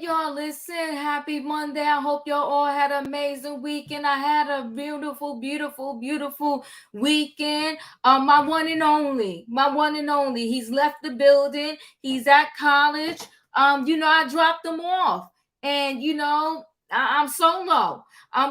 y'all. Listen, happy Monday. I hope y'all all had an amazing weekend. I had a beautiful, beautiful, beautiful weekend. My one and only. He's left the building. He's at college. I dropped him off, and I'm solo.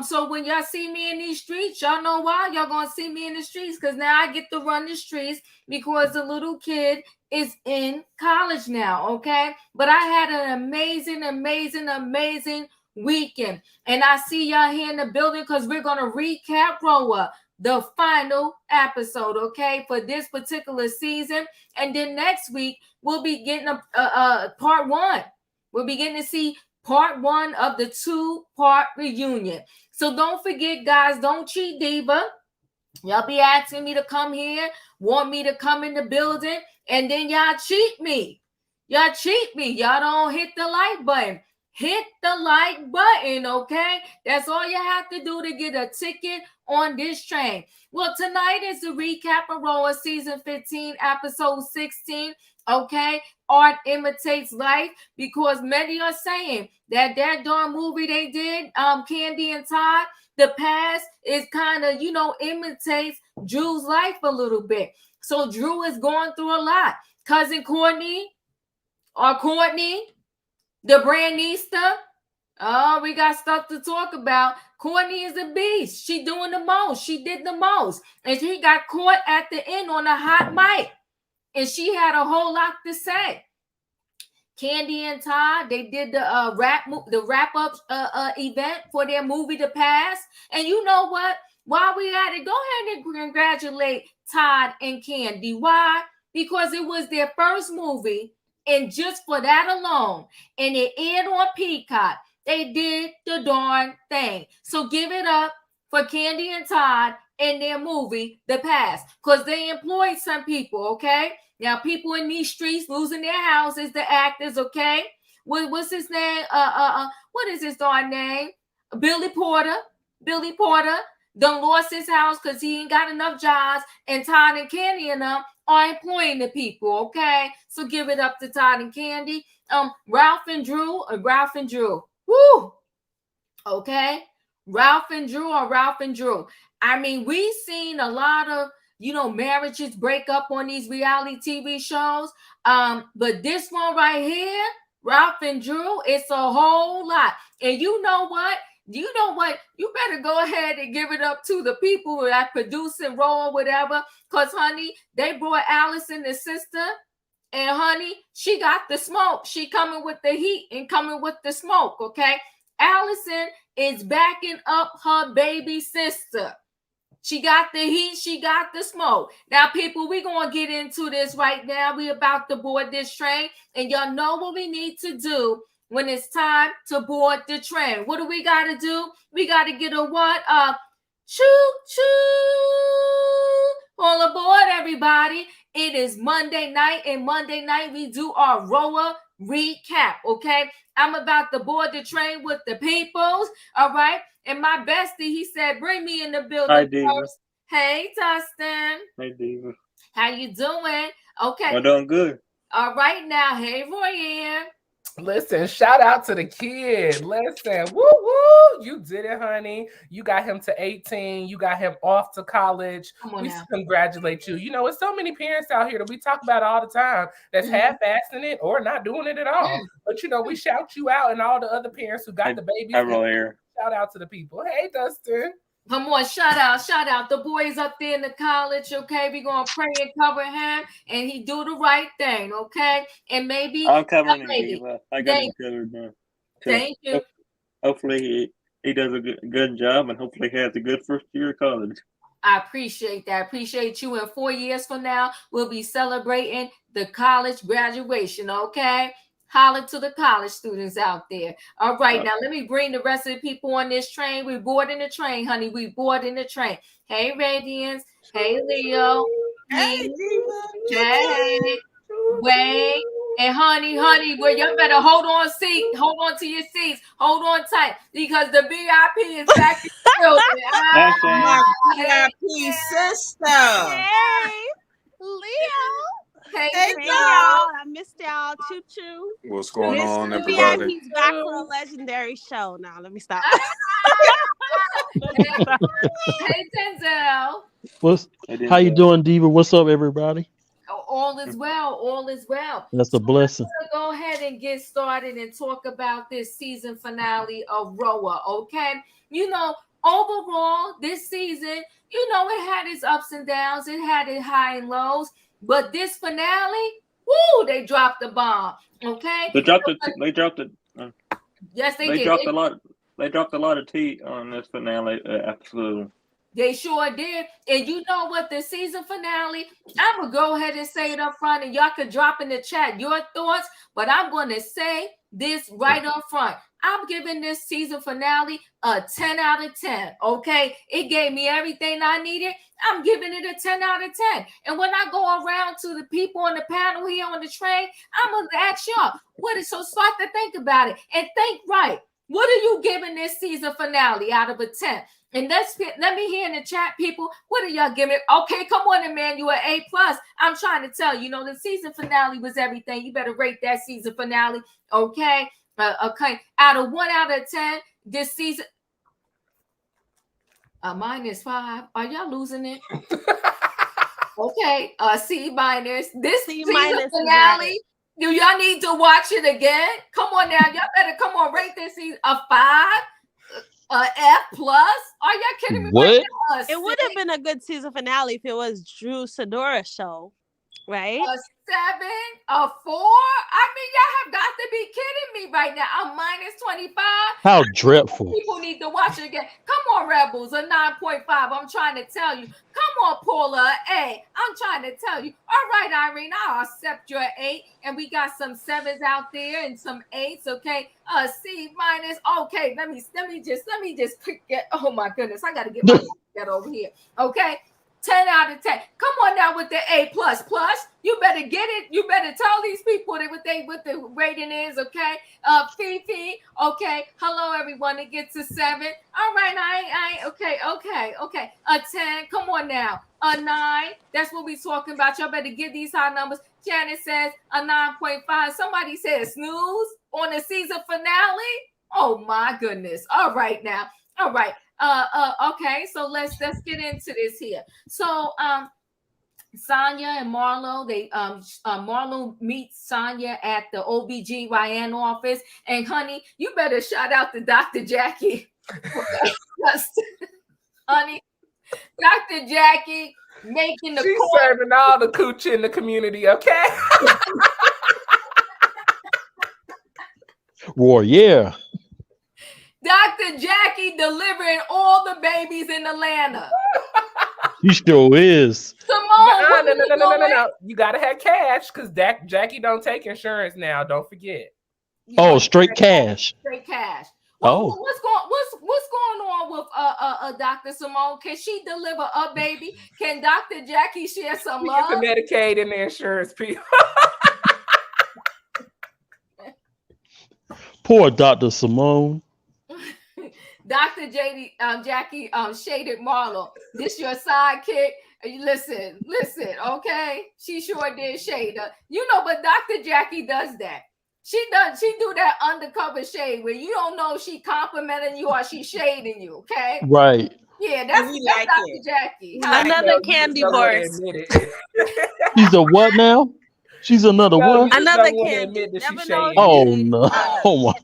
So when y'all see me in these streets, y'all know why. Y'all gonna see me in the streets because now I get to run the streets because the little kid is in college now, okay? But I had an amazing, amazing, amazing weekend. And I see y'all here in the building because we're going to recap RHOA, the final episode, okay, for this particular season. And then next week, we'll be getting a part one. We'll be getting to see part one of the 2-part reunion. So don't forget, guys, don't cheat, Diva. Y'all be asking me to come here, want me to come in the building, and then y'all cheat me. Y'all cheat me. Y'all don't hit the like button. Hit the like button, okay? That's all you have to do to get a ticket on this train. Well, tonight is the recap of RHOA Season 15, Episode 16, okay? Art Imitates Life, because many are saying that darn movie they did, Kandi and Todd, the past is kind of, imitates Drew's life a little bit. So Drew is going through a lot. Cousin Courtney, the Brandista. Oh, we got stuff to talk about. Courtney is a beast. She doing the most. She did the most. And she got caught at the end on a hot mic. And she had a whole lot to say. Kandi and Todd, they did the wrap-up event for their movie The Past. And you know what? While we at it, go ahead and congratulate Todd and Kandi. Why? Because it was their first movie, and just for that alone, and it aired on Peacock, they did the darn thing. So give it up for Kandi and Todd and their movie, The Past, because they employed some people, okay? Now, people in these streets losing their houses, the actors, okay? What's his name? What is his darn name? Billy Porter done lost his house because he ain't got enough jobs, and Todd and Kandi and them are employing the people, okay? So give it up to Todd and Kandi. Ralph and Drew. Woo! Okay? Ralph and Drew. I mean, we've seen a lot of marriages break up on these reality TV shows. But this one right here, Ralph and Drew, it's a whole lot. And you know what? You better go ahead and give it up to the people that produce and roll whatever. Because, honey, they brought Allison, the sister. And, honey, she got the smoke. She coming with the heat and coming with the smoke, okay? Allison is backing up her baby sister. She got the heat. She got the smoke. Now, people, we're going to get into this right now. We're about to board this train. And y'all know what we need to do when it's time to board the train. What do we got to do? We got to get a what? Choo-choo. All aboard, everybody. It is Monday night. And Monday night, we do our RHOA recap, okay? I'm about to board the train with the peoples, all right? And my bestie, he said, bring me in the building. Hi, Diva. First. Hey, Tustin. Hey, Diva. How you doing? Okay. I'm doing good. All right now. Hey, Royanne. Listen, shout out to the kid. Listen, woo. You did it, honey. You got him to 18. You got him off to college. We congratulate you. It's so many parents out here that we talk about all the time that's half-assing it or not doing it at all. But, we shout you out and all the other parents who got the babies. Shout out to the people. Hey, Dustin. Come on, shout out. The boys up there in the college, okay? We're going to pray and cover him, and he do the right thing, okay? And maybe... I'm covering him. I got him covered now. Thank you. Hopefully he does a good job, and hopefully he has a good first year of college. I appreciate that. I appreciate you. And 4 years from now, we'll be celebrating the college graduation, okay? Holler to the college students out there. All right, now let me bring the rest of the people on this train. We're boarding the train, honey. We boarding the train. Hey, Radiance. Hey, Leo. Hey, Hey, Wade. And honey, well, y'all better hold on to your seats. Hold on tight because the VIP is back in the building. My VIP sister. Hey, Leo. Hey y'all. I missed y'all. y'all. Choo choo. What's going on, Mr. everybody? VIP's back for a legendary show. Now let me stop. Hey, Denzel. How you doing, Diva? What's up, everybody? All is well. All is well. That's a blessing. Let's go ahead and get started and talk about this season finale of RHOA. Okay, overall, this season, it had its ups and downs. It had its high and lows. But this finale, woo, they dropped the bomb. Okay, They dropped it. Yes, they did. Dropped a lot. They dropped a lot of tea on this finale. Absolutely. They sure did. And you know what? The season finale, I'm going to go ahead and say it up front, and y'all can drop in the chat your thoughts, but I'm going to say this right up front. I'm giving this season finale a 10 out of 10, okay? It gave me everything I needed. I'm giving it a 10 out of 10. And when I go around to the people on the panel here on the train, I'm going to ask y'all, so start to think about it and think right. What are you giving this season finale out of a 10? And let me hear in the chat, people. What are y'all giving? Okay, come on, Emmanuel, A+. I'm trying to tell you, the season finale was everything. You better rate that season finale, okay? Okay, out of 1 out of 10, this season, -5. Are y'all losing it? Okay, C-. This season finale. Do y'all need to watch it again? Come on now, y'all better come on, rate this season a 5. F+? Are y'all kidding me? What? It would have been a good season finale if it was Drew Sidora show, right? A 7, a 4. I mean, y'all have got to be kidding me right now. I'm -25. How dreadful. People need to watch it again. Come on, Rebels, a 9.5. I'm trying to tell you. Come on, Paula, A. I'm trying to tell you. All right, Irene, I'll accept your 8. And we got some 7s out there and some 8s, okay? C-. Okay, let me just quick get. Oh my goodness, I gotta get my that over here. Okay. 10 out of 10. Come on now with the A++. You better get it. You better tell these people what the rating is, okay? Fifi, okay. Hello, everyone. It gets a 7. All right, okay. A 10. Come on now. A 9. That's what we talking about. Y'all better get these high numbers. Janet says a 9.5. Somebody says snooze on the season finale. Oh my goodness. All right now. All right. Okay, so let's get into this here. So Sanya and Marlo, Marlo meets Sanya at the OBGYN office. And honey, you better shout out to Dr. Jackie. Honey, Dr. Jackie making the She's serving all the coochie in the community, okay? Roar, yeah. Dr. Jackie delivering all the babies in Atlanta. She sure is. Simone, no. You gotta have cash because Jackie don't take insurance now. Don't forget. Oh, straight cash. Straight cash. Well, what's going on with Dr. Simone? Can she deliver a baby? Can Dr. Jackie share some love? The Medicaid and the insurance people. Poor Dr. Simone. Dr. Jackie shaded Marlo. This your sidekick. Listen, okay? She sure did shade her. But Dr. Jackie does that. She do that undercover shade where you don't know if she complimenting you or she shading you, okay? Right. Yeah, that's like Dr. it. Jackie. Another candy horse. She's a what now? She's another what? Another candy. Never know. Oh no. Oh my.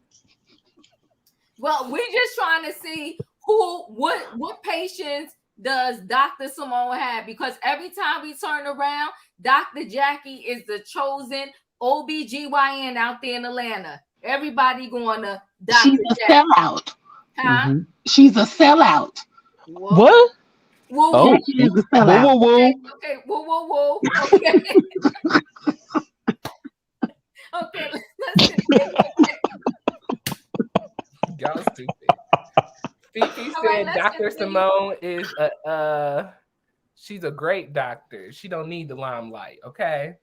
Well, we're just trying to see what patients does Dr. Simone have, because every time we turn around, Dr. Jackie is the chosen OBGYN out there in Atlanta. Everybody going to Dr. She's a Jackie. sellout. Huh? Mm-hmm. She's a sellout. Whoa. What? Whoa, Oh, she's a sellout. whoa. Okay, whoa. Okay. Okay, let's Y'all stupid. Fifi said Dr. Simone is she's a great doctor. She don't need the limelight, okay?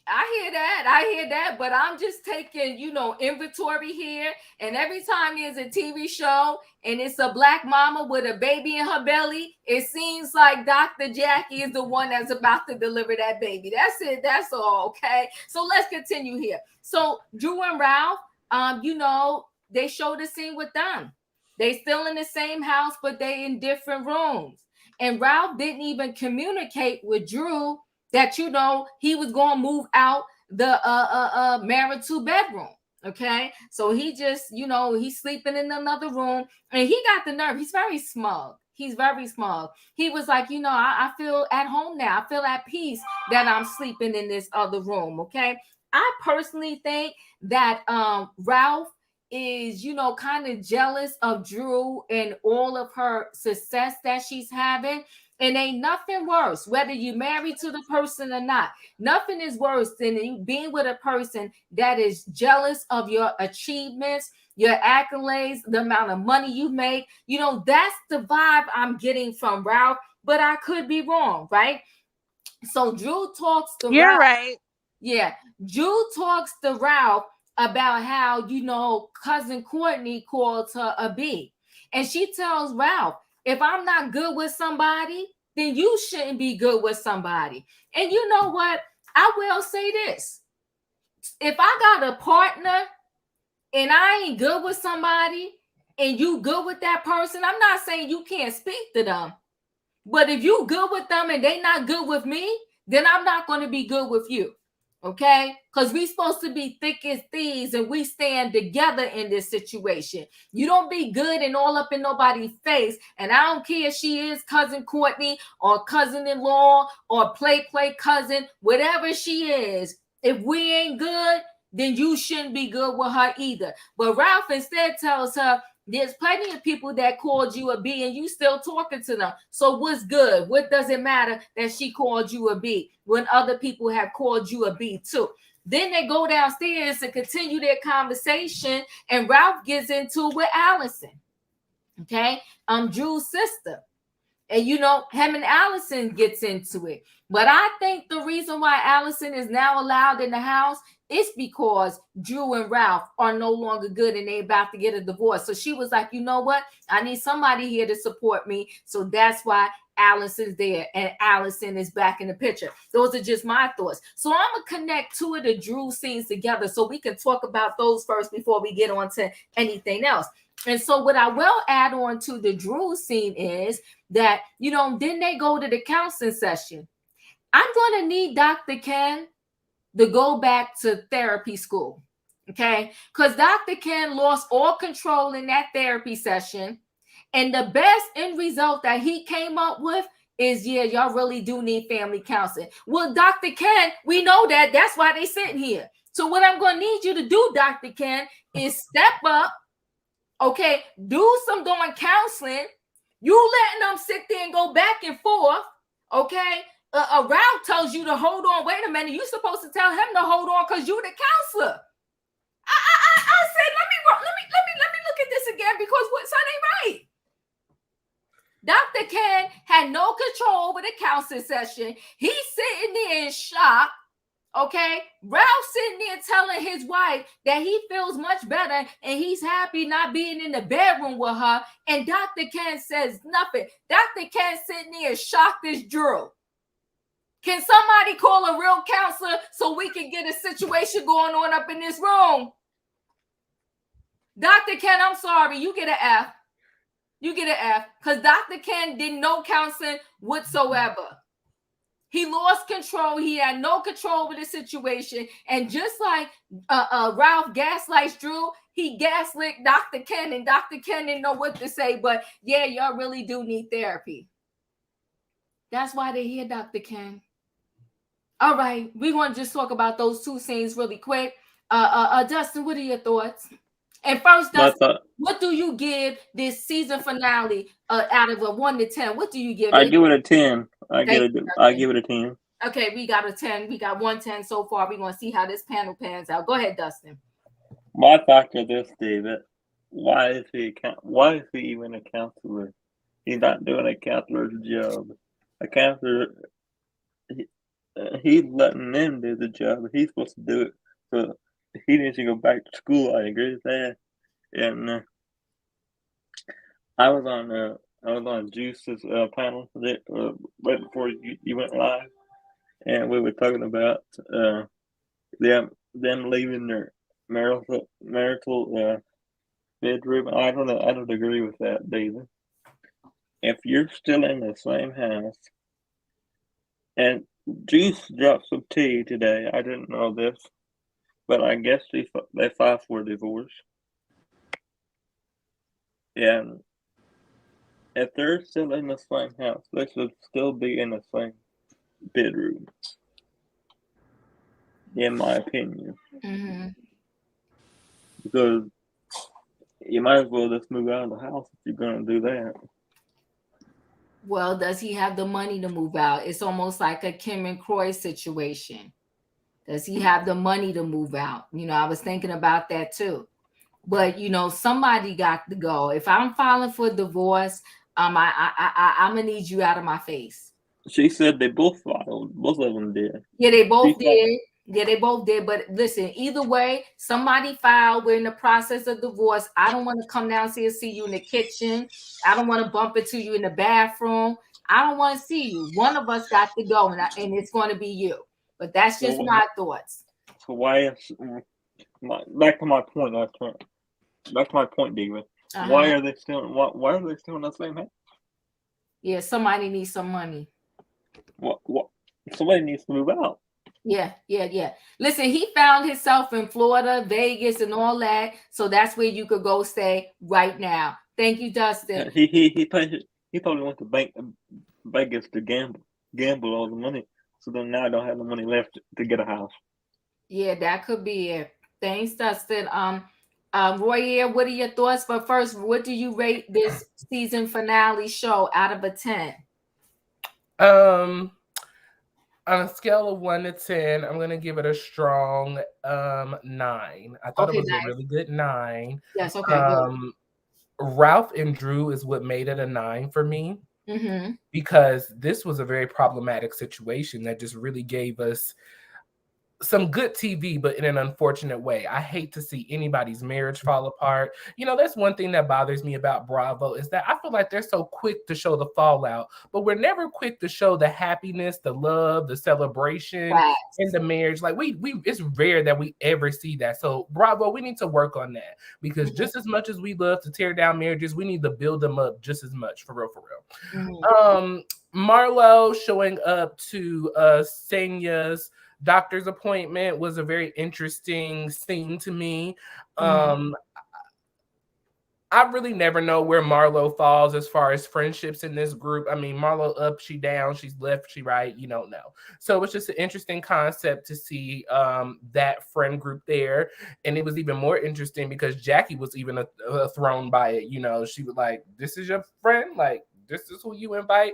I hear that, but I'm just taking, inventory here. And every time there's a TV show and it's a black mama with a baby in her belly, it seems like Dr. Jackie is the one that's about to deliver that baby. That's it. That's all. Okay. So let's continue here. So Drew and Ralph, they show the scene with them. They still in the same house, but they in different rooms. And Ralph didn't even communicate with Drew that he was going to move out the married 2-bedroom. Okay, so he just he's sleeping in another room, and he got the nerve. He's very smug. He was like, I feel at home now. I feel at peace that I'm sleeping in this other room. Okay, I personally think that Ralph is kind of jealous of Drew and all of her success that she's having. And ain't nothing worse, whether you married to the person or not. Nothing is worse than you being with a person that is jealous of your achievements, your accolades, the amount of money you make. That's the vibe I'm getting from Ralph, but I could be wrong, right? So Drew talks to You're Ralph. right. Yeah, Drew talks to Ralph about how, cousin Courtney called her a B. And she tells Ralph, if I'm not good with somebody, then you shouldn't be good with somebody. And you know what? I will say this. If I got a partner and I ain't good with somebody and you good with that person, I'm not saying you can't speak to them. But if you good with them and they not good with me, then I'm not going to be good with you. Okay, because we supposed to be thick as thieves and we stand together in this situation. You don't be good and all up in nobody's face. And I don't care if she is cousin Courtney or cousin-in-law or play cousin, whatever she is. If we ain't good, then you shouldn't be good with her either. But Ralph instead tells her, there's plenty of people that called you a B and you still talking to them. So what's good? What does it matter that she called you a B when other people have called you a B too? Then they go downstairs to continue their conversation, and Ralph gets into it with Allison. Okay, Drew's sister. And him and Allison gets into it. But I think the reason why Allison is now allowed in the house is because Drew and Ralph are no longer good and they're about to get a divorce. So she was like, you know what? I need somebody here to support me. So that's why Allison's there and Allison is back in the picture. Those are just my thoughts. So I'm going to connect two of the Drew scenes together so we can talk about those first before we get on to anything else. And so what I will add on to the Drew scene is that, then they go to the counseling session. I'm going to need Dr. Ken to go back to therapy school, okay? Because Dr. Ken lost all control in that therapy session. And the best end result that he came up with is, y'all really do need family counseling. Well, Dr. Ken, we know that. That's why they sitting here. So what I'm going to need you to do, Dr. Ken, is step up, okay, do some darn counseling. You letting them sit there and go back and forth, okay? Ralph tells you to hold on. Wait a minute, you're supposed to tell him to hold on because you're the counselor. I said, let me look at this again because what's ain't right. Dr. Ken had no control over the counseling session. He's sitting there in shock. Okay, Ralph sitting there telling his wife that he feels much better and he's happy not being in the bedroom with her. And Dr. Ken says nothing. Dr. Ken sitting there shocked as Drew. Can somebody call a real counselor so we can get a situation going on up in this room? Dr. Ken, I'm sorry, you get an F. You get an F because Dr. Ken did no counseling whatsoever. He lost control. He had no control over the situation. And just like Ralph gaslights Drew, he gaslit Dr. Ken, and Dr. Ken didn't know what to say. But yeah, y'all really do need therapy. That's why they're here, Dr. Ken. All right, we're going to just talk about those two scenes really quick. Dustin, what are your thoughts? And first, Dustin, what do you give this season finale out of a 1 to 10? What do you give it? I give it a 10. I give it a 10. Okay, we got a 10. We got 110 so far. We're going to see how this panel pans out. Go ahead, Dustin. My thought is this, David. Why is he even a counselor? He's not doing a counselor's job. A counselor, he's letting them do the job. He's supposed to do it. So he needs to go back to school. I agree with that. And I was on Juice's panel right before you went live, and we were talking about them leaving their marital bedroom. I don't agree with that either. If you're still in the same house, and Juice dropped some tea today. I didn't know this, but I guess they filed for divorce. And if they're still in the same house, they should still be in the same bedroom, in my opinion. Mm-hmm. Because you might as well just move out of the house if you're going to do that. Well, does he have the money to move out? It's almost like a Kim and Croy situation. Does he have the money to move out? I was thinking about that too. But somebody got to go. If I'm filing for divorce, I'm gonna need you out of my face. She said they both filed. Both of them did. Yeah, they both did. Yeah, they both did. But listen, either way, somebody filed. We're in the process of divorce. I don't want to come downstairs, see you in the kitchen. I don't want to bump into you in the bathroom. I don't want to see you. One of us got to go, and it's going to be you. But that's just my thoughts. So why is back to my point? That's my point, David. Why are they still? Why are they still in the same house? Yeah, somebody needs some money. What? Somebody needs to move out. Yeah. Listen, he found himself in Florida, Vegas, and all that. So that's where you could go stay right now. Thank you, Dustin. He probably went to Vegas to gamble all the money. So then now I don't have the money left to get a house. Yeah, that could be it. Thanks, Dustin. Roy, what are your thoughts? But first, what do you rate this season finale show out of a 10? On a scale of 1 to 10, I'm gonna give it a strong 9. I thought it was a really good 9. Yes, okay. Good. Ralph and Drew is what made it a 9 for me. Mm-hmm. Because this was a very problematic situation that just really gave us some good TV, but in an unfortunate way. I hate to see anybody's marriage fall apart. That's one thing that bothers me about Bravo is that I feel like they're so quick to show the fallout, but we're never quick to show the happiness, the love, the celebration in the marriage. Like we it's rare that we ever see that. So Bravo, we need to work on that because just as much as we love to tear down marriages, we need to build them up just as much, for real. Mm-hmm. Marlo showing up to Sanya's doctor's appointment was a very interesting scene to me. I really never know where Marlo falls as far as friendships in this group. I mean, Marlo up, she down, she's left, she right, you don't know. So it's just an interesting concept to see that friend group there. And it was even more interesting because Jackie was even thrown by it. She was like, this is your friend? Like, this is who you invite.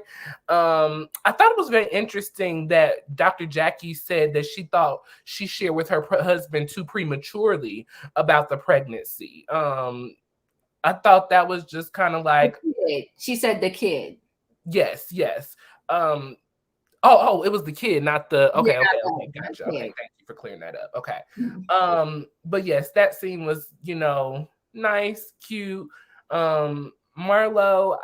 I thought it was very interesting that Dr. Jackie said that she thought she shared with her husband too prematurely about the pregnancy. I thought that was just kind of like... She said the kid. Yes. it was the kid, not the... Okay, gotcha. Okay, thank you for clearing that up. Okay. But yes, that scene was, nice, cute. Marlo...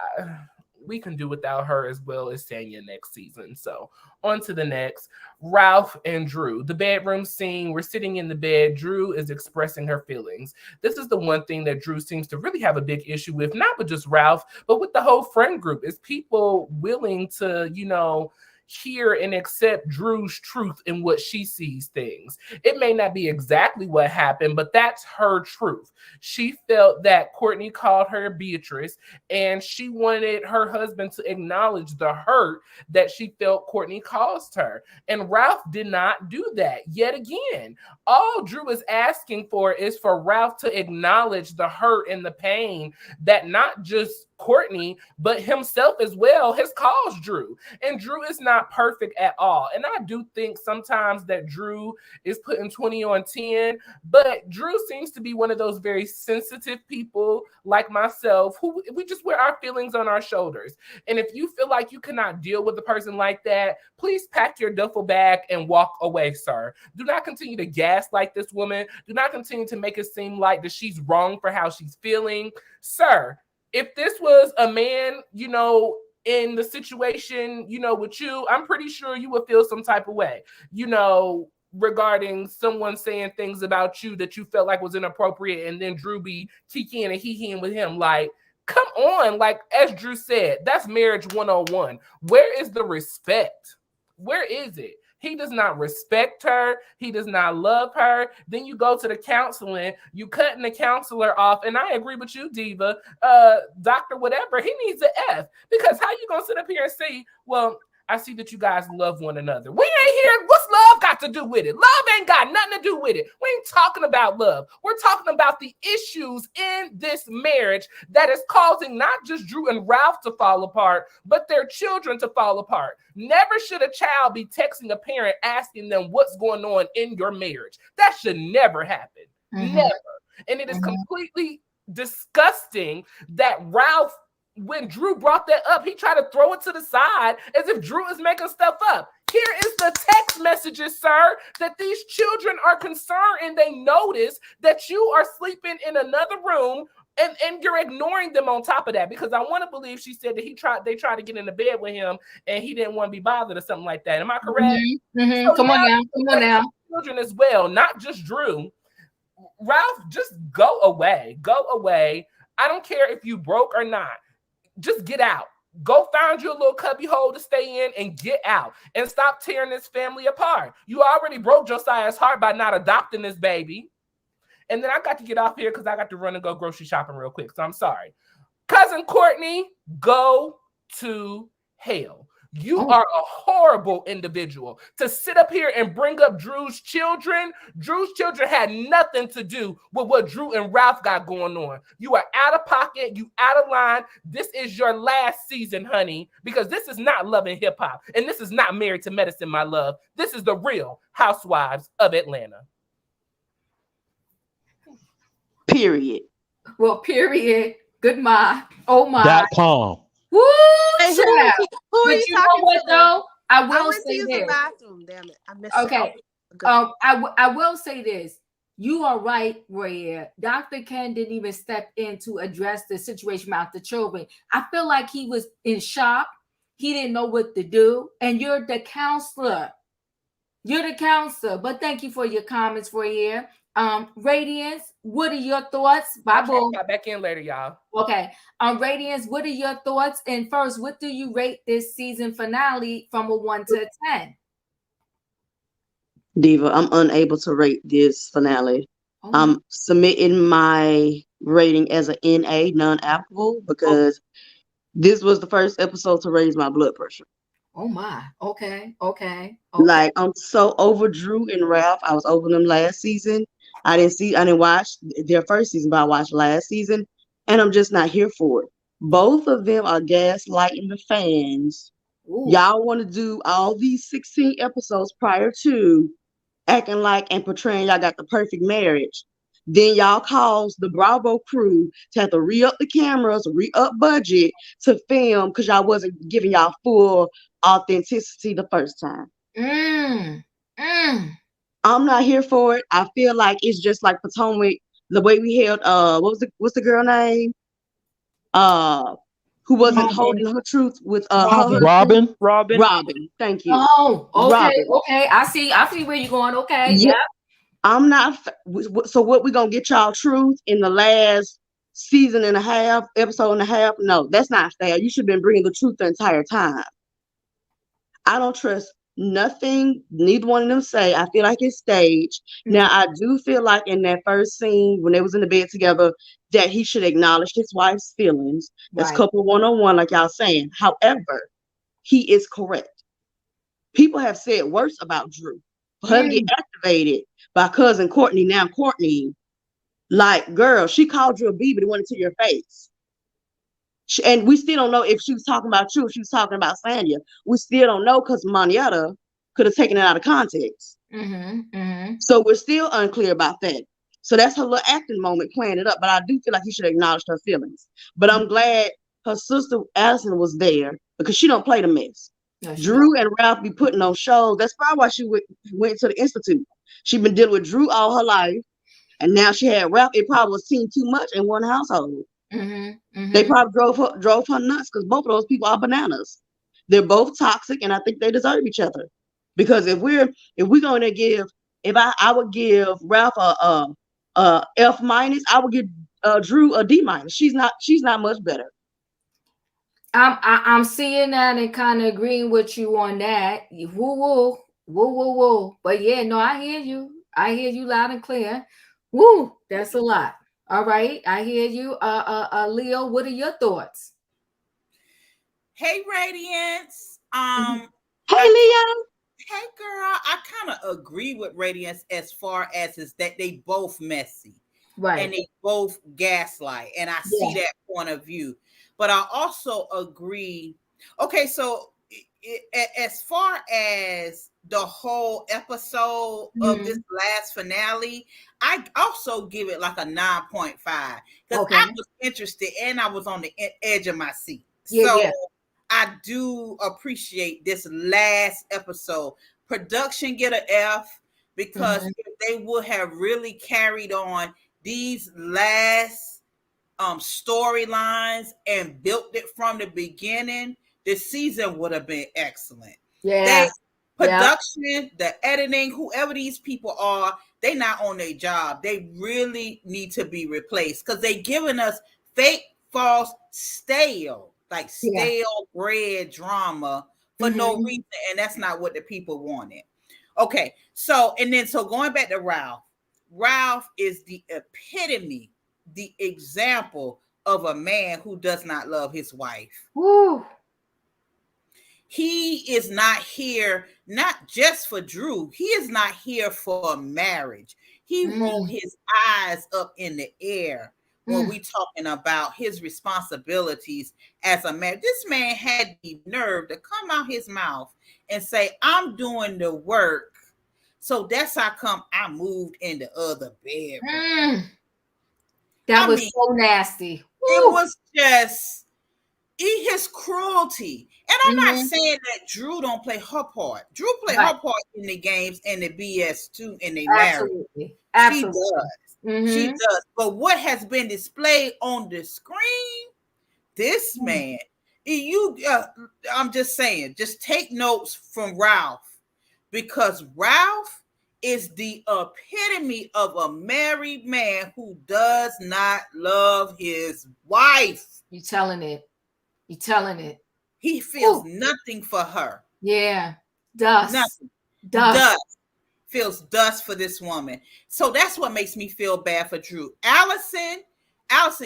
we can do without her as well as Sanya next season. So on to the next. Ralph and Drew. The bedroom scene. We're sitting in the bed. Drew is expressing her feelings. This is the one thing that Drew seems to really have a big issue with, not with just Ralph, but with the whole friend group. Is people willing to, hear and accept Drew's truth in what she sees things. It may not be exactly what happened, but that's her truth. She felt that Courtney called her Beatrice, and she wanted her husband to acknowledge the hurt that she felt Courtney caused her. And Ralph did not do that yet again. All Drew is asking for is for Ralph to acknowledge the hurt and the pain that not just Courtney, but himself as well has caused Drew. And Drew is not perfect at all. And I do think sometimes that Drew is putting 20 on 10, but Drew seems to be one of those very sensitive people like myself who we just wear our feelings on our shoulders. And if you feel like you cannot deal with a person like that, please pack your duffel bag and walk away, sir. Do not continue to gaslight this woman. Do not continue to make it seem like that she's wrong for how she's feeling. Sir, if this was a man, you know, in the situation, you know, with you, I'm pretty sure you would feel some type of way, you know, regarding someone saying things about you that you felt like was inappropriate, and then Drew be kikiing and hee-heeing with him. Like, come on. Like, as Drew said, that's marriage 101. Where is the respect? Where is it? He does not respect her. He does not love her. Then you go to the counseling, you cutting the counselor off. And I agree with you, Diva, doctor, whatever. He needs an F, because how you gonna sit up here and say, well, I see that you guys love one another. We ain't here. What's love got to do with it? Love ain't got nothing to do with it. We ain't talking about love. We're talking about the issues in this marriage that is causing not just Drew and Ralph to fall apart, but their children to fall apart. Never should a child be texting a parent asking them what's going on in your marriage. That should never happen. Never. And it is completely disgusting that Ralph, when Drew brought that up, he tried to throw it to the side as if Drew is making stuff up. Here is the text messages, sir, that these children are concerned and they notice that you are sleeping in another room and you're ignoring them on top of that, because I want to believe she said that they tried to get into bed with him and he didn't want to be bothered or something like that. Am I correct? So Come on now. Children as well, not just Drew. Ralph, just go away. Go away. I don't care if you broke or not. Just get out. Go find you a little cubby hole to stay in and get out and stop tearing this family apart. You already broke Josiah's heart by not adopting this baby. And then I got to get off here because I got to run and go grocery shopping real quick. So I'm sorry. Cousin Courtney, go to hell. You are a horrible individual to sit up here and bring up Drew's children. Drew's children had nothing to do with what Drew and Ralph got going on. You are out of pocket. You out of line. This is your last season, honey, because this is not Love and Hip Hop. And this is not Married to Medicine, my love. This is the Real Housewives of Atlanta. Period. Well, period. Good my. Oh my. .com. Woo! Hey, Child. who are But you you know talking what to? though? I I will went to say use this. the bathroom. Damn it! I missed Okay. it. I will say this. You are right, Rhea. Dr. Ken didn't even step in to address the situation about the children. I feel like he was in shock. He didn't know what to do. And you're the counselor. You're the counselor. But thank you for your comments, Rhea. Radiance, what are your thoughts? I'll pop back in later, y'all. Okay. Radiance, what are your thoughts? And first, what do you rate this season finale from a 1 to 10? Diva, I'm unable to rate this finale. I'm submitting my rating as an NA, non-applicable, because this was the first episode to raise my blood pressure. Oh my. Okay. Like, I'm so over Drew and Ralph. I was over them last season. I didn't watch their first season, but I watched last season, and I'm just not here for it. Both of them are gaslighting the fans. Ooh. Y'all want to do all these 16 episodes prior to acting like and portraying y'all got the perfect marriage. Then y'all cause the Bravo crew to have to re-up the cameras, re-up budget to film because y'all wasn't giving y'all full authenticity the first time. I'm not here for it. I feel like it's just like Potomac, the way we held what's the girl name? Who wasn't holding her truth with Robin. Robin. Thank you. Oh, okay, Robin. okay. I see where you're going. Okay, yeah. I'm not. So what, we gonna get y'all truth in the last season and a half, episode and a half? No, that's not fair. You should have been bringing the truth the entire time. I don't trust nothing neither one of them say. I feel like it's staged. Now, I do feel like in that first scene when they was in the bed together that he should acknowledge his wife's feelings. That's couple 101, like y'all saying. However, he is correct. People have said worse about Drew. For her to get activated by cousin Courtney. Now Courtney, like, girl, she called you a B, but it went into your face. And we still don't know if she was talking about Drew, if she was talking about Sanya. We still don't know because Monietta could have taken it out of context. So we're still unclear about that. So that's her little acting moment playing it up. But I do feel like he should have acknowledged her feelings. But I'm glad her sister Allison was there because she don't play the mess. No, Drew and Ralph be putting on shows. That's probably why she went to the Institute. She's been dealing with Drew all her life. And now she had Ralph. It probably was seen too much in one household. They probably drove her nuts because both of those people are bananas. They're both toxic, and I think they deserve each other. Because if we're going to give, I would give Ralph a F minus, I would give Drew a D minus. She's not much better. I'm seeing that and kind of agreeing with you on that. Woo. But yeah, no, I hear you. I hear you loud and clear. Woo, that's a lot. All right, I hear you. Leo, what are your thoughts? Hey, Radiance. Hey, Leo. Hey, girl. I kind of agree with Radiance as far as is that they both messy, right? And they both gaslight, and I see that point of view. But I also agree. Okay, so as far as the whole episode of this last finale, I also give it like a 9.5 because I was interested and I was on the edge of my seat. I do appreciate this last episode. Production get an F because if they would have really carried on these last storylines and built it from the beginning, the season would have been excellent. Production, the editing, whoever these people are, they not on their job. They really need to be replaced because they giving us fake, false, stale bread drama for no reason, and that's not what the people wanted. Okay, so going back to Ralph. Ralph is the epitome, the example of a man who does not love his wife. Woo. He is not here, not just for Drew. He is not here for a marriage. He rolled his eyes up in the air when we talking about his responsibilities as a man. This man had the nerve to come out his mouth and say, I'm doing the work. So that's how come I moved in the other bedroom. That was so nasty. It was just his cruelty. And I'm not saying that Drew don't play her part. Drew play her part in the games and the BS too in the marriage. She does. She does. But what has been displayed on the screen, this man, I'm just saying, just take notes from Ralph, because Ralph is the epitome of a married man who does not love his wife. You telling it. You telling it. He feels nothing for her. Yeah. Dust. Nothing. Dust. Feels dust for this woman. So that's what makes me feel bad for Drew. Allison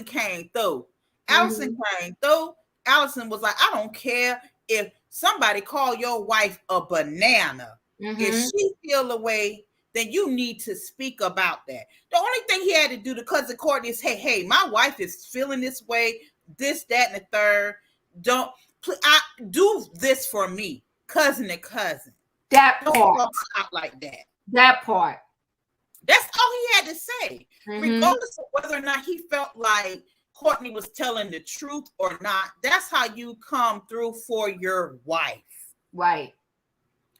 came through. Allison was like, I don't care if somebody call your wife a banana. If she feel the way, then you need to speak about that. The only thing he had to do to cousin Courtney is, hey, my wife is feeling this way, this, that, and the third. Don't do this for me, cousin to cousin. That don't part walk out like that. That part. That's all he had to say, regardless of whether or not he felt like Courtney was telling the truth or not. That's how you come through for your wife, right?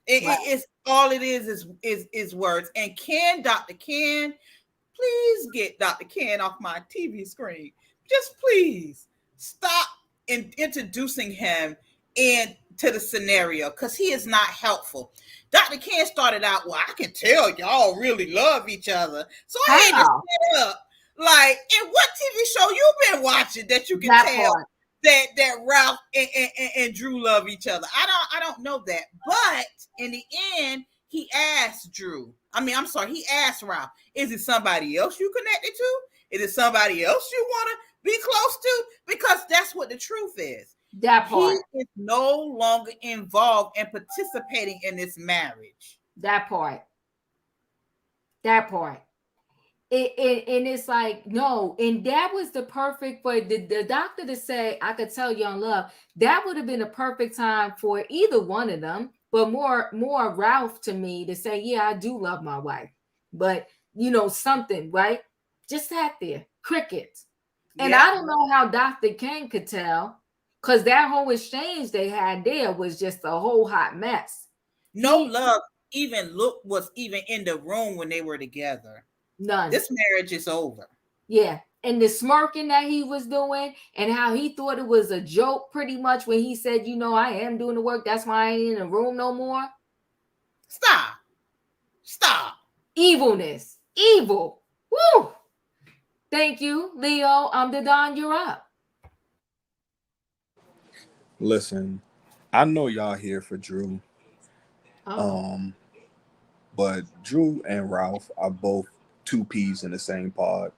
It's all it is words. And Dr. Ken, please get Dr. Ken off my TV screen. Just please stop introducing him into the scenario because he is not helpful. Dr. Ken started out, well, I can tell y'all really love each other. So I had to set up, like, in what TV show you've been watching that you can tell that Ralph and Drew love each other? I don't know that. But in the end, he asked he asked Ralph, is it somebody else you connected to? Is it somebody else you want to be close to? Because that's what the truth is. That part. He is no longer involved and participating in this marriage. That part. And it's like, no, and that was the perfect for the doctor to say, I could tell Young Love, that would have been a perfect time for either one of them, but more Ralph to me to say, yeah, I do love my wife, but something, right? Just sat there, crickets. And I don't know how Dr. Ken could tell, because that whole exchange they had there was just a whole hot mess. No love was even in the room when they were together. None. This marriage is over. Yeah. And the smirking that he was doing and how he thought it was a joke pretty much when he said, I am doing the work. That's why I ain't in the room no more. Stop. Evilness. Evil. Woo. Thank you, Leo. The Don, you're up. Listen, I know y'all here for Drew. But Drew and Ralph are both two peas in the same pod.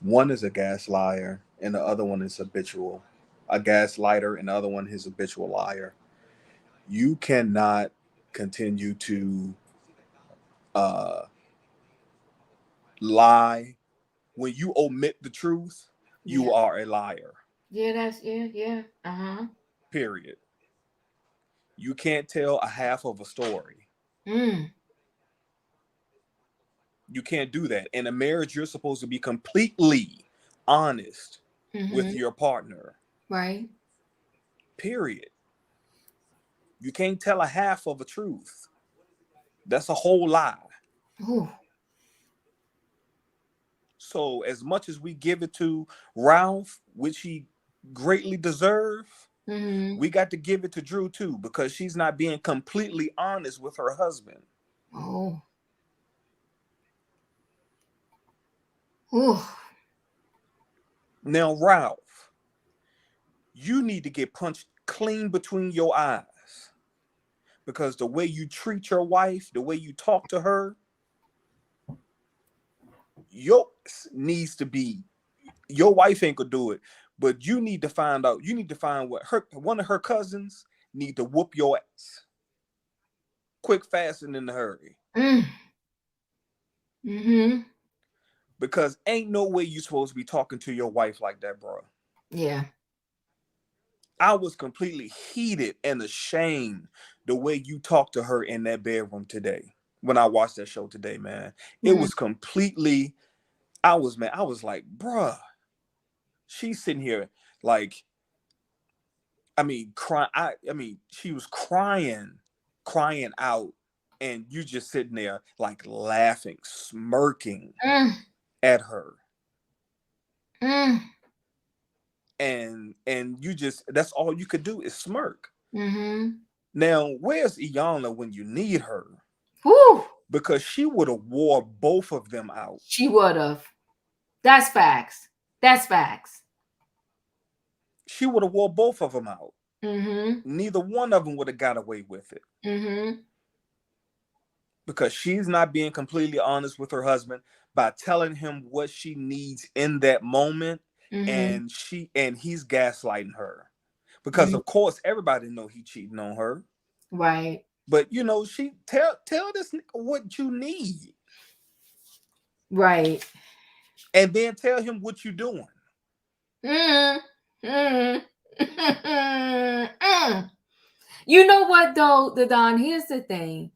One is a gaslighter, and the other one is habitual. A gaslighter, and the other one is a habitual liar. You cannot continue to lie. When you omit the truth, you are a liar. Yeah, Period. You can't tell a half of a story. You can't do that. In a marriage, you're supposed to be completely honest with your partner. Right. Period. You can't tell a half of a truth. That's a whole lie. Ooh. So as much as we give it to Ralph, which he greatly deserves, we got to give it to Drew too, because she's not being completely honest with her husband. Oh. Ooh. Now, Ralph, you need to get punched clean between your eyes, because the way you treat your wife, the way you talk to her, yours needs to be. Your wife ain't gonna do it, but you need to find out. You need to find what one of her cousins need to whoop your ass, quick, fast, and in a hurry. Because ain't no way you supposed to be talking to your wife like that, bro. Yeah. I was completely heated and ashamed the way you talked to her in that bedroom today. When I watched that show today, man, it was completely. I was like, bruh. She's sitting here like, crying. She was crying out, and you just sitting there like laughing, smirking at her. And you just, that's all you could do is smirk. Now, where's Iyanla when you need her? Woo! Because she would have wore both of them out. She would have. That's facts. She would have wore both of them out. Neither one of them would have got away with it. Because she's not being completely honest with her husband by telling him what she needs in that moment. And he's gaslighting her. Because of course everybody know he cheating on her. Right. But she tell this nigga what you need. Right. And then tell him what you're doing. You know what though, Don, here's the thing.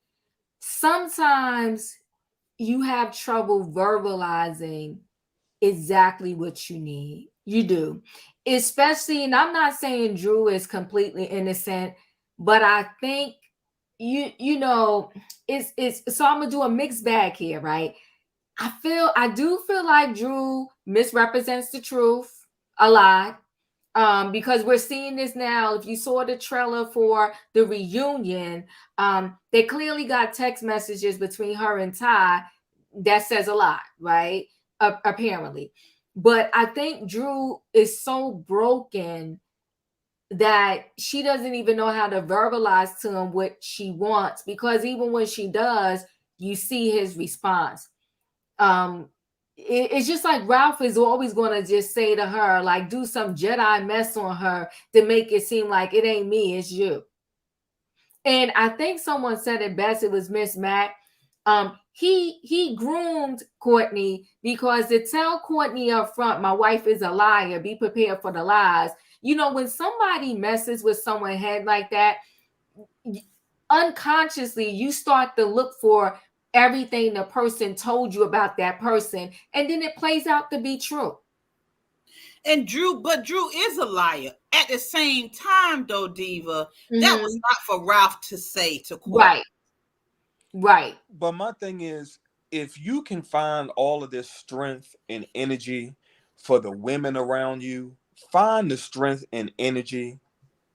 Sometimes you have trouble verbalizing exactly what you need. You do. Especially, and I'm not saying Drew is completely innocent, but I think it's so I'm gonna do a mixed bag here, right? I do feel like Drew misrepresents the truth a lot. Because we're seeing this now. If you saw the trailer for the reunion, they clearly got text messages between her and Ty that says a lot, right? Apparently. But I think Drew is so broken that she doesn't even know how to verbalize to him what she wants, because even when she does, you see his response. It's just like Ralph is always going to just say to her, like, do some Jedi mess on her to make it seem like it ain't me, it's you. And I think someone said it best. It was Miss Mac. He groomed Courtney because to tell Courtney up front, my wife is a liar, be prepared for the lies. You know, when somebody messes with someone's head like that, unconsciously you start to look for everything the person told you about that person, and then it plays out to be true. And Drew is a liar. At the same time, though, Diva, that was not for Ralph to say to Courtney. Right. But my thing is, if you can find all of this strength and energy for the women around you, find the strength and energy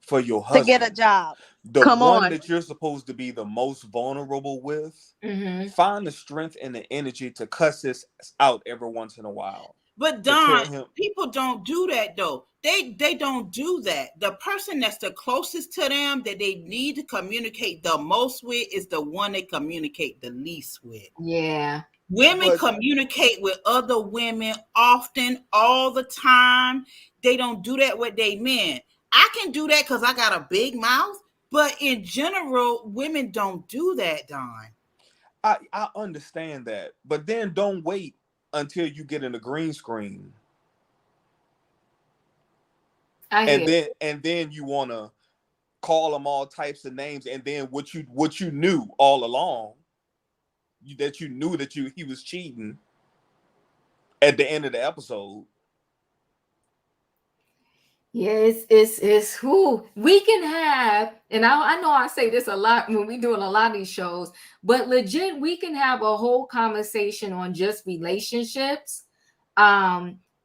for your husband to get a job. The one that you're supposed to be the most vulnerable with. Find the strength and the energy to cuss this out every once in a while. But Don, people don't do that though. They don't do that. The person that's the closest to them that they need to communicate the most with is the one they communicate the least with. Yeah. Women communicate with other women often, all the time. They don't do that with their men. I can do that because I got a big mouth, but in general, women don't do that, Don. I understand that, but then don't wait until you get in the green screen. And then you want to call them all types of names, and then what you knew all along, that he was cheating at the end of the episode. Yes, it's who we can have, and I know I say this a lot when we're doing a lot of these shows, but legit, we can have a whole conversation on just relationships.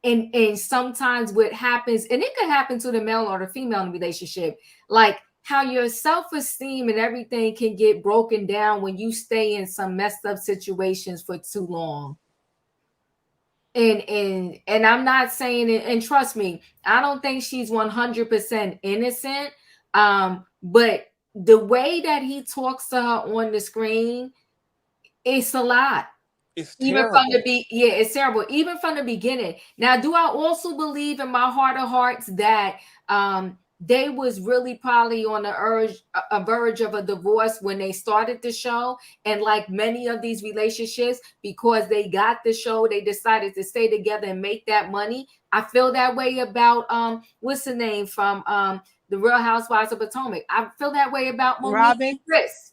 And sometimes what happens, and it could happen to the male or the female in a relationship, like how your self-esteem and everything can get broken down when you stay in some messed up situations for too long. And I'm not saying it, and trust me, I don't think she's 100% innocent. But the way that he talks to her on the screen, it's a lot. It's terrible. It's terrible. Even from the beginning. Now, do I also believe in my heart of hearts that they was really probably on a verge of a divorce when they started the show, and like many of these relationships, because they got the show, they decided to stay together and make that money. I feel that way about what's the name from the Real Housewives of Potomac. I feel that way about Monique and Chris.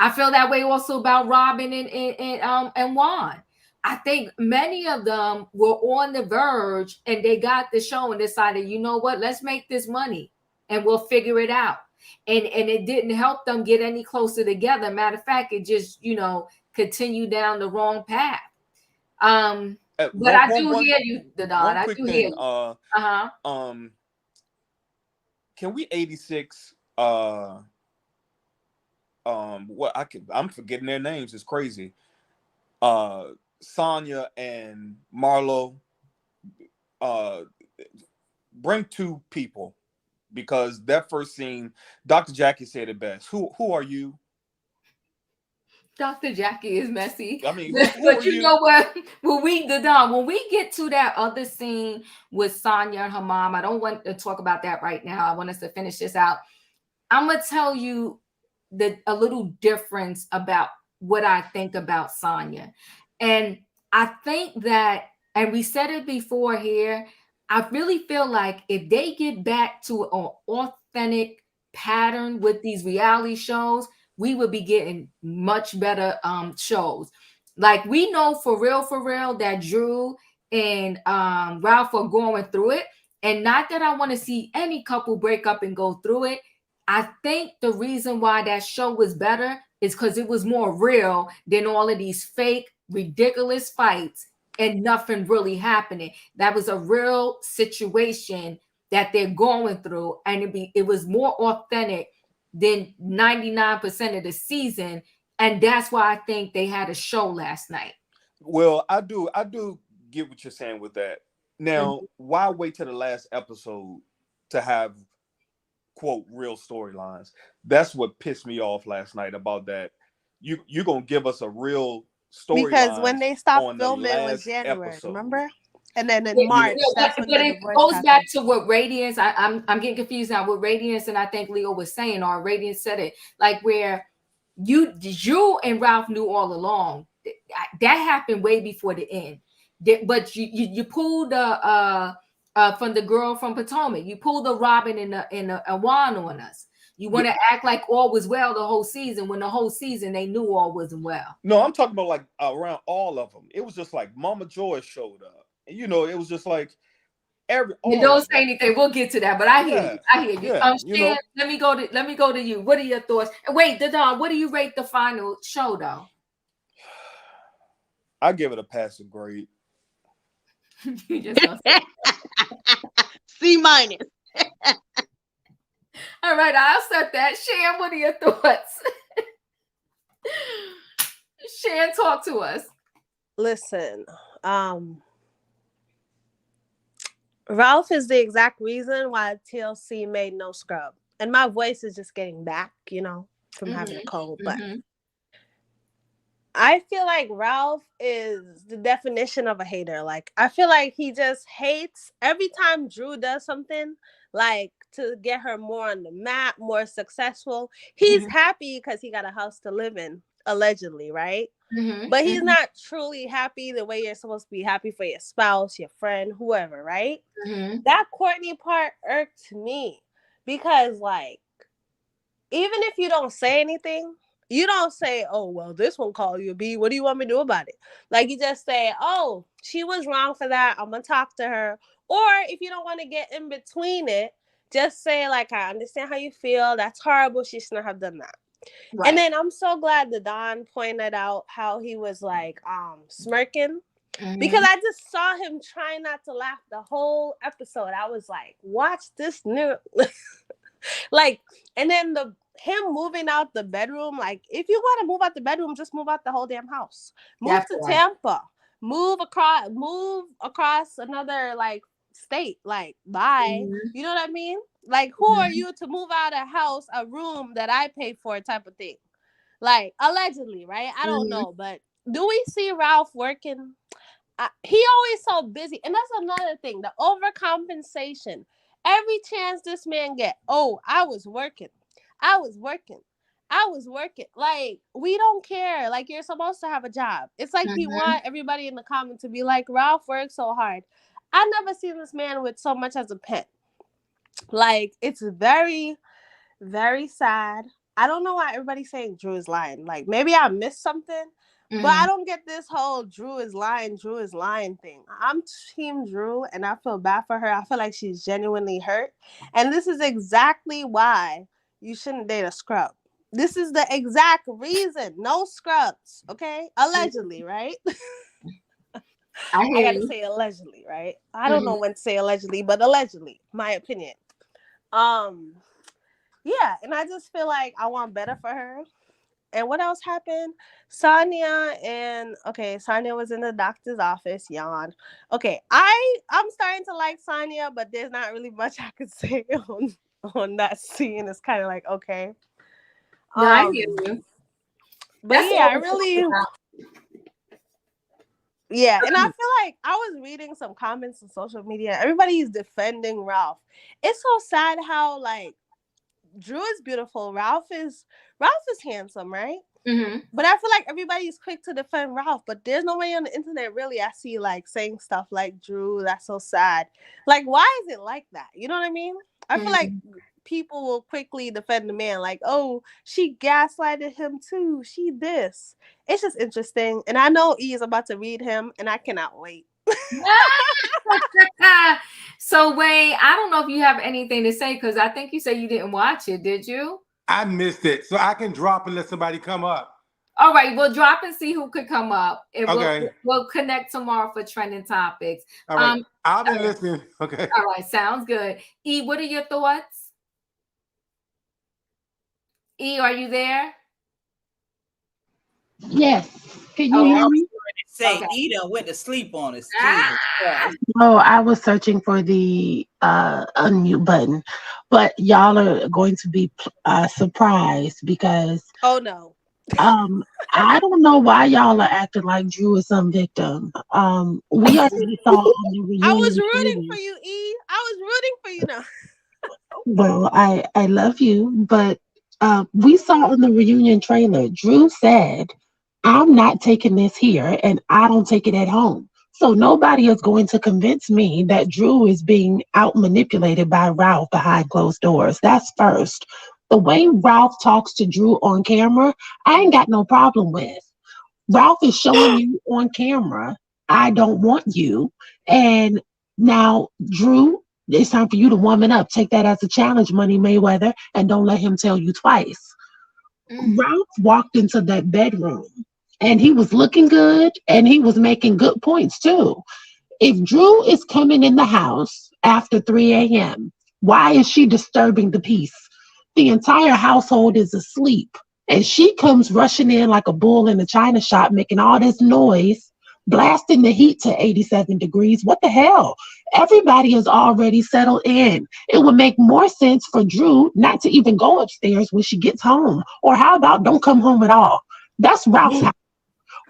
I feel that way also about Robin and Juan. I think many of them were on the verge and they got the show and decided, you know what, let's make this money and we'll figure it out. And it didn't help them get any closer together. Matter of fact, it just, continued down the wrong path. But I do hear you, Don. I do hear you. Can we 86 I'm forgetting their names, it's crazy. Sanya and Marlo, bring two people, because that first scene, Dr. Jackie said it best. Who are you? Dr. Jackie is messy. I mean, but you know what? When we get to that other scene with Sanya and her mom, I don't want to talk about that right now. I want us to finish this out. I'm gonna tell you a little difference about what I think about Sanya. And I think that, and we said it before here, I really feel like if they get back to an authentic pattern with these reality shows, we would be getting much better shows. Like, we know for real that Drew and Ralph are going through it. And not that I want to see any couple break up and go through it. I think the reason why that show was better is because it was more real than all of these fake, ridiculous fights and nothing really happening. That was a real situation that they're going through, and it was more authentic than 99% of the season, and that's why I think they had a show last night. Well, I do get what you're saying with that. Now, why wait till the last episode to have, quote, real storylines? That's what pissed me off last night about that. You're gonna give us a real story, because when they stopped filming it was January, remember? And then in March, but it goes back to what Radiance. I'm getting confused now. What Radiance and I think Leo was saying, or Radiance said it, like where Drew and Ralph knew all along. That happened way before the end. But you pulled from the girl from Potomac. You pulled the Robin and a wand on us. You want to act like all was well the whole season when the whole season they knew all wasn't well. No, I'm talking about like around all of them. It was just like Mama Joy showed up. And, it was just like You don't say anything. We'll get to that, but I hear you. I hear you. Yeah, Shan, let me go to you. What are your thoughts? Wait, Don, what do you rate the final show though? I give it a passing grade. You just C minus. All right, I'll set that. Shan, what are your thoughts? Shan, talk to us. Listen, Ralph is the exact reason why TLC made no scrub. And my voice is just getting back, from having a cold. But I feel like Ralph is the definition of a hater. Like, I feel like he just hates every time Drew does something, like to get her more on the map, more successful. He's happy because he got a house to live in, allegedly, right? But he's not truly happy the way you're supposed to be happy for your spouse, your friend, whoever, right? That Courtney part irked me because, like, even if you don't say anything, you don't say, oh, well, this one called you a B. What do you want me to do about it? Like, you just say, oh, she was wrong for that. I'm going to talk to her. Or if you don't want to get in between it, just say, like, I understand how you feel. That's horrible. She shouldn't have done that. Right. And then I'm so glad that Don pointed out how he was, like, smirking. Because I just saw him trying not to laugh the whole episode. I was like, watch this new... like, and then him moving out the bedroom, like, if you want to move out the bedroom, just move out the whole damn house. Move to Tampa. Move across another, like, state. Like, bye. You know what I mean? Like, who are you to move out a room that I paid for type of thing? Like, allegedly, right? I don't know. But do we see Ralph working? He always so busy. And that's another thing. The overcompensation. Every chance this man get, oh, I was working. Like, we don't care. Like, you're supposed to have a job. It's like he want everybody in the comments to be like, Ralph works so hard. I never seen this man with so much as a pen. Like, it's very, very sad. I don't know why everybody's saying Drew is lying. Like, maybe I missed something. But I don't get this whole Drew is lying thing. I'm team Drew, and I feel bad for her. I feel like she's genuinely hurt. And this is exactly why you shouldn't date a scrub. This is the exact reason. No scrubs, okay? Allegedly, right? I gotta say allegedly, right? I don't know when to say allegedly, but allegedly, my opinion. Yeah, and I just feel like I want better for her. And what else happened? Sanya was in the doctor's office. Yawn. Okay, I'm starting to like Sanya, but there's not really much I could say on that scene. It's kind of like, okay. No, I hear you. But that's I really... Yeah, and I feel like I was reading some comments on social media. Everybody's defending Ralph. It's so sad how, like, Drew is beautiful. Ralph is handsome, right? But I feel like everybody's quick to defend Ralph, but there's nobody on the internet really I see like saying stuff like, Drew, that's so sad. Like, why is it like that? You know what I mean? I feel like people will quickly defend the man, like, oh, she gaslighted him too. She this. It's just interesting. And I know E is about to read him, and I cannot wait. So Wayne, I don't know if you have anything to say, because I think you said you didn't watch it, did you? I missed it, so I can drop and let somebody come up. All right, we'll drop and see who could come up. And okay. We'll connect tomorrow for trending topics. All right. I'll be listening. Okay. All right, sounds good. E, what are your thoughts? E, are you there? Yes. Can you hear me? Say, Eda went to sleep on us. No, I was searching for the unmute button, but y'all are going to be surprised because oh no, I don't know why y'all are acting like Drew is some victim. We already saw on the reunion. I was rooting for you, E. I was rooting for you now. Well, I love you, but we saw in the reunion trailer, Drew said, I'm not taking this here and I don't take it at home. So nobody is going to convince me that Drew is being out manipulated by Ralph behind closed doors. That's first. The way Ralph talks to Drew on camera, I ain't got no problem with. Ralph is showing you on camera, I don't want you. And now, Drew, it's time for you to woman up. Take that as a challenge, Money Mayweather, and don't let him tell you twice. Ralph walked into that bedroom and he was looking good and he was making good points too. If Drew is coming in the house after 3 a.m., why is she disturbing the peace? The entire household is asleep and she comes rushing in like a bull in a china shop, making all this noise, blasting the heat to 87 degrees. What the hell? Everybody is already settled in. It would make more sense for Drew not to even go upstairs when she gets home. Or how about don't come home at all? That's Ralph's house.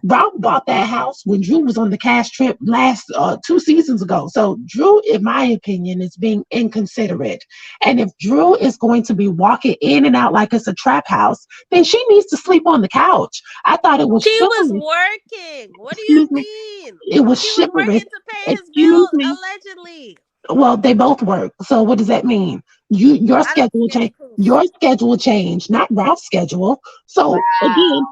Ralph bought that house when Drew was on the cash trip last 2 seasons ago. So Drew, in my opinion, is being inconsiderate. And if Drew is going to be walking in and out like it's a trap house, then she needs to sleep on the couch. I thought it was was working. What do you mean? It was she was working to pay his bills, allegedly. Well, they both work. So what does that mean? Your schedule changed. Your schedule changed, not Ralph's schedule. So again,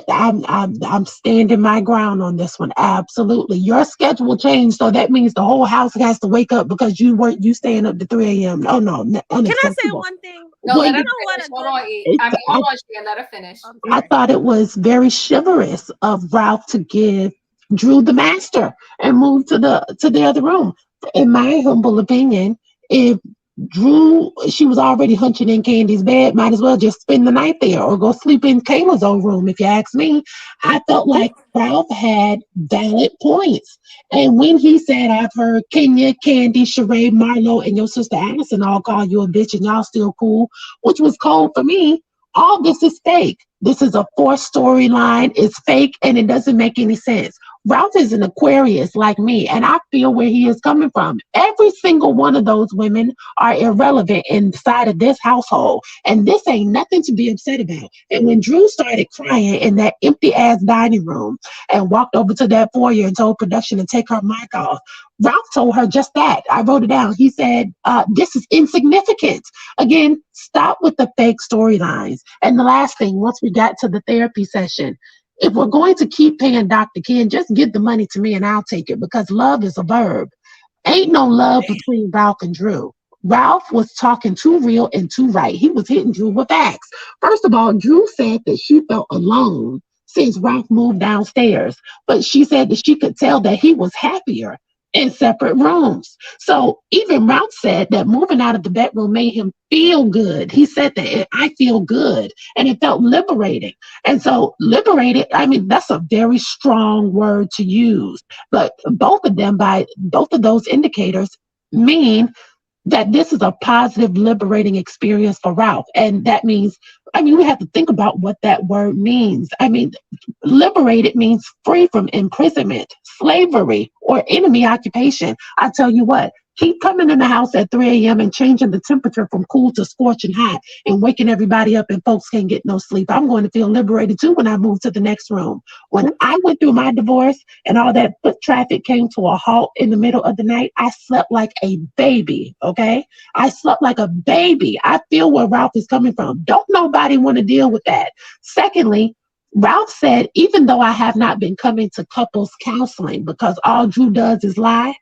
I'm standing my ground on this one. Absolutely. Your schedule changed, so that means the whole house has to wake up because you staying up to 3 a.m. Oh no. Can I say one thing? No, let her finish. Hold on, Shan, let her finish. I thought it was very chivalrous of Ralph to give Drew the master and move to the other room. In my humble opinion, if Drew, she was already hunching in Candy's bed, might as well just spend the night there or go sleep in Kayla's old room, if you ask me. I felt like Ralph had valid points. And when he said, I've heard Kenya, Kandi, Sheree, Marlo, and your sister Allison all call you a bitch and y'all still cool, which was cold for me. All this is fake. This is a forced storyline. It's fake and it doesn't make any sense. Ralph is an Aquarius like me, and I feel where he is coming from. Every single one of those women are irrelevant inside of this household, and this ain't nothing to be upset about. And when Drew started crying in that empty-ass dining room and walked over to that foyer and told production to take her mic off, Ralph told her just that. I wrote it down. He said, this is insignificant. Again, stop with the fake storylines. And the last thing, once we got to the therapy session, if we're going to keep paying Dr. Ken, just give the money to me and I'll take it, because love is a verb. Ain't no love between Ralph and Drew. Ralph was talking too real and too right. He was hitting Drew with facts. First of all, Drew said that she felt alone since Ralph moved downstairs, but she said that she could tell that he was happier in separate rooms. So even Ralph said that moving out of the bedroom made him feel good. He said that I feel good, and it felt liberating. And so liberated, I mean, that's a very strong word to use, but both of those indicators mean that this is a positive, liberating experience for Ralph. And that means, we have to think about what that word means. Liberated means free from imprisonment, slavery, or enemy occupation. I tell you what, keep coming in the house at 3 a.m. and changing the temperature from cool to scorching hot and waking everybody up and folks can't get no sleep. I'm going to feel liberated too when I move to the next room. When I went through my divorce and all that foot traffic came to a halt in the middle of the night, I slept like a baby, okay? I slept like a baby. I feel where Ralph is coming from. Don't nobody want to deal with that. Secondly, Ralph said, even though I have not been coming to couples counseling because all Drew does is lie,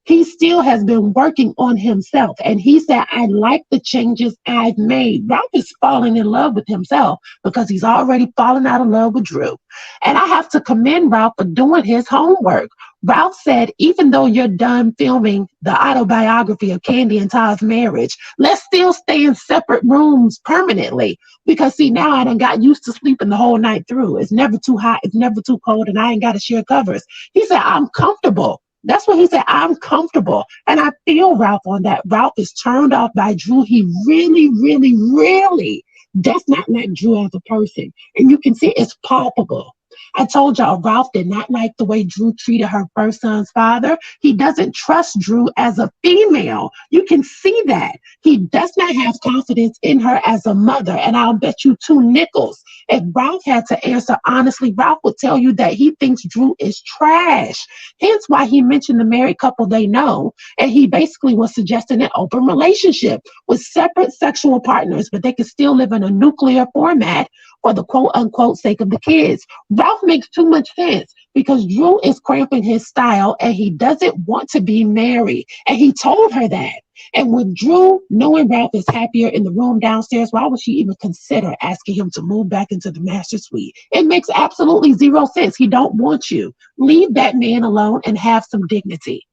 he still has been working on himself. And he said, I like the changes I've made. Ralph is falling in love with himself because he's already fallen out of love with Drew. And I have to commend Ralph for doing his homework. Ralph said, even though you're done filming the autobiography of Kandi and Todd's marriage, let's still stay in separate rooms permanently. Because see, now I done got used to sleeping the whole night through. It's never too hot, it's never too cold, and I ain't got to share covers. He said, I'm comfortable. That's what he said, I'm comfortable. And I feel Ralph on that. Ralph is turned off by Drew. He really, really, really does not like Drew as a person. And you can see it's palpable. I told y'all Ralph did not like the way Drew treated her first son's father. He doesn't trust Drew as a female. You can see that. He does not have confidence in her as a mother. And I'll bet you 2 nickels. If Ralph had to answer honestly, Ralph would tell you that he thinks Drew is trash. Hence why he mentioned the married couple they know. And he basically was suggesting an open relationship with separate sexual partners, but they could still live in a nuclear format for the quote unquote sake of the kids. Ralph makes too much sense because Drew is cramping his style and he doesn't want to be married. And he told her that. And with Drew knowing Ralph is happier in the room downstairs, why would she even consider asking him to move back into the master suite? It makes absolutely zero sense. He don't want you. Leave that man alone and have some dignity.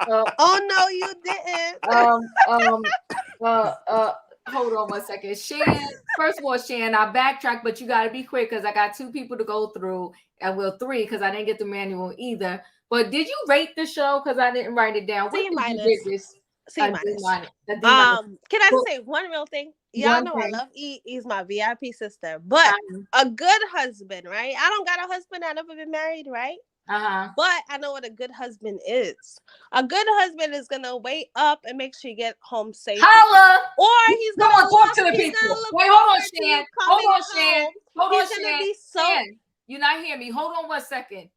Oh no, you didn't. Hold on 1 second. Shan, first of all, Shan, I backtrack, but you got to be quick because I got 2 people to go through, and 3 because I didn't get the manual either. But did you rate the show? Because I didn't write it down. C minus. C minus. Can I say one real thing? Y'all know I love E. He's my VIP sister. But a good husband, right? I don't got a husband. I've never been married, right? But I know what a good husband is. A good husband is gonna wait up and make sure you get home safe. Holla! Or he's gonna talk to the people. Wait, hold on, Shan. Hold on, Shan. Shan, you're not hearing me. Hold on 1 second.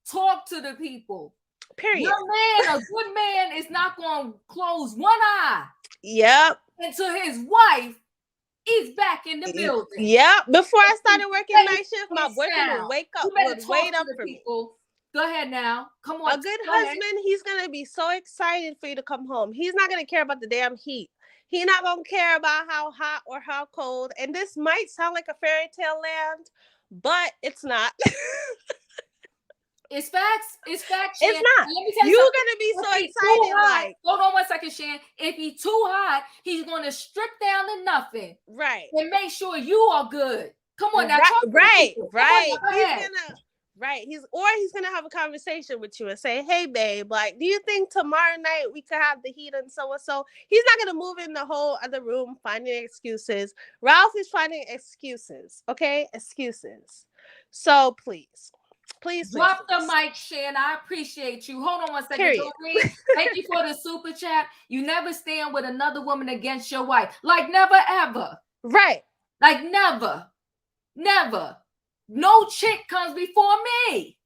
Talk to the people. Period. A good man is not gonna close one eye. Yep. Until his wife is back in the building. Yep. Before I started working night shift, my boyfriend would wait up for people. Me. Go ahead now. Come on. A good husband, he's going to be so excited for you to come home. He's not going to care about the damn heat. He's not going to care about how hot or how cold. And this might sound like a fairy tale land, but it's not. It's facts. It's facts. Shan. It's not. Let me tell you You're going to be so excited. Hot, hold on 1 second, Shan. If he's too hot, he's going to strip down to nothing. Right. And make sure you are good. Come on now. Right. He's gonna have a conversation with you and say, "Hey, babe, like, do you think tomorrow night we could have the heat and so and so?" He's not gonna move in the whole other room finding excuses. Ralph is finding excuses. Okay, excuses. So please. Drop the mic, Shan. I appreciate you. Hold on 1 second. Thank you for the super chat. You never stand with another woman against your wife. Like never ever. Right. Like never. No chick comes before me.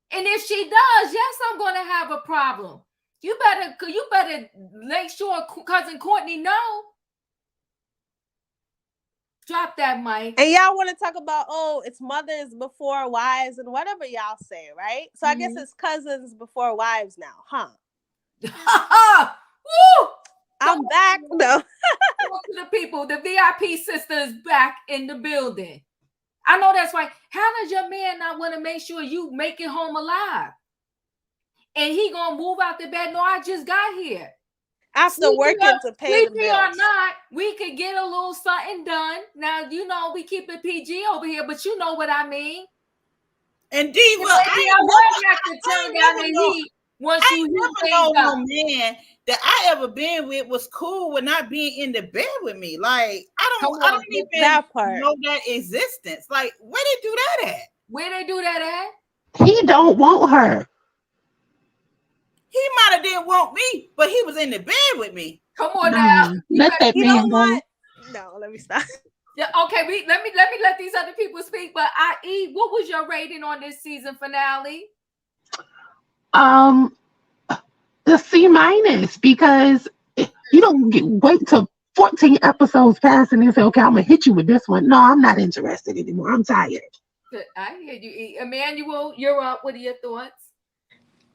And if she does, yes, I'm going to have a problem. You better make sure cousin Courtney know. Drop that mic. And y'all want to talk about, it's mothers before wives and whatever y'all say, right? So I guess it's cousins before wives now, huh? Woo! I'm back. No. Talk to the people. The VIP sister is back in the building. I know that's right. How does your man not want to make sure you make it home alive? And he gonna move out the bed? No, I just got here. After working to pay the bills. Or not, we could get a little something done. Now, you know, we keep it PG over here, but you know what I mean. And D, well, I never know no man that I ever been with was cool with not being in the bed with me. Like, I don't even know that existence. Like, where they do that at? Where they do that at? He don't want her. He might have didn't want me, but he was in the bed with me. Come on now. Let that man go. No, let me stop. Yeah, okay. Let me let these other people speak. But what was your rating on this season finale? The C-, because you don't wait till 14 episodes pass and then say, okay, I'm gonna hit you with this one. No, I'm not interested anymore. I'm tired. I hear you. Emmanuel, you're up. What are your thoughts?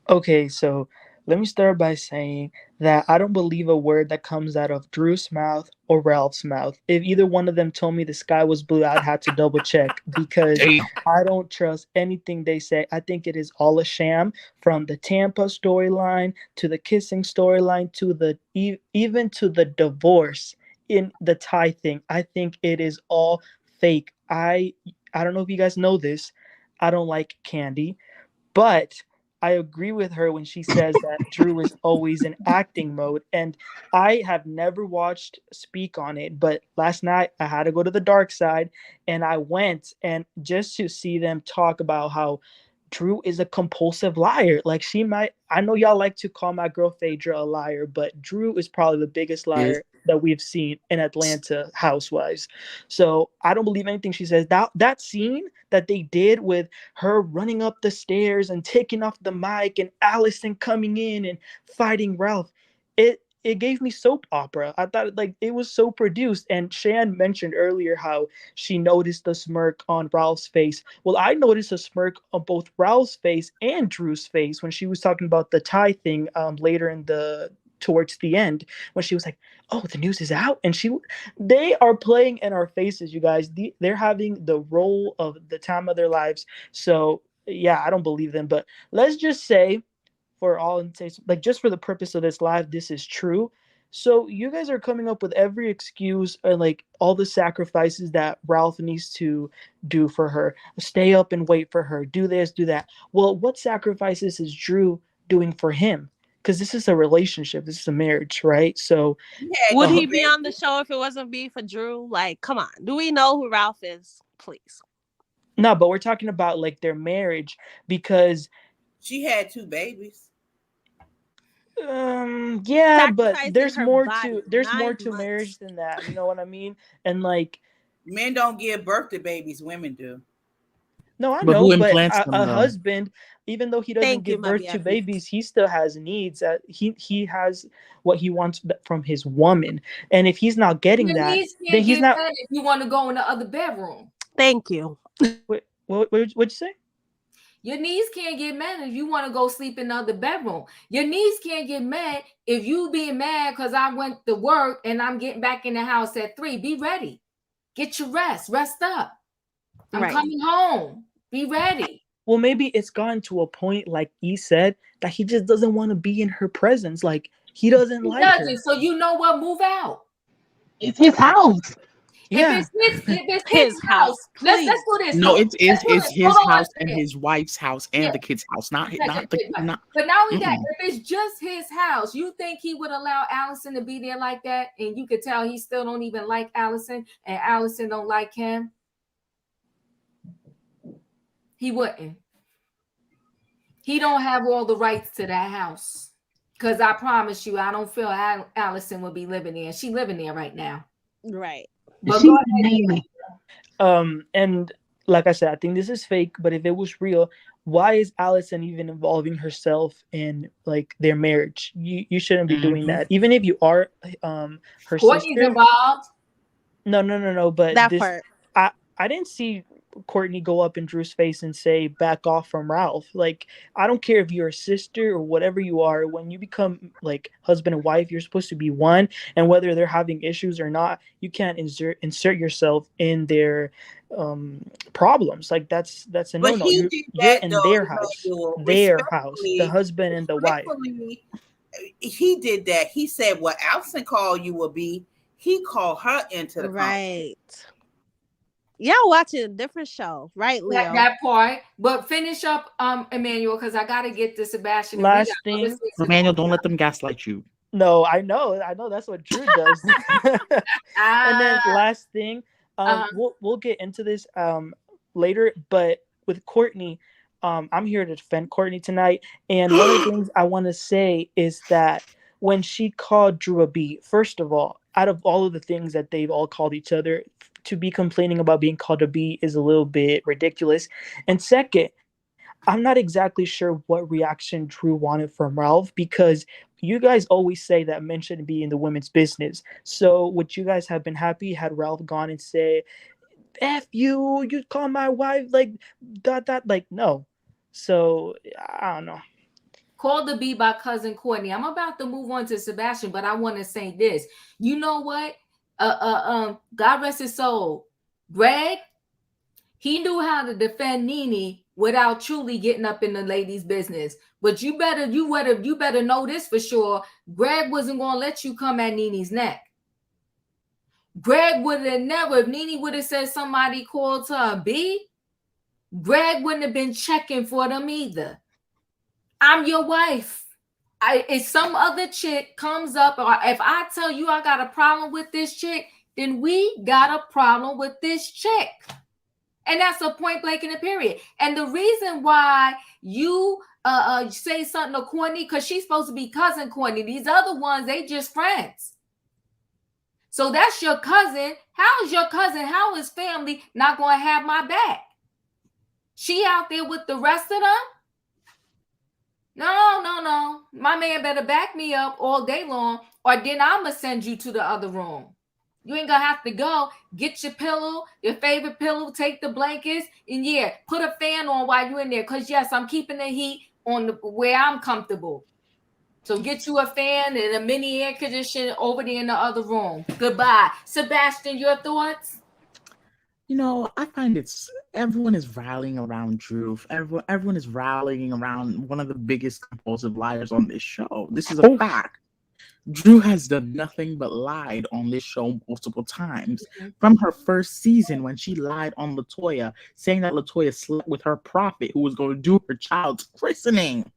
Okay, so let me start by saying that I don't believe a word that comes out of Drew's mouth or Ralph's mouth. If either one of them told me the sky was blue, I'd have to double check because I don't trust anything they say. I think it is all a sham, from the Tampa storyline to the kissing storyline to the even to the divorce in the Thai thing. I think it is all fake. I don't know if you guys know this. I don't like candy, but I agree with her when she says that Drew is always in acting mode. And I have never watched Speak on it, but last night I had to go to the dark side and I went, and just to see them talk about how Drew is a compulsive liar. Like, I know y'all like to call my girl Phaedra a liar, but Drew is probably the biggest liar that we've seen in Atlanta Housewives. So I don't believe anything she says. That scene that they did with her running up the stairs and taking off the mic and Allison coming in and fighting Ralph, it gave me soap opera. I thought like it was so produced. And Shan mentioned earlier how she noticed the smirk on Ralph's face. Well, I noticed a smirk on both Ralph's face and Drew's face when she was talking about the tie thing later towards the end, when she was like, "Oh, the news is out," and they are playing in our faces, you guys. They're having the role of the time of their lives. So yeah, I don't believe them, but let's just say, for all intents, like just for the purpose of this live, this is true. So you guys are coming up with every excuse or like all the sacrifices that Ralph needs to do for her. Stay up and wait for her. Do this, do that. Well, what sacrifices is Drew doing for him? Because this is a relationship. This is a marriage, right? So would he be on the show if it wasn't be for Drew? Like, come on. Do we know who Ralph is? Please. No, but we're talking about like their marriage, because she had 2 babies. Yeah, but there's more to marriage than that. You know what I mean? And like, men don't give birth to babies, women do. No, I know, but a husband, even though he doesn't give birth to babies, he still has needs. He has what he wants from his woman, and if he's not getting that, then he's not. If you want to go in the other bedroom, thank you. Wait, what'd you say? Your knees can't get mad if you want to go sleep in the other bedroom. Your knees can't get mad if you being mad because I went to work and I'm getting back in the house at 3. Be ready. Get your rest. Rest up. I'm coming home. Be ready. Well, maybe it's gotten to a point, like he said, that he just doesn't want to be in her presence. Like he doesn't like her. So you know what? Move out. It's his house. Yeah. If it's his house, let's do this. No, it's his house and his wife's house and the kid's house. But not only that, if it's just his house, you think he would allow Allison to be there like that? And you could tell he still don't even like Allison, and Allison don't like him. He wouldn't. He don't have all the rights to that house. Because I promise you, I don't feel Allison would be living there. She's living there right now. Right. But go ahead. And like I said, I think this is fake, but if it was real, why is Allison even involving herself in like their marriage? You shouldn't be doing that. Even if you are her Courtney's sister. Involved. No. But that part. I didn't see Courtney go up in Drew's face and say back off from Ralph. Like, I don't care if you're a sister or whatever you are, when you become like husband and wife, you're supposed to be one, and whether they're having issues or not, you can't insert yourself in their problems. Like that's a no-no. You're in their house, the husband and the wife. He did that. He said what Allison called you will be, he called her into the right. Y'all watching a different show, right, Leo? That part. But finish up, Emmanuel, because I gotta get to Sebastian. Last thing, Emmanuel, don't let them gaslight you. No, I know that's what Drew does. And then last thing, we'll get into this later, but with Courtney, I'm here to defend Courtney tonight. And one of the things I want to say is that when she called Drew a B, first of all, out of all of the things that they've all called each other, to be complaining about being called a B is a little bit ridiculous. And second, I'm not exactly sure what reaction Drew wanted from Ralph, because you guys always say that men shouldn't be in the women's business. So would you guys have been happy had Ralph gone and say, F you call my wife like ... like no. So I don't know. Called the B by cousin Courtney. I'm about to move on to Sebastian, but I want to say this. You know what? God rest his soul. Greg, he knew how to defend Nene without truly getting up in the ladies' business. But you better know this for sure. Greg wasn't gonna let you come at Nene's neck. Greg would have never, if Nene would have said somebody called her a B, Greg wouldn't have been checking for them either. I'm your wife. If some other chick comes up, or if I tell you I got a problem with this chick, then we got a problem with this chick. And that's a point blank in a period. And the reason why you say something to Courtney, because she's supposed to be cousin Courtney. These other ones, they just friends. So that's your cousin. How is your cousin, how is family not going to have my back? She out there with the rest of them? No. My man better back me up all day long, or then I'm going to send you to the other room. You ain't going to have to go. Get your pillow, your favorite pillow, take the blankets, and yeah, put a fan on while you're in there. Because yes, I'm keeping the heat on where I'm comfortable. So get you a fan and a mini air conditioner over there in the other room. Goodbye. Sebastian, your thoughts? You know, I find everyone is rallying around Drew. Everyone is rallying around one of the biggest compulsive liars on this show. This is a fact. Drew has done nothing but lied on this show multiple times. From her first season, when she lied on LaToya, saying that LaToya slept with her prophet who was going to do her child's christening.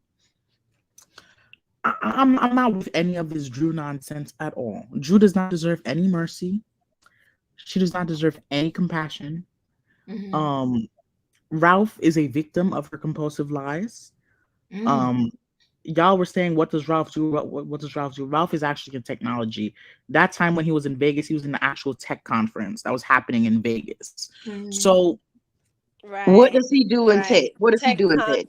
I'm not with any of this Drew nonsense at all. Drew does not deserve any mercy. She does not deserve any compassion. Ralph is a victim of her compulsive lies. Y'all were saying, what does Ralph do? What does Ralph do? Ralph is actually in technology. That time when he was in Vegas, he was in the actual tech conference that was happening in Vegas. So what does he do in tech? What does he do in tech?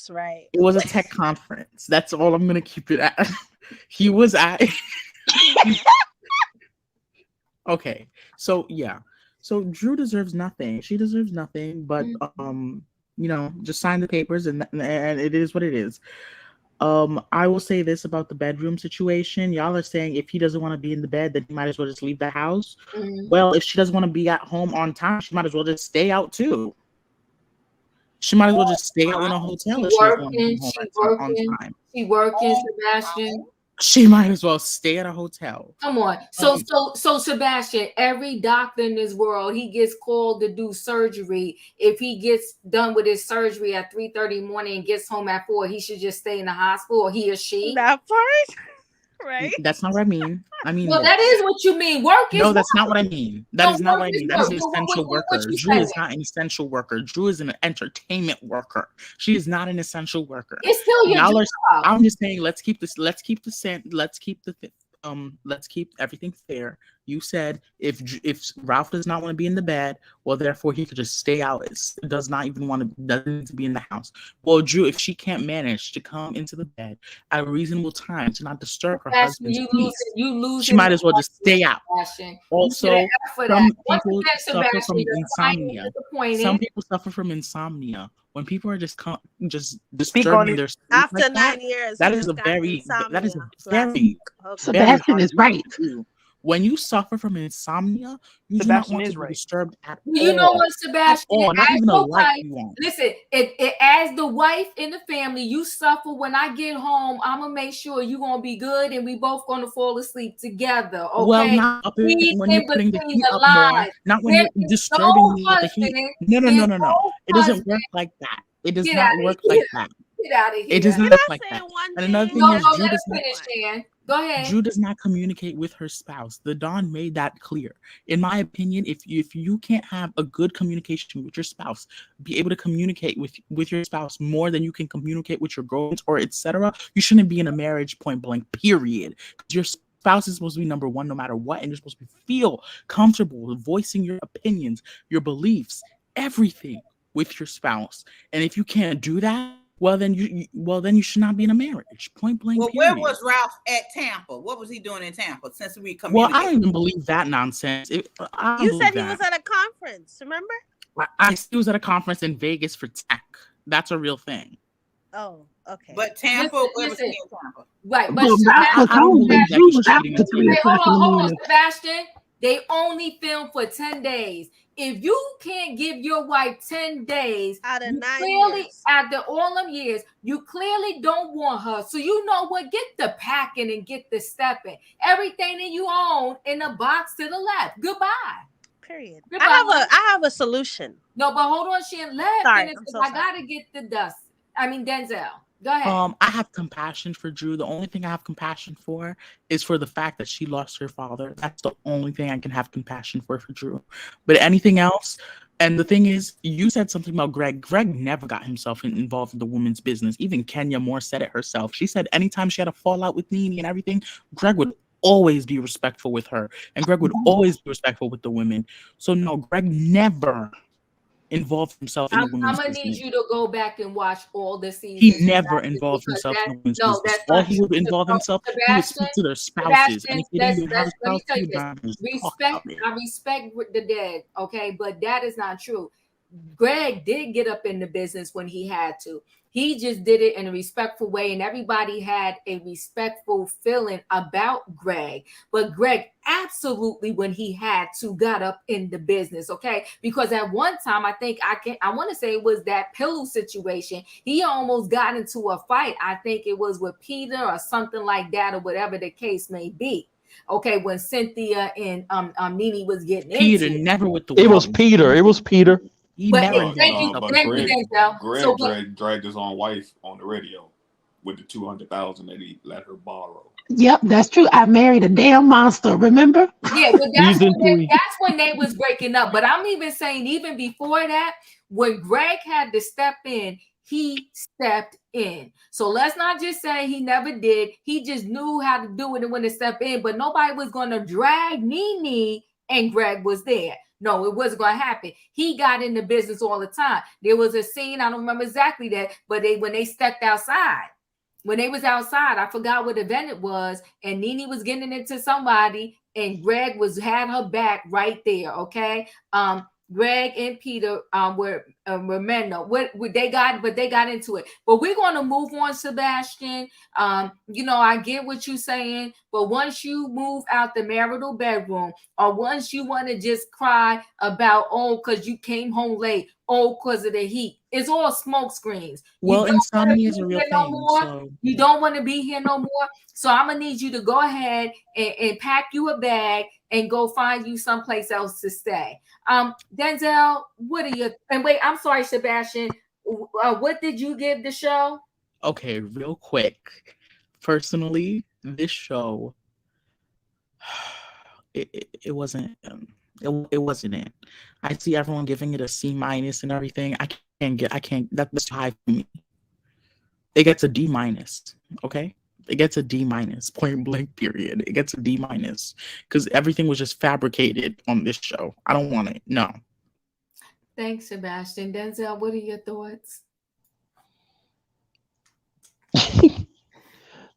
Right. It was a tech conference. That's all I'm gonna keep it at. He was at okay. So yeah. So Drew deserves nothing. She deserves nothing, but just sign the papers and it is what it is. I will say this about the bedroom situation. Y'all are saying if he doesn't want to be in the bed, then he might as well just leave the house. Well, if she doesn't want to be at home on time, she might as well just stay out too. She might as well just stay out in a hotel if she doesn't want to be home on time. She working, Sebastian. She might as well stay at a hotel. Come on. So Sebastian, every doctor in this world, he gets called to do surgery. If he gets done with his surgery at 3:30 in the morning and gets home at 4, he should just stay in the hospital, or he or she. That part, right? That's not what I mean. Well, that is what you mean. Work is no, that's not what I mean. That is not what I mean. That is an work. essential worker. Drew is not an essential worker. Drew is an entertainment worker. She is not an essential worker. It's still your job. I'm just saying, let's keep everything fair. You said if Ralph does not want to be in the bed, well, therefore he could just stay out. Doesn't need to be in the house. Well, Drew, if she can't manage to come into the bed at a reasonable time to not disturb her husband's peace, she might as well just stay out. Also, some people suffer from insomnia. Some people suffer from insomnia. When people are just disturbing their sleep after like 9 years, that is a very Sebastian is right. When you suffer from insomnia, you do not want to be disturbed at all. You know what, Sebastian? Not even a light you want. Listen, as the wife in the family, you suffer. When I get home, I'm gonna make sure you're gonna be good, and we both gonna fall asleep together. Okay? Well, not up when you're putting the heat up more, not when you're disturbing me with the heat. No. It doesn't work like that. It does not work like that. Get out of here. It does not work like that. And another thing is, Drew does not. Go ahead. Drew does not communicate with her spouse. The Don made that clear. In my opinion, if you can't have a good communication with your spouse, be able to communicate with your spouse more than you can communicate with your girlfriends or etc., you shouldn't be in a marriage, point blank, period. Because your spouse is supposed to be number one no matter what, and you're supposed to feel comfortable voicing your opinions, your beliefs, everything with your spouse. And if you can't do that, well then you should not be in a marriage. Point blank. Well, period. where was Ralph at Tampa? What was he doing in Tampa since we communicated? Well, I don't even believe that nonsense. You said he was at a conference, remember? He was at a conference in Vegas for tech. That's a real thing. Oh, okay. But Tampa, where was he in Tampa? Right, but I don't believe that. Hold on, Sebastian. They only film for 10 days. If you can't give your wife 10 days out of 9 years, after all them years, you clearly don't want her. So you know what? Get the packing and get the stepping. Everything that you own in the box to the left. Goodbye. Period. Goodbye. I have a solution. No, but hold on, she left. Sorry, I gotta get the dust. I mean Denzel. Go ahead. I have compassion for Drew. The only thing I have compassion for is for the fact that she lost her father. That's the only thing I can have compassion for Drew. But anything else, and the thing is, you said something about Greg. Greg never got himself involved in the woman's business. Even Kenya Moore said it herself. She said anytime she had a fallout with Nene and everything, Greg would always be respectful with her. And Greg would always be respectful with the women. So no, Greg never involved himself in the women's I'm gonna business. need you to go back and watch all the seasons. He never involved himself in the women's business. All he would involve himself, he would speak to their spouses. And if he didn't even have a spouse, he would not respect. I respect the dead, okay, but that is not true. Greg did get up in the business when he had to. He just did it in a respectful way, and everybody had a respectful feeling about Greg. But Greg absolutely, when he had to, got up in the business, okay? Because at one time, I want to say it was that pillow situation. He almost got into a fight. I think it was with Peter or something like that, or whatever the case may be. Okay, when Cynthia and Nene was getting Peter into never with the. It was Peter. It was Peter. But Greg dragged his own wife on the radio with the $200,000 that he let her borrow. Yep, that's true. I married a damn monster, remember? Yeah, but that's when they was breaking up. But I'm even saying, even before that, when Greg had to step in, he stepped in. So let's not just say he never did. He just knew how to do it and when to step in. But nobody was going to drag Nene, and Greg was there. No, it wasn't going to happen. He got in the business all the time. There was a scene, I don't remember exactly that, but when they stepped outside, when they was outside, I forgot what event it was, and Nene was getting into somebody, and Greg had her back right there, okay? Greg and Peter were men. They got into it. But we're going to move on, Sebastian. I get what you're saying, but once you move out the marital bedroom, or once you want to just cry about, because you came home late, because of the heat, it's all smoke screens. Well, insomnia is a real thing. So. You don't want to be here no more. So I'm going to need you to go ahead and pack you a bag and go find you someplace else to stay. Denzel, what are your, and wait, I'm sorry, Sebastian, what did you give the show? Okay, real quick. Personally, this show, it wasn't it. I see everyone giving it a C- and everything. That's too high for me. It gets a D-, okay? It gets a D-, point blank, period. It gets a D- because everything was just fabricated on this show. I don't want it. No. Thanks, Sebastian. Denzel, what are your thoughts?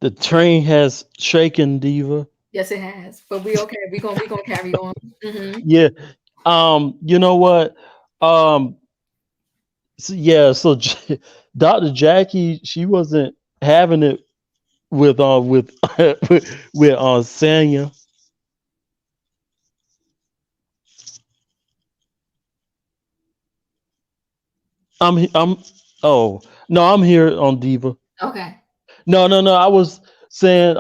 The train has shaken, Diva. Yes, it has. But we okay. We gonna carry on. Mm-hmm. Yeah. You know what? So Dr. Jackie, she wasn't having it with Sanya. I'm here on Diva. Okay. No. I was saying,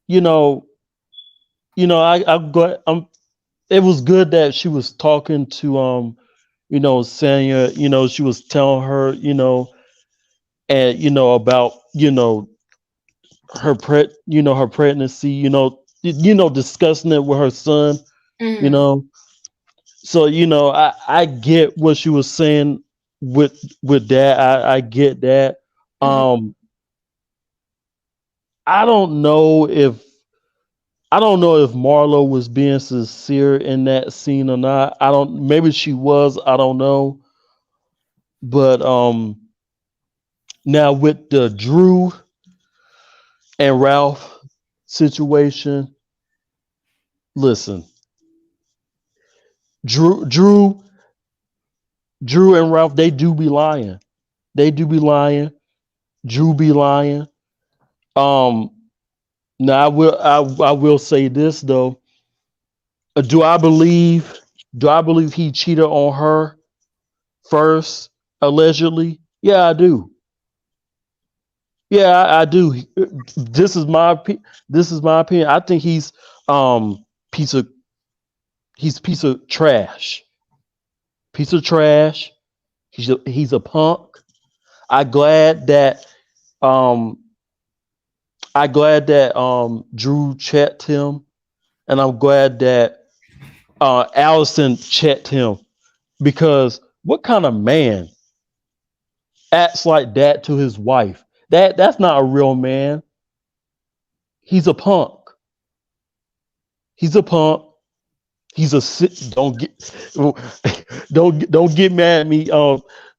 it was good that she was talking to Sanya, she was telling her, and about, her her pregnancy, discussing it with her son, Mm-hmm. So, I get what she was saying with that. I get that. Mm-hmm. I don't know if Marlo was being sincere in that scene or not. Maybe she was, I don't know. But now with the Drew and Ralph situation, listen. Drew and Ralph, they do be lying. Drew be lying. Now I will say this though. Do I believe he cheated on her first, allegedly? Yeah, I do. I do. This is my opinion. I think he's piece of trash. Piece of trash. He's a punk. I'm glad that I'm glad that Drew checked him, and I'm glad that Allison checked him, because what kind of man acts like that to his wife? That's not a real man. He's a punk. He's a punk. He's a don't get mad at me,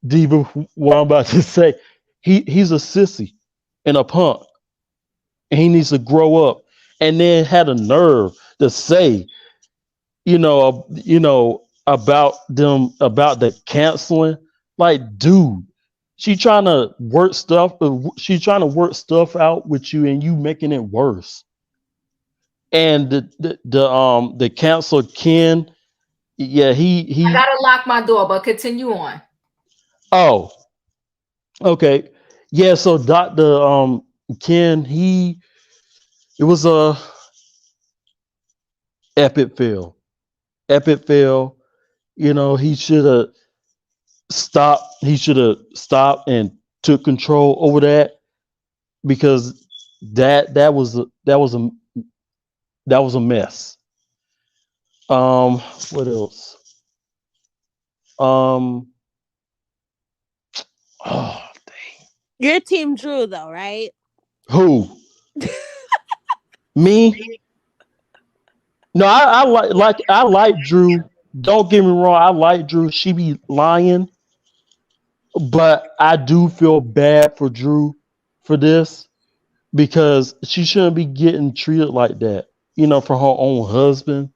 Diva. What I'm about to say, he's a sissy and a punk, and he needs to grow up. And then had a nerve to say, about the canceling. Like, dude, she's trying to work stuff. She's trying to work stuff out with you, and you making it worse. And the counselor Ken, yeah, he. I gotta lock my door, but continue on. Oh, okay, yeah. So Dr. Ken, it was a epic fail. He should have stopped. He should have stopped and took control over that, because that was a mess. What else? Oh, You're Team Drew, though, right? who? Me? No, I like Drew. Don't get me wrong, I like Drew. She be lying, but I do feel bad for Drew for this, because she shouldn't be getting treated like that. For her own husband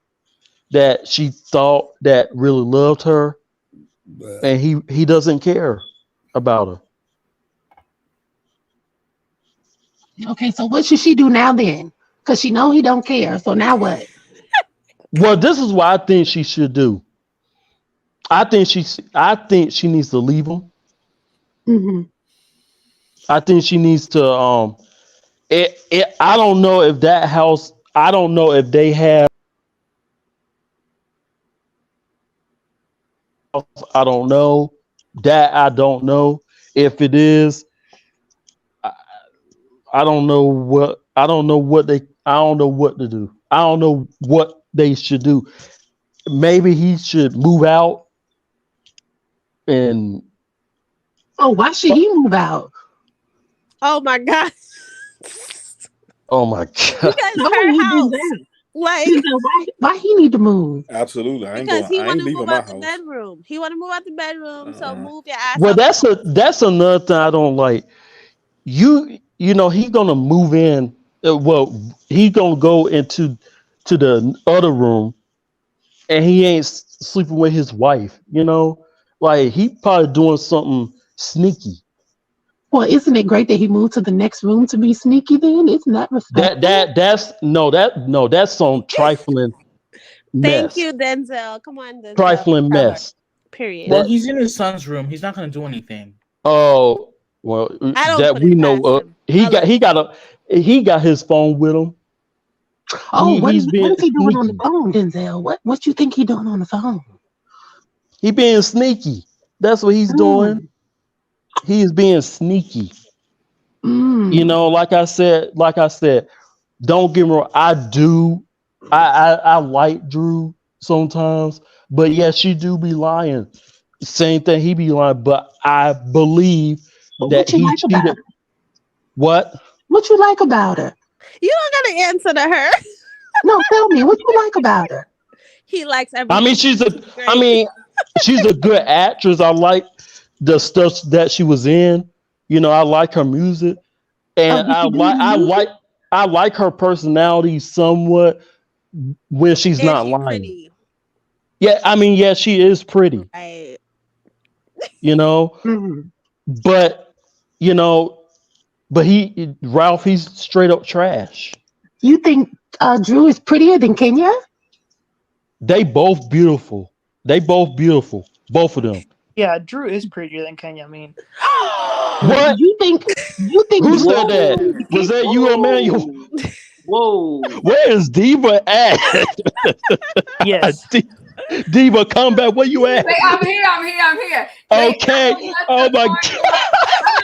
that she thought that really loved her, and he doesn't care about her. Okay, so what should she do now then? Because she know he don't care. So now what? Well, this is what I think she should do. I think she needs to leave him. Mm-hmm. I think she needs to. I don't know if that house. I don't know if they have. I don't know that. I don't know if it is. I don't know what. I don't know what they. I don't know what to do. I don't know what they should do. Maybe he should move out. And why should he move out? Oh my God. Oh my God. Because her house. Like, why he need to move? Absolutely. Because he want to move out the bedroom. He want to move out the bedroom. So move your ass. Well, that's another thing I don't like. He gonna move in. He gonna go into the other room, and he ain't sleeping with his wife. Like, he probably doing something sneaky. Well, isn't it great that he moved to the next room to be sneaky? Then isn't that respectful? That's some trifling mess. Thank you, Denzel. Come on, Denzel. Trifling mess. Period. Well, he's in his son's room. He's not going to do anything. Oh, well, that we know. He got his phone with him. Oh, what is he doing on the phone, Denzel? What you think he doing on the phone? He being sneaky. That's what he's doing. He is being sneaky. Like I said, don't get me wrong. I like Drew sometimes, but yeah, she do be lying. Same thing, he be lying, but I believe that he cheated. What? What you like about her? You don't gotta answer to her. No, tell me what you like about her. He likes everything. I mean, she's a good actress. I like the stuff that she was in. I like her music, and I like her personality somewhat when she's not lying. Pretty. Yeah, I mean, yeah, she is pretty. Right. But Ralph, he's straight up trash. You think Drew is prettier than Kenya? They both beautiful. Both of them. Yeah, Drew is prettier than Kenya. I mean, what? You think? Who said that? Was that you, Emmanuel? Whoa. Where is Diva at? Yes. Diva, come back. Where you at? I'm here. Okay. Oh my God.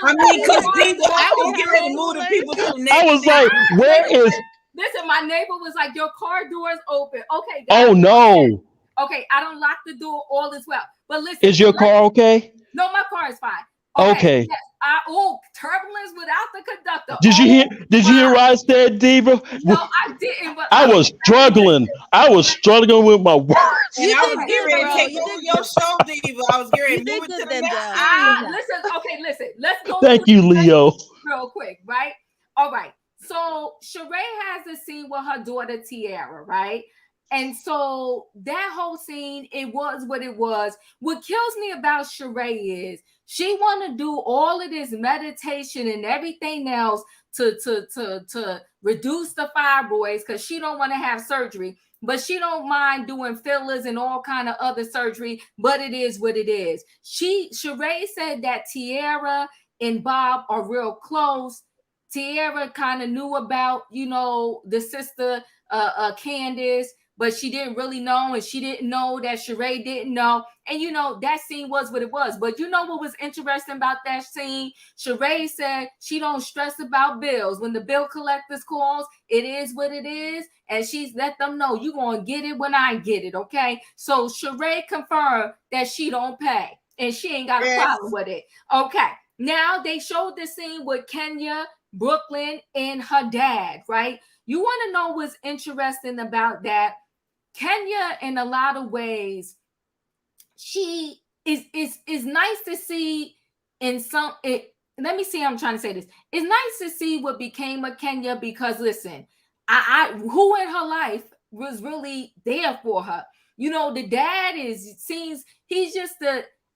I mean, because I was getting ready to move the people to the next. I was like, where is? Listen, my neighbor was like, your car door is open. Okay, guys, oh no. Okay, I don't lock the door. All is well. But listen, is your car okay? No, my car is fine. Okay. Yes, turbulence without the conductor. Did you hear? Did you hear what I said, Diva? No, I didn't. But I was struggling. I was struggling with my words. And I was getting ready to take over your show, Diva. I was getting ready to move it to the next. Listen. Let's go. Thank you, Leo. Real quick, right? All right. So Sheree has a scene with her daughter Tiara, right? And so that whole scene, it was what it was. What kills me about Sheree is she want to do all of this meditation and everything else to reduce the fibroids because she don't want to have surgery, but she don't mind doing fillers and all kind of other surgery. But it is what it is. Sheree said that Tiara and Bob are real close. Tiara kind of knew about, the sister Candace, but she didn't really know, and she didn't know that Sheree didn't know. And that scene was what it was. But what was interesting about that scene? Sheree said she don't stress about bills. When the bill collectors calls, it is what it is, and she's let them know you gonna get it when I get it. Okay, so Sheree confirmed that she don't pay, and she ain't got a problem with it. Okay, now they showed the scene with Kenya, Brooklyn, and her dad. Right? You want to know what's interesting about that? Kenya, in a lot of ways, she is nice to see in some. Let me see how I'm trying to say this. It's nice to see what became of Kenya because listen, who in her life was really there for her? The dad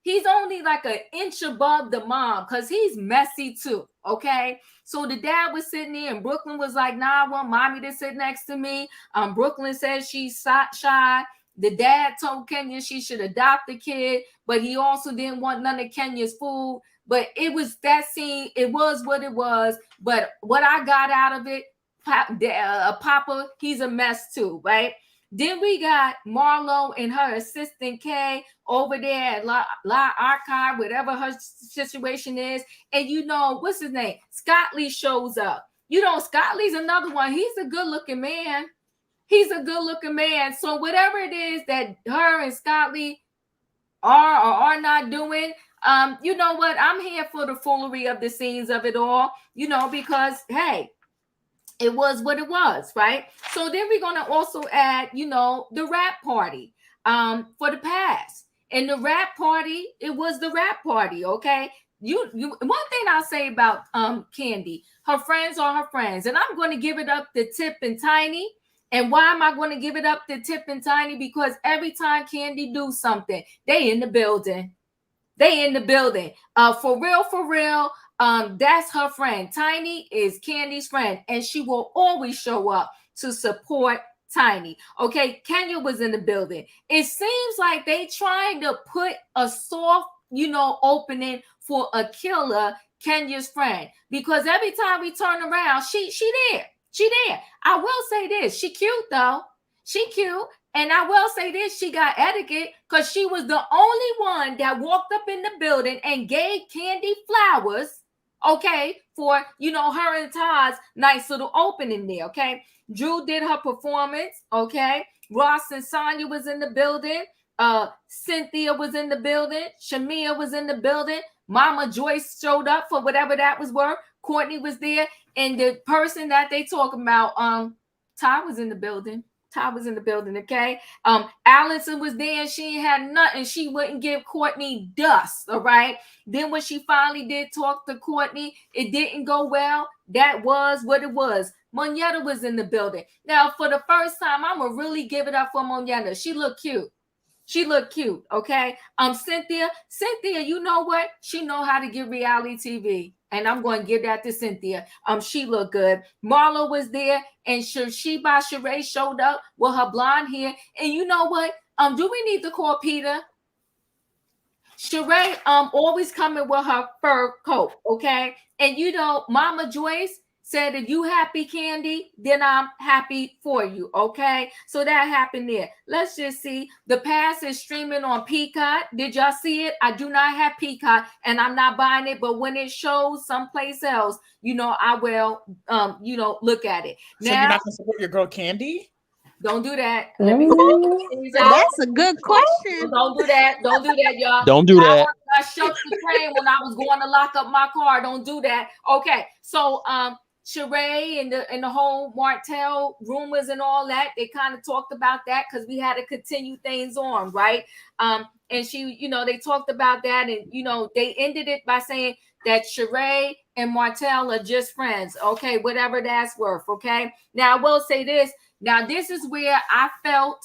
he's only like an inch above the mom because he's messy too. Okay. So the dad was sitting there and Brooklyn was like, nah, I want mommy to sit next to me. Brooklyn says she's shy. The dad told Kenya she should adopt the kid, but he also didn't want none of Kenya's food. But it was that scene. It was what it was. But what I got out of it, Papa, he's a mess too, right? Then we got Marlo and her assistant Kay over there at La Archive, whatever her situation is. And what's his name? Scott Lee shows up. Scott Lee's another one. He's a good-looking man. So whatever it is that her and Scott Lee are or are not doing, you know what? I'm here for the foolery of the scenes of it all, because, hey, it was what it was, right? So then we're going to also add, the rap party for the past. And the rap party, it was the rap party, okay? One thing I'll say about Kandi, her friends are her friends. And I'm going to give it up to Tip and Tiny. And why am I going to give it up to Tip and Tiny? Because every time Kandi do something, they in the building. For real. That's her friend. Tiny is Kandi's friend, and she will always show up to support Tiny. Okay, Kenya was in the building. It seems like they trying to put a soft, opening for a killer, Kenya's friend, because every time we turn around, she there. I will say this: she cute though. She cute. And I will say this, she got etiquette because she was the only one that walked up in the building and gave Kandi flowers, okay, for, her and Todd's nice little opening there, okay? Drew did her performance, okay? Ross and Sanya was in the building. Cynthia was in the building. Shamia was in the building. Mama Joyce showed up for whatever that was worth. Courtney was there. And the person that they talk about, Todd was in the building. Okay. Allison was there and she had nothing. She wouldn't give Courtney dust. All right. Then when she finally did talk to Courtney, it didn't go well. That was what it was. Monietta was in the building. Now, for the first time, I'm gonna really give it up for Monietta. She looked cute. Okay. Cynthia, you know what? She know how to get reality TV. And I'm going to give that to Cynthia. She looked good. Marlo was there, and Sheree showed up with her blonde hair. And you know what? Do we need to call Peter? Sheree always coming with her fur coat, okay? And Mama Joyce, said, if you happy, Kandi, then I'm happy for you. Okay. So that happened there. Let's just see. The Past is streaming on Peacock. Did y'all see it? I do not have Peacock and I'm not buying it, but when it shows someplace else, I will look at it. So now, you're not gonna support your girl Kandi? Don't do that. Let me That's a good question. Don't do that. Don't do that, y'all. Don't do that. I shook the train when I was going to lock up my car. Don't do that. Okay. So Sheree and the whole Martell rumors and all that, they kind of talked about that because we had to continue things on, right? And she, they talked about that, and they ended it by saying that Sheree and Martell are just friends. Okay, whatever that's worth. Okay. Now I will say this. Now, this is where I felt,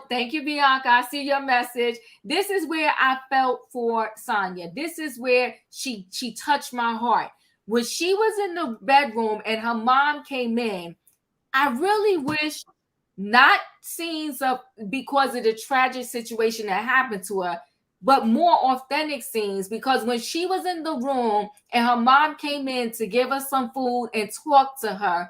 thank you, Bianca. I see your message. This is where I felt for Sanya. This is where she touched my heart. When she was in the bedroom and her mom came in, I really wish not scenes of because of the tragic situation that happened to her, but more authentic scenes, because when she was in the room and her mom came in to give her some food and talk to her,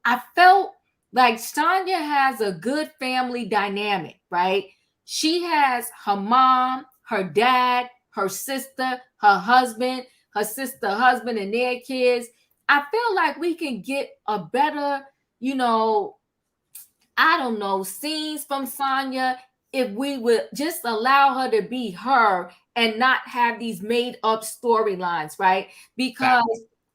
I felt like Sanya has a good family dynamic, right? She has her mom, her dad, her sister, her husband, her sister, husband, and their kids. I feel like we can get a better, scenes from Sanya if we would just allow her to be her and not have these made up storylines, right? Because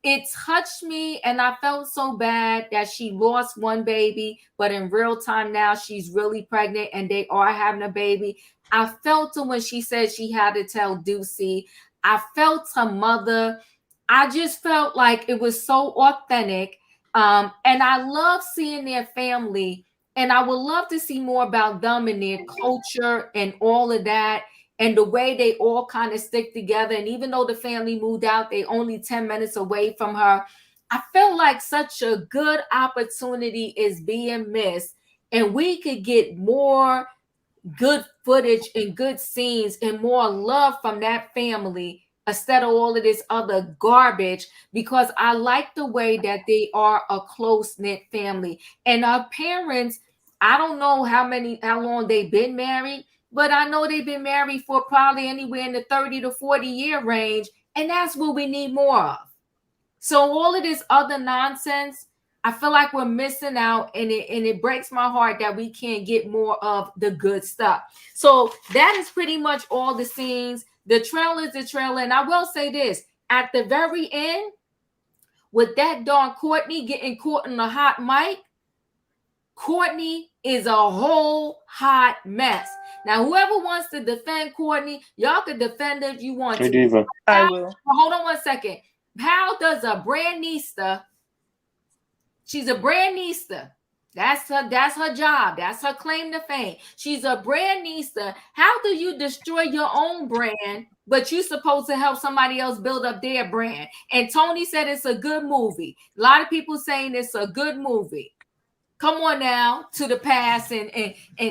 it touched me and I felt so bad that she lost one baby, but in real time now she's really pregnant and they are having a baby. I felt it when she said she had to tell Ducey. I felt her mother. I just felt like it was so authentic. And I love seeing their family, and I would love to see more about them and their culture and all of that, and the way they all kind of stick together. And even though the family moved out, they only 10 minutes away from her. I feel like such a good opportunity is being missed, and we could get more good footage and good scenes and more love from that family instead of all of this other garbage, because I like the way that they are a close-knit family. And our parents, I don't know how long they've been married, but I know they've been married for probably anywhere in the 30 to 40 year range. And that's what we need more of. So all of this other nonsense, I feel like we're missing out, and it breaks my heart that we can't get more of the good stuff. So that is pretty much all the scenes. The trailer is the trailer. And I will say this, at the very end, with that darn Courtney getting caught in the hot mic, Courtney is a whole hot mess. Now, whoever wants to defend Courtney, y'all can defend her if you want to. Diva. I will. Hold on 1 second. How does a brandista, she's a brandista. That's her job. That's her claim to fame. She's a brandista. How do you destroy your own brand, but you're supposed to help somebody else build up their brand? And Tony said it's a good movie. A lot of people saying it's a good movie. Come on now to the Past and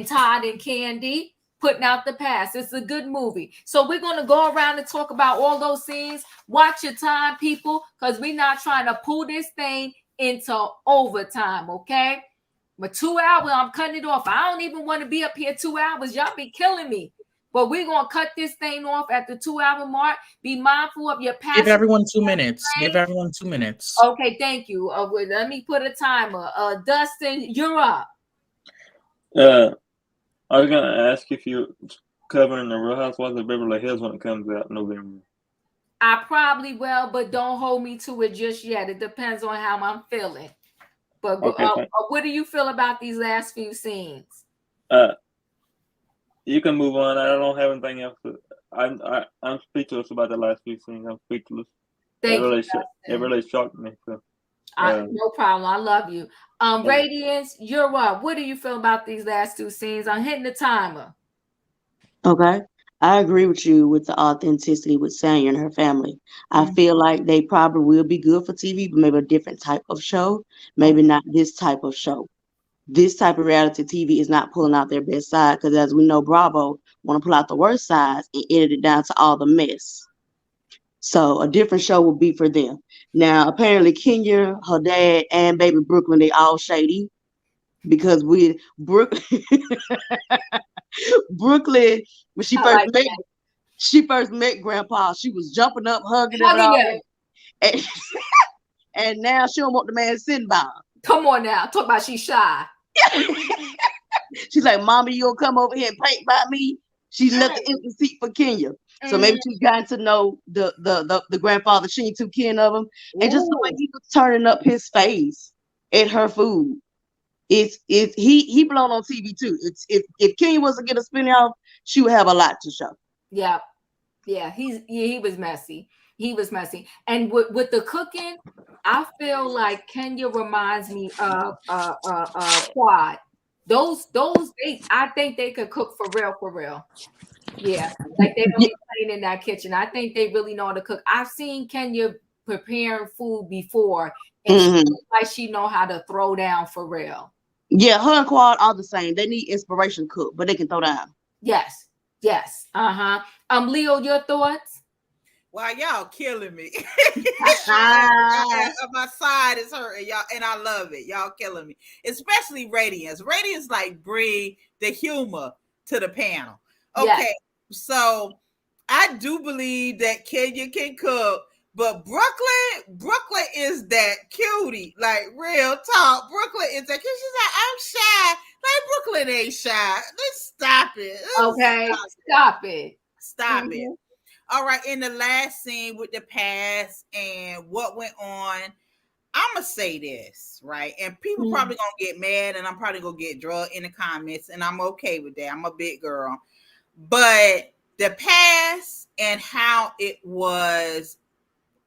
Todd and Kandi putting out the Past. It's a good movie. So we're going to go around and talk about all those scenes. Watch your time, people, because we're not trying to pull this thing into overtime, okay? But 2 hours, I'm cutting it off. I don't even want to be up here 2 hours. Y'all be killing me. But we're going to cut this thing off at the 2 hour mark. Be mindful of your past. Give everyone 2 minutes. Give everyone 2 minutes. Okay, thank you. Let me put a timer. Dustin, you're up. I was going to ask if you're covering the Real Housewives of Beverly Hills when it comes out in November. I probably will, but don't hold me to it just yet. It depends on how I'm feeling. But okay, what do you feel about these last few scenes? You can move on. I don't have anything else. I'm speechless about the last few scenes. I'm speechless. It really shocked me. So, no problem. I love you. Radiance, you're up. What do you feel about these last two scenes? I'm hitting the timer. Okay. I agree with you with the authenticity with Sanya and her family. I feel like they probably will be good for TV, but maybe a different type of show. Maybe not this type of show. This type of reality TV is not pulling out their best side, because as we know, Bravo want to pull out the worst sides and edit it down to all the mess. So a different show will be for them. Now, apparently, Kenya, her dad, and baby Brooklyn, they all shady because Brooklyn, when she first met Grandpa, she was jumping up, hugging him, and all that. And now she don't want the man sitting by her. Come on now, talk about she's shy. She's like, Mama, you gonna come over here and paint by me? She left the empty seat for Kenya. So maybe she's gotten to know the grandfather. She ain't too kin of him. And just the way he was turning up his face at her food. He blown on TV too. If Kenya was to get a spin-off, she would have a lot to show. Yeah. He was messy. He was messy. And with the cooking, I feel like Kenya reminds me of Quad. Those I think they could cook for real. Yeah, like they don't be playing in that kitchen. I think they really know how to cook. I've seen Kenya preparing food before, and she looks like she know how to throw down for real. Yeah, her and Quad are the same. They need inspiration to cook, but they can throw down. Yes. Leo, your thoughts? Wow, y'all killing me. My side is hurting, y'all, and I love it. Y'all killing me, especially Radiance. Radiance like bring the humor to the panel. Okay, so I do believe that Kenya can cook, but Brooklyn is that cutie, like real talk. Brooklyn is that cute. She's like, I'm shy. Like Brooklyn ain't shy. Let's stop it. Okay, stop it. All right, in the last scene with the past and what went on, I'm going to say this, right? And people probably going to get mad and I'm probably going to get drugged in the comments, and I'm okay with that. I'm a big girl. But the past and how it was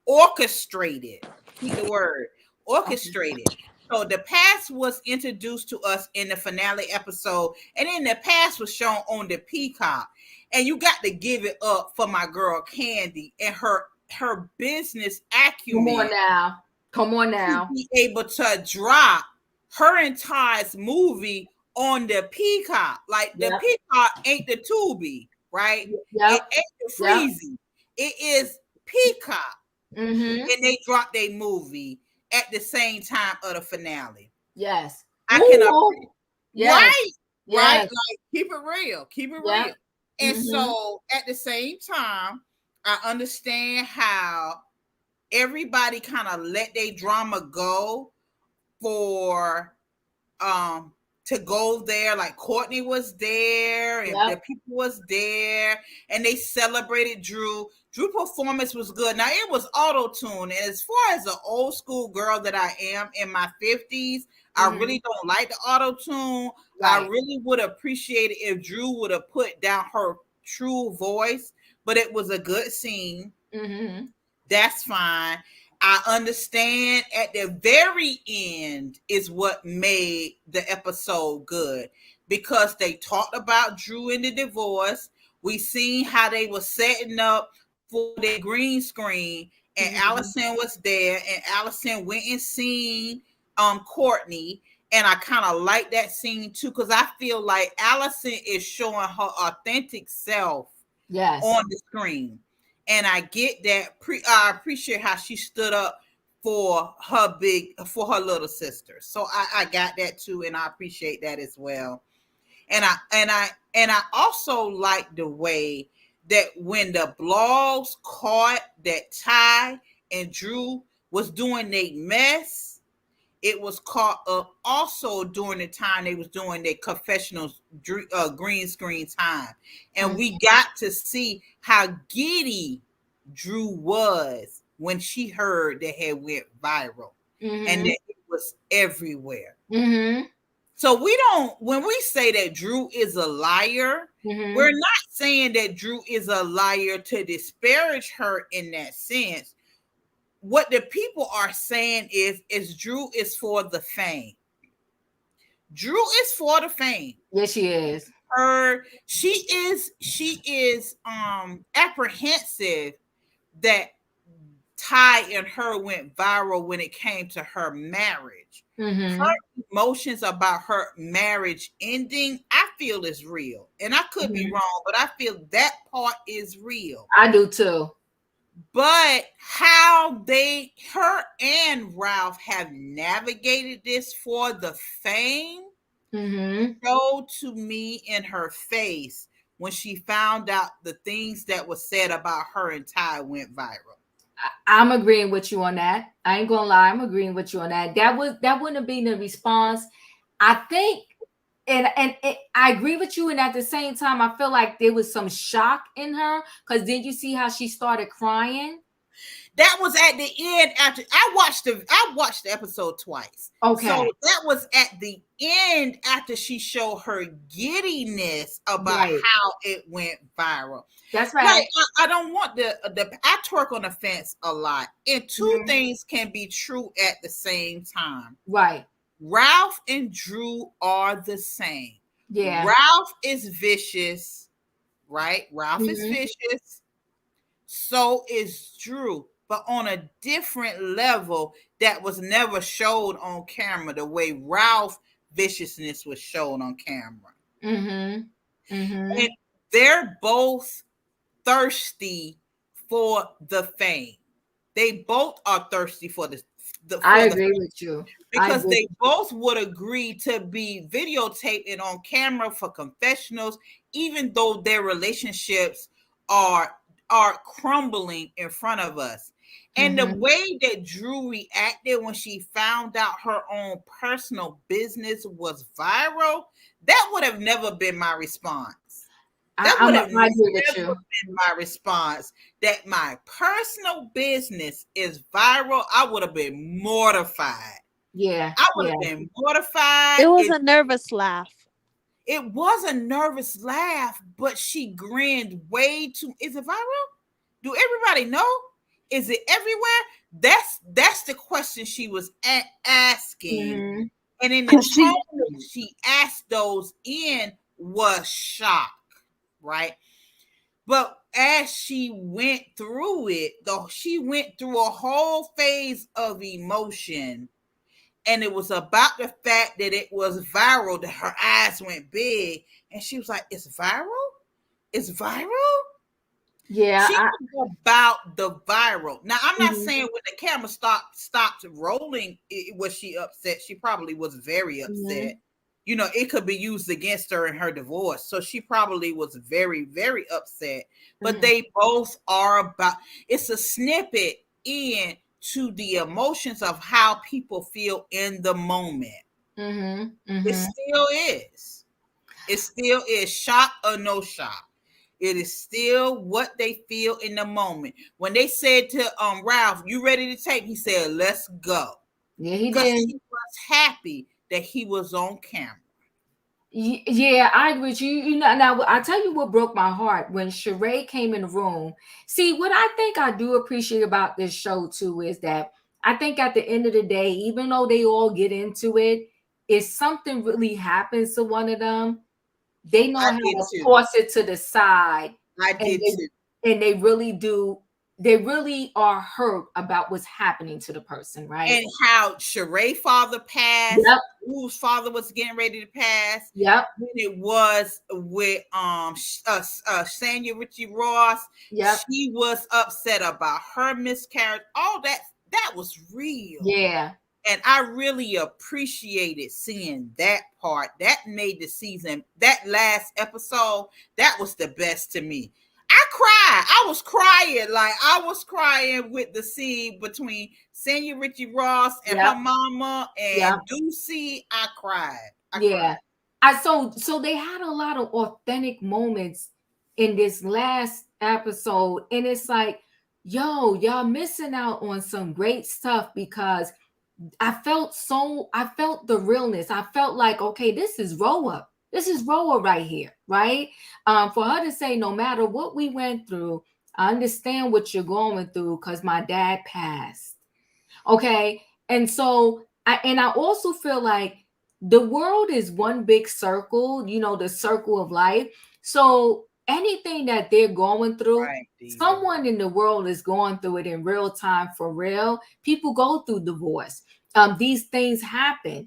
orchestrated, keep the word, orchestrated. So the past was introduced to us in the finale episode, and then the past was shown on the Peacock. And you got to give it up for my girl Kandi and her business acumen. Come on now. To be able to drop her entire movie on the Peacock. Like the Peacock ain't the Tubi, right? It ain't the Freezy. It is Peacock. And they dropped their movie at the same time of the finale. Yes. I cannot. Yes. Right? Like, keep it real. And so at the same time, I understand how everybody kind of let their drama go for to go there. Like Courtney was there and the people was there and they celebrated Drew. Drew performance was good. Now it was auto-tune. And as far as an old school girl that I am in my 50s, I really don't like the auto-tune. I really would appreciate it if Drew would have put down her true voice, but it was a good scene. That's fine. I understand at the very end is what made the episode good, because they talked about Drew and the divorce. We seen how they were setting up for their green screen, and Allison was there, and Allison went and seen Courtney, and I kind of like that scene too, because I feel like Allison is showing her authentic self on the screen. And I get that. I appreciate how she stood up for her little sister. So I got that too, and I appreciate that as well. And I also like the way that when the blogs caught that Ty and Drew was doing their mess, it was caught up also during the time they was doing their confessionals green screen time. And we got to see how giddy Drew was when she heard that had went viral and that it was everywhere. So when we say that Drew is a liar, we're not saying that Drew is a liar to disparage her in that sense. What the people are saying is Drew is for the fame. Drew is for the fame. Yes, she is. She is apprehensive that Ty and her went viral when it came to her marriage. Her emotions about her marriage ending, I feel is real. And I could be wrong, but I feel that part is real. I do too. But how her and Ralph have navigated this for the fame showed to me in her face when she found out the things that was said about her and Ty went viral. I'm agreeing with you on that. I ain't gonna lie, I'm agreeing with you on that. That wouldn't have been the response. I think, and I agree with you. And at the same time, I feel like there was some shock in her, because did you see how she started crying? That was at the end. After I watched the episode twice. Okay. So that was at the end after she showed her giddiness about how it went viral. That's right. Like, I don't want I twerk on the fence a lot. And two things can be true at the same time. Right. Ralph and Drew are the same. Yeah. Ralph is vicious, right? Ralph is vicious. So is Drew, but on a different level that was never showed on camera the way Ralph viciousness was shown on camera. And they're both thirsty for the fame. They both are thirsty for the I agree with you. Because they both would agree to be videotaped and on camera for confessionals, even though their relationships are crumbling in front of us. And the way that Drew reacted when she found out her own personal business was viral, that would have never been my response. That would have never been my response. That my personal business is viral, I would have been mortified. Yeah. I would have been mortified. It was a nervous laugh. It was a nervous laugh, but she grinned way too. Is it viral? Do everybody know? Is it everywhere? That's the question she was asking. And in the tone she asked those in was shock, right? But as she went through it, though, she went through a whole phase of emotion. And it was about the fact that it was viral, that her eyes went big. And she was like, it's viral? It's viral? Yeah. She was about the viral. Now, I'm not saying when the camera stopped rolling, was she upset? She probably was very upset. You know, it could be used against her in her divorce. So she probably was very, very upset. But they both are about, it's a snippet in to the emotions of how people feel in the moment. It still is. It still is shock or no shock. It is still what they feel in the moment. When they said to Ralph, "You ready to tape?" He said, "Let's go." Yeah, he did. He was happy that he was on camera. Yeah, I agree with you. You know, now I'll tell you what broke my heart when Sheree came in the room. See, what I think I do appreciate about this show too is that I think at the end of the day, even though they all get into it, if something really happens to one of them, they know how to toss it to the side. I did too. And they really do. They really are hurt about what's happening to the person, right? And how Sheree's father passed, whose father was getting ready to pass. Yep. When it was with Sanya Richie Ross. Yep. She was upset about her miscarriage. All that was real. Yeah. And I really appreciated seeing that part. That made the season, that last episode, that was the best to me. I cried. I was crying. Like, I was crying with the scene between Sanya Richie Ross and her mama and Ducey. I cried. I cried. So they had a lot of authentic moments in this last episode. And it's like, yo, y'all missing out on some great stuff, because I felt the realness. I felt like, okay, this is RHOA. This is RHOA right here, right? For her to say, no matter what we went through, I understand what you're going through because my dad passed. Okay. And so I also feel like the world is one big circle, you know, the circle of life. So anything that they're going through, someone in the world is going through it in real time for real. People go through divorce. These things happen.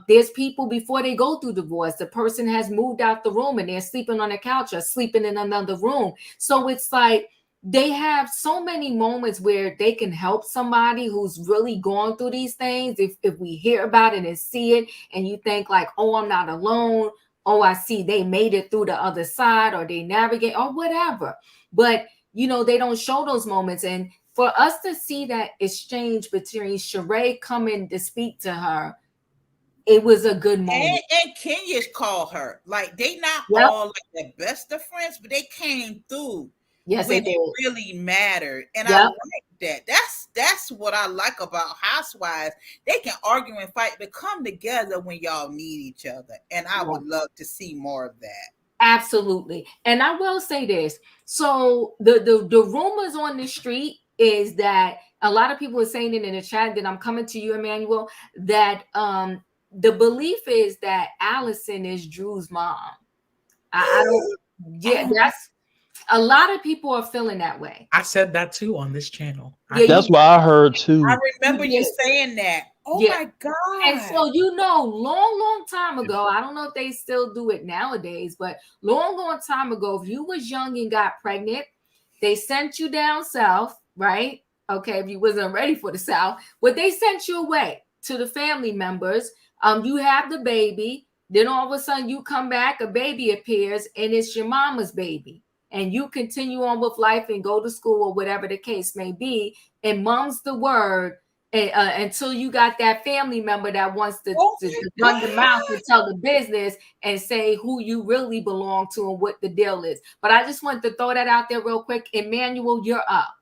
There's people before they go through divorce, the person has moved out the room and they're sleeping on a couch or sleeping in another room. So it's like they have so many moments where they can help somebody who's really going through these things. If we hear about it and see it, and you think like, oh, I'm not alone. Oh, I see they made it through the other side, or they navigate, or whatever. But you know, they don't show those moments. And for us to see that exchange between Sheree coming to speak to her, it was a good moment. And Kenya's called her. Like, they not all like the best of friends, but they came through. Yes, when they did. it really mattered. And I like that. That's what I like about housewives. They can argue and fight, but come together when y'all need each other. And I would love to see more of that. Absolutely. And I will say this. So the rumors on the street is that a lot of people are saying it in the chat, that I'm coming to you, Emmanuel, that the belief is that Allison is Drew's mom. I don't, that's a lot of people are feeling that way. I said that too on this channel. That's what I heard too. I remember you saying that. Oh my God. And so, you know, long time ago, I don't know if they still do it nowadays, but long time ago, if you was young and got pregnant, they sent you down south, right? Okay, if you wasn't ready for the south, but they sent you away to the family members. You have the baby, then all of a sudden you come back, a baby appears, and it's your mama's baby. And you continue on with life and go to school or whatever the case may be, and mum's the word until you got that family member that wants to run the mouth and tell the business and say who you really belong to and what the deal is. But I just wanted to throw that out there real quick. Emmanuel, you're up.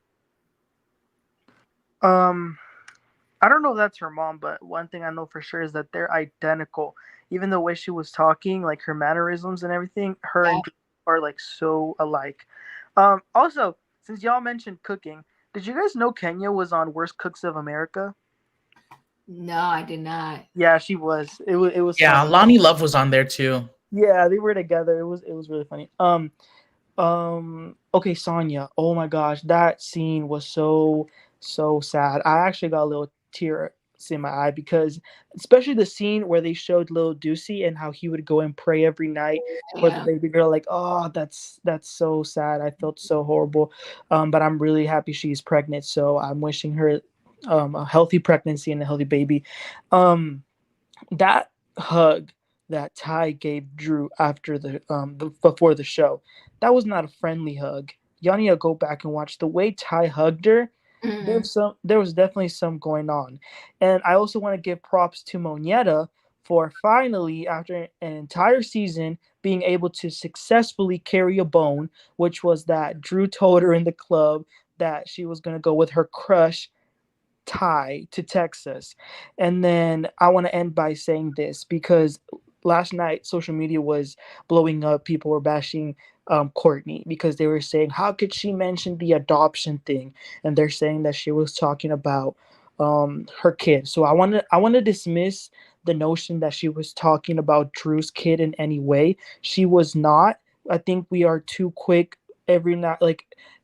I don't know if that's her mom, but one thing I know for sure is that they're identical. Even the way she was talking, like her mannerisms and everything, her and Drew are like so alike. Also, since y'all mentioned cooking, did you guys know Kenya was on Worst Cooks of America? No, I did not. Yeah, she was. It was. Yeah, funny. Lonnie Love was on there too. Yeah, they were together. It was really funny. Okay, Sanya. Oh my gosh, that scene was so sad. I actually got a little tear in my eye because, especially the scene where they showed Lil Deucey and how he would go and pray every night for the baby girl. Like, oh, that's so sad. I felt so horrible. But I'm really happy she's pregnant. So I'm wishing her a healthy pregnancy and a healthy baby. That hug that Ty gave Drew after before the show, that was not a friendly hug. Y'all need to go back and watch the way Ty hugged her. There was definitely some going on. And I also want to give props to Monietta for finally, after an entire season, being able to successfully carry a bone, which was that Drew told her in the club that she was going to go with her crush Ty to Texas. And then I want to end by saying this, because last night social media was blowing up. People were bashing Courtney because they were saying, how could she mention the adoption thing? And they're saying that she was talking about her kid. So I want to dismiss the notion that she was talking about Drew's kid in any way. She was not. I think we are too quick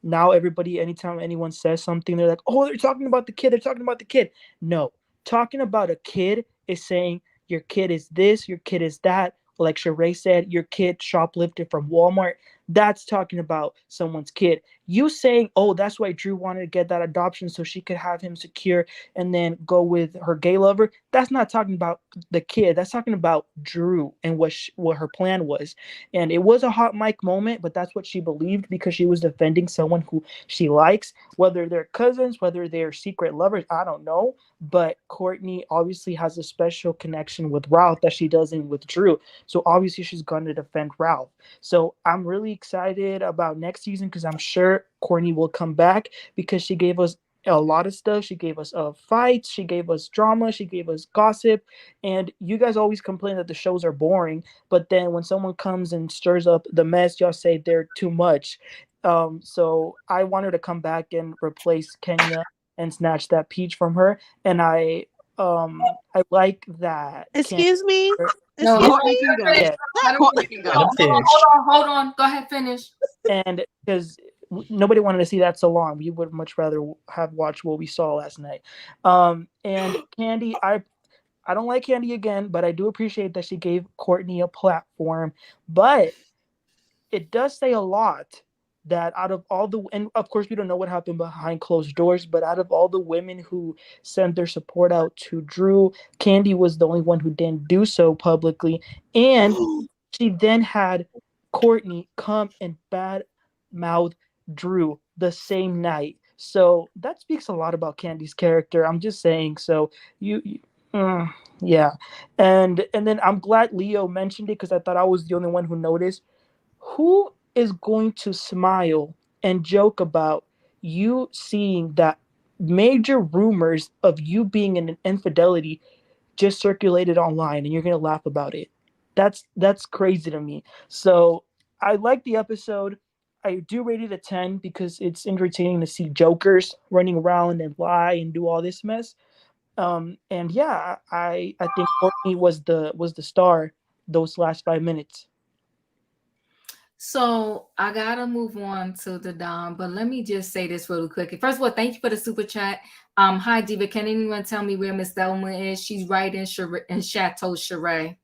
now everybody, anytime anyone says something, they're like, oh, they're talking about the kid. No, talking about a kid is saying your kid is this, your kid is that. Like Sheree said, your kid shoplifted from Walmart. That's talking about someone's kid. You saying, oh, that's why Drew wanted to get that adoption so she could have him secure and then go with her gay lover. That's not talking about the kid. That's talking about Drew and what her plan was. And it was a hot mic moment, but that's what she believed because she was defending someone who she likes, whether they're cousins, whether they're secret lovers, I don't know. But Courtney obviously has a special connection with Ralph that she doesn't with Drew. So obviously she's going to defend Ralph. So I'm really excited about next season because I'm sure Courtney will come back because she gave us a lot of stuff. She gave us fights. She gave us drama. She gave us gossip. And you guys always complain that the shows are boring. But then when someone comes and stirs up the mess, y'all say they're too much. So I want her to come back and replace Kenya and snatch that peach from her. And I like that. Excuse me? No, hold on. Go ahead, finish. And because nobody wanted to see that so long, we would much rather have watched what we saw last night. And Kandi, I don't like Kandi again, but I do appreciate that she gave Courtney a platform. But it does say a lot that out of all the, and of course we don't know what happened behind closed doors, but out of all the women who sent their support out to Drew, Kandi was the only one who didn't do so publicly. And she then had Courtney come and bad mouth Drew the same night. So that speaks a lot about Kandi's character. I'm just saying. So yeah. And then I'm glad Leo mentioned it, because I thought I was the only one who noticed. Who is going to smile and joke about you seeing that major rumors of you being in an infidelity just circulated online, and you're going to laugh about it? That's crazy to me. So I like the episode. I do rate it a 10 because it's entertaining to see jokers running around and lie and do all this mess. And yeah, I think Courtney was the star those last 5 minutes. So I gotta move on to the Dom, but let me just say this really quick. First of all, thank you for the super chat. Hi Diva, can anyone tell me where Miss Thelma is? She's right in Chateau Cheray.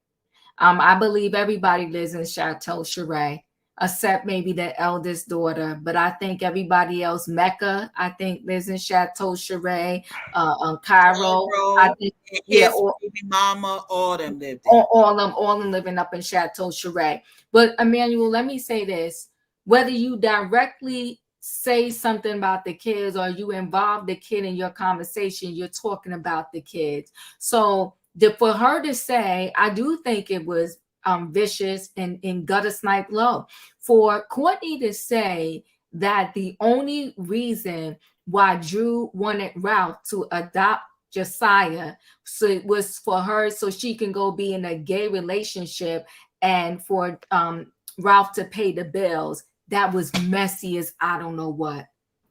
I believe everybody lives in Chateau Cheray, except maybe the eldest daughter. But I think everybody else, Mecca, I think lives in Chateau Cheray. Cairo, I think, yeah, or mama, all them lived there. All them living up in Chateau Cheray. But Emmanuel, let me say this: whether you directly say something about the kids or you involve the kid in your conversation, you're talking about the kids. So for her to say, I do think it was vicious and gutter snipe low. For Courtney to say that the only reason why Drew wanted Ralph to adopt Josiah was for her so she can go be in a gay relationship and for Ralph to pay the bills, that was messy as I don't know what.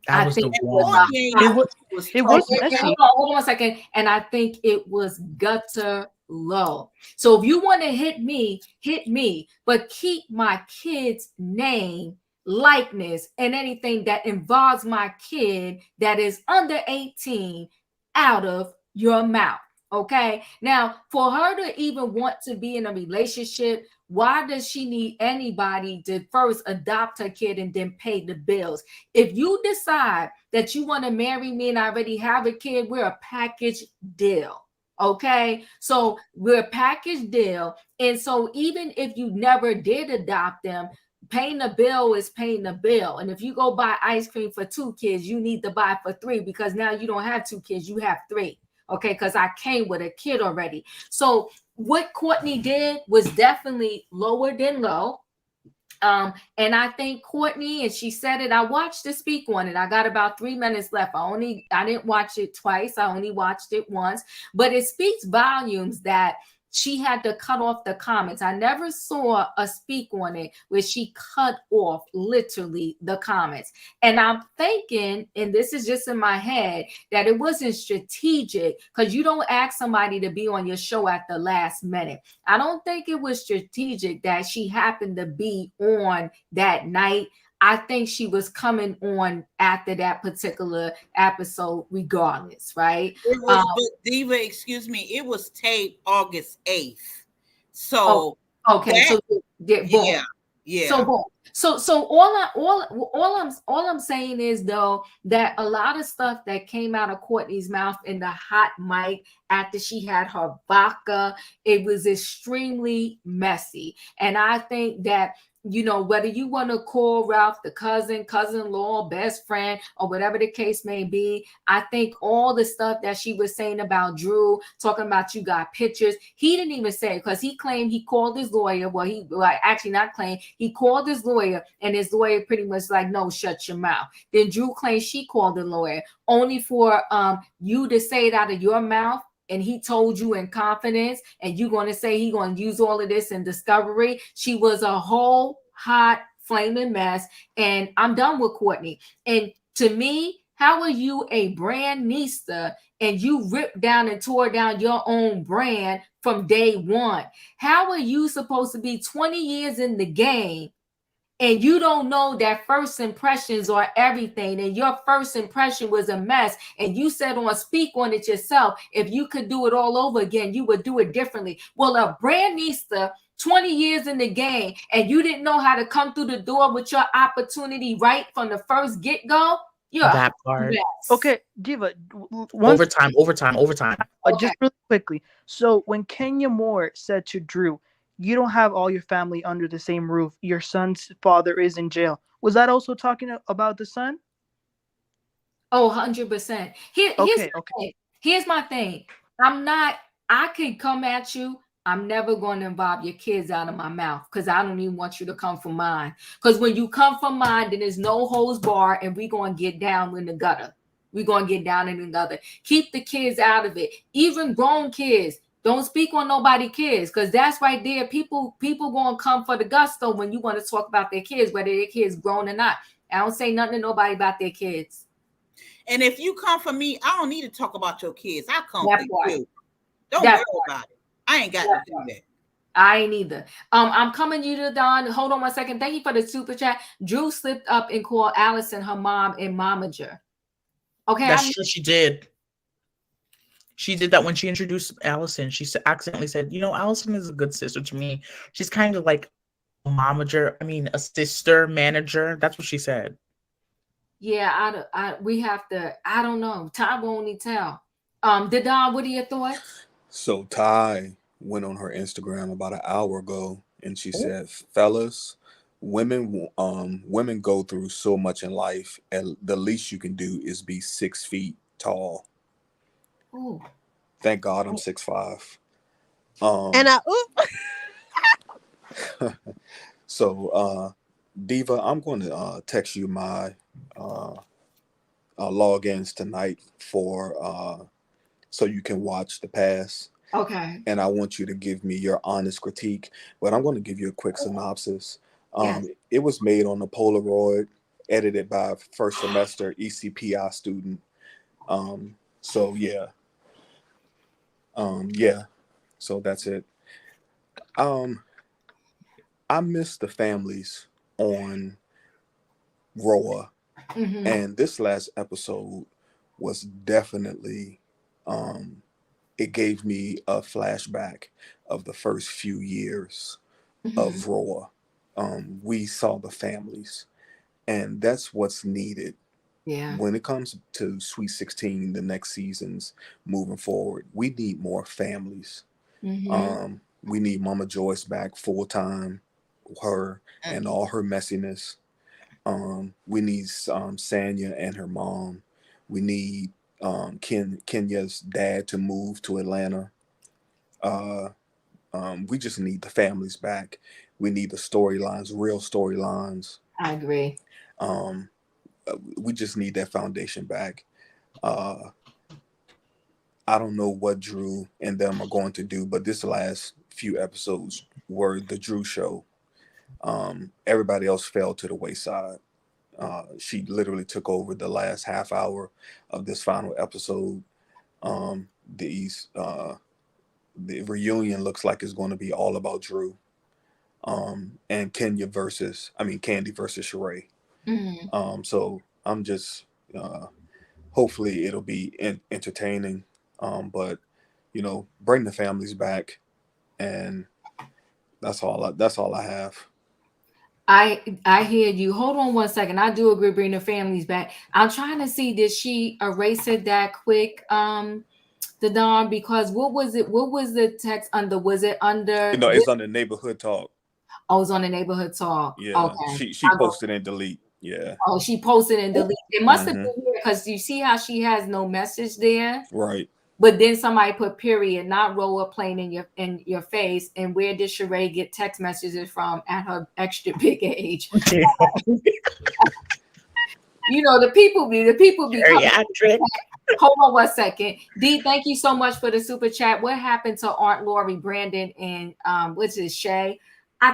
It was messy. Hold on a second. And I think it was gutter low. So if you want to hit me, but keep my kid's name, likeness, and anything that involves my kid that is under 18 out of your mouth. Okay. Now, for her to even want to be in a relationship, why does she need anybody to first adopt her kid and then pay the bills? If you decide that you want to marry me and I already have a kid, we're a package deal. Okay. So we're a package deal. And so even if you never did adopt them, paying the bill is paying the bill. And if you go buy ice cream for 2 kids, you need to buy for 3 because now you don't have 2 kids, you have 3. Okay, because I came with a kid already. So what Courtney did was definitely lower than low. And I think Courtney, and she said it, I watched the speak on it. I got about 3 minutes left. I didn't watch it twice. I only watched it once. But it speaks volumes that she had to cut off the comments. I never saw a speak on it where she cut off literally the comments. And I'm thinking, and this is just in my head, that it wasn't strategic because you don't ask somebody to be on your show at the last minute. I don't think it was strategic that she happened to be on that night. I think she was coming on after that particular episode regardless, right? It was, but Diva, excuse me, it was taped August 8th. So okay, so yeah. So boom. So all I'm saying is though that a lot of stuff that came out of Courtney's mouth in the hot mic after she had her vodka, it was extremely messy. And I think that, you know, whether you want to call Ralph the cousin-in-law, best friend, or whatever the case may be, I think all the stuff that she was saying about Drew, talking about you got pictures, he didn't even say it because he claimed he called his lawyer. Actually not claimed, he called his lawyer and his lawyer pretty much like, no, shut your mouth. Then Drew claimed she called the lawyer only for you to say it out of your mouth. And he told you in confidence, and you're going to say he's going to use all of this in discovery. She was a whole hot flaming mess. And I'm done with Courtney. And to me, how are you a brand nista and you ripped down and tore down your own brand from day one? How are you supposed to be 20 years in the game and you don't know that first impressions are everything, and your first impression was a mess, and you said on speak on it yourself, if you could do it all over again, you would do it differently? Well, a brand nista 20 years in the game, and you didn't know how to come through the door with your opportunity right from the first get-go, that part. Okay, Diva. Overtime. Just really quickly. So when Kenya Moore said to Drew, "You don't have all your family under the same roof. Your son's father is in jail." Was that also talking about the son? Oh, 100%. Here's my thing. I could come at you. I'm never going to involve your kids out of my mouth because I don't even want you to come from mine. Because when you come from mine, then there's no holds bar, and we're going to get down in the gutter. We're going to get down in the gutter. Keep the kids out of it. Even grown kids. Don't speak on nobody kids, because that's right there. People going to come for the gusto when you want to talk about their kids, whether their kids grown or not. I don't say nothing to nobody about their kids. And if you come for me, I don't need to talk about your kids. I come for you. Don't worry about it. I ain't got to do that. I ain't either. I'm coming you to Don. Hold on 1 second. Thank you for the super chat. Drew slipped up and called Allison her mom and momager. Okay, that's true. She did. She did that when she introduced Allison. She accidentally said, "You know, Allison is a good sister to me. She's kind of like a momager. I mean, a sister manager." That's what she said. Yeah, we have to. I don't know. Time will only tell. Don, what are your thoughts? So Ty went on her Instagram about an hour ago, and she said, "Fellas, women go through so much in life, and the least you can do is be 6 feet tall." Ooh. Thank God I'm 6'5". So Diva, I'm going to text you my logins tonight for so you can watch the pass. Okay. And I want you to give me your honest critique, but I'm going to give you a quick synopsis. Yes. It was made on a Polaroid, edited by a first semester ECPI student. So yeah. So that's it. I miss the families on RHOA, and this last episode was definitely it gave me a flashback of the first few years of RHOA. We saw the families, and that's what's needed. Yeah. When it comes to Sweet 16, the next seasons moving forward, we need more families. We need Mama Joyce back full time, her and all her messiness. We need Sanya and her mom. We need Kenya's dad to move to Atlanta. We just need the families back. We need the storylines, real storylines. I agree. We just need that foundation back. I don't know what Drew and them are going to do, but this last few episodes were the Drew show. Everybody else fell to the wayside. She literally took over the last half hour of this final episode. The reunion looks like it's going to be all about Drew, and Kandi versus Sheree. So I'm just hopefully it'll be entertaining, but bring the families back, and that's all I have. I hear you. Hold on 1 second. I do agree, bring the families back. I'm trying to see, did she erase it that quick, the Dawn? Because what was the text under? Was it under? No, it's under neighborhood talk. Oh, it's on the neighborhood talk. Yeah. Okay. She posted and delete. Yeah. Oh, she posted and delete. It must have been here because you see how she has no message there. Right. But then somebody put period, not RHOA playing in your face. And where did Sheree get text messages from at her extra big age? The people be geriatric. Hold on 1 second. D, thank you so much for the super chat. What happened to Aunt Lori, Brandon, and what's his Shay? I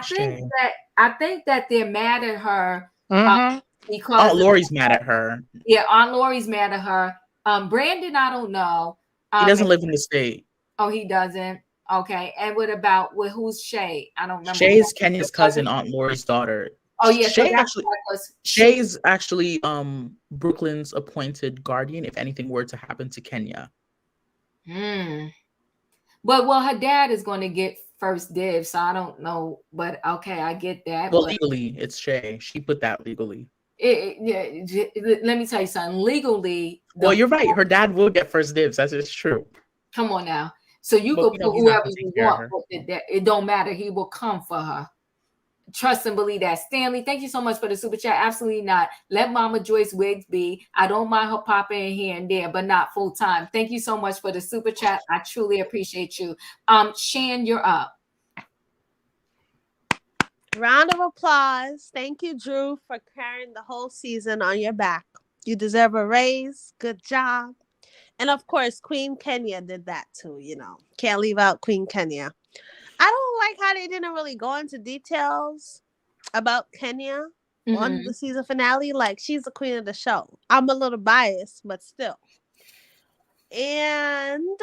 think that they're mad at her because Aunt Lori's mad at her. Yeah, Aunt Lori's mad at her. Brandon, I don't know. He doesn't live in the state. Oh, he doesn't. Okay. And who's Shay? I don't remember. Shay is Kenya's cousin, Aunt Lori's daughter. Oh yeah, Shay is actually Brooklyn's appointed guardian if anything were to happen to Kenya. But her dad is going to get first dibs, so I don't know, but okay, I get that. Well, but legally, it's Shay. She put that legally. Let me tell you something. Legally, well, you're right. Her dad will get first dibs. That's just true. Come on now. So you But can put whoever you want, but it don't matter. He will come for her. Trust and believe that. Stanley, thank you so much for the super chat. Absolutely not. Let Mama Joyce wigs be. I don't mind her popping in here and there, but not full time. Thank you so much for the super chat. I truly appreciate you. Shan, you're up. Round of applause. Thank you, Drew, for carrying the whole season on your back. You deserve a raise. Good job. And of course, Queen Kenya did that too, you know. Can't leave out Queen Kenya. I don't like how they didn't really go into details about Kenya on the season finale. Like, she's the queen of the show. I'm a little biased, but still. And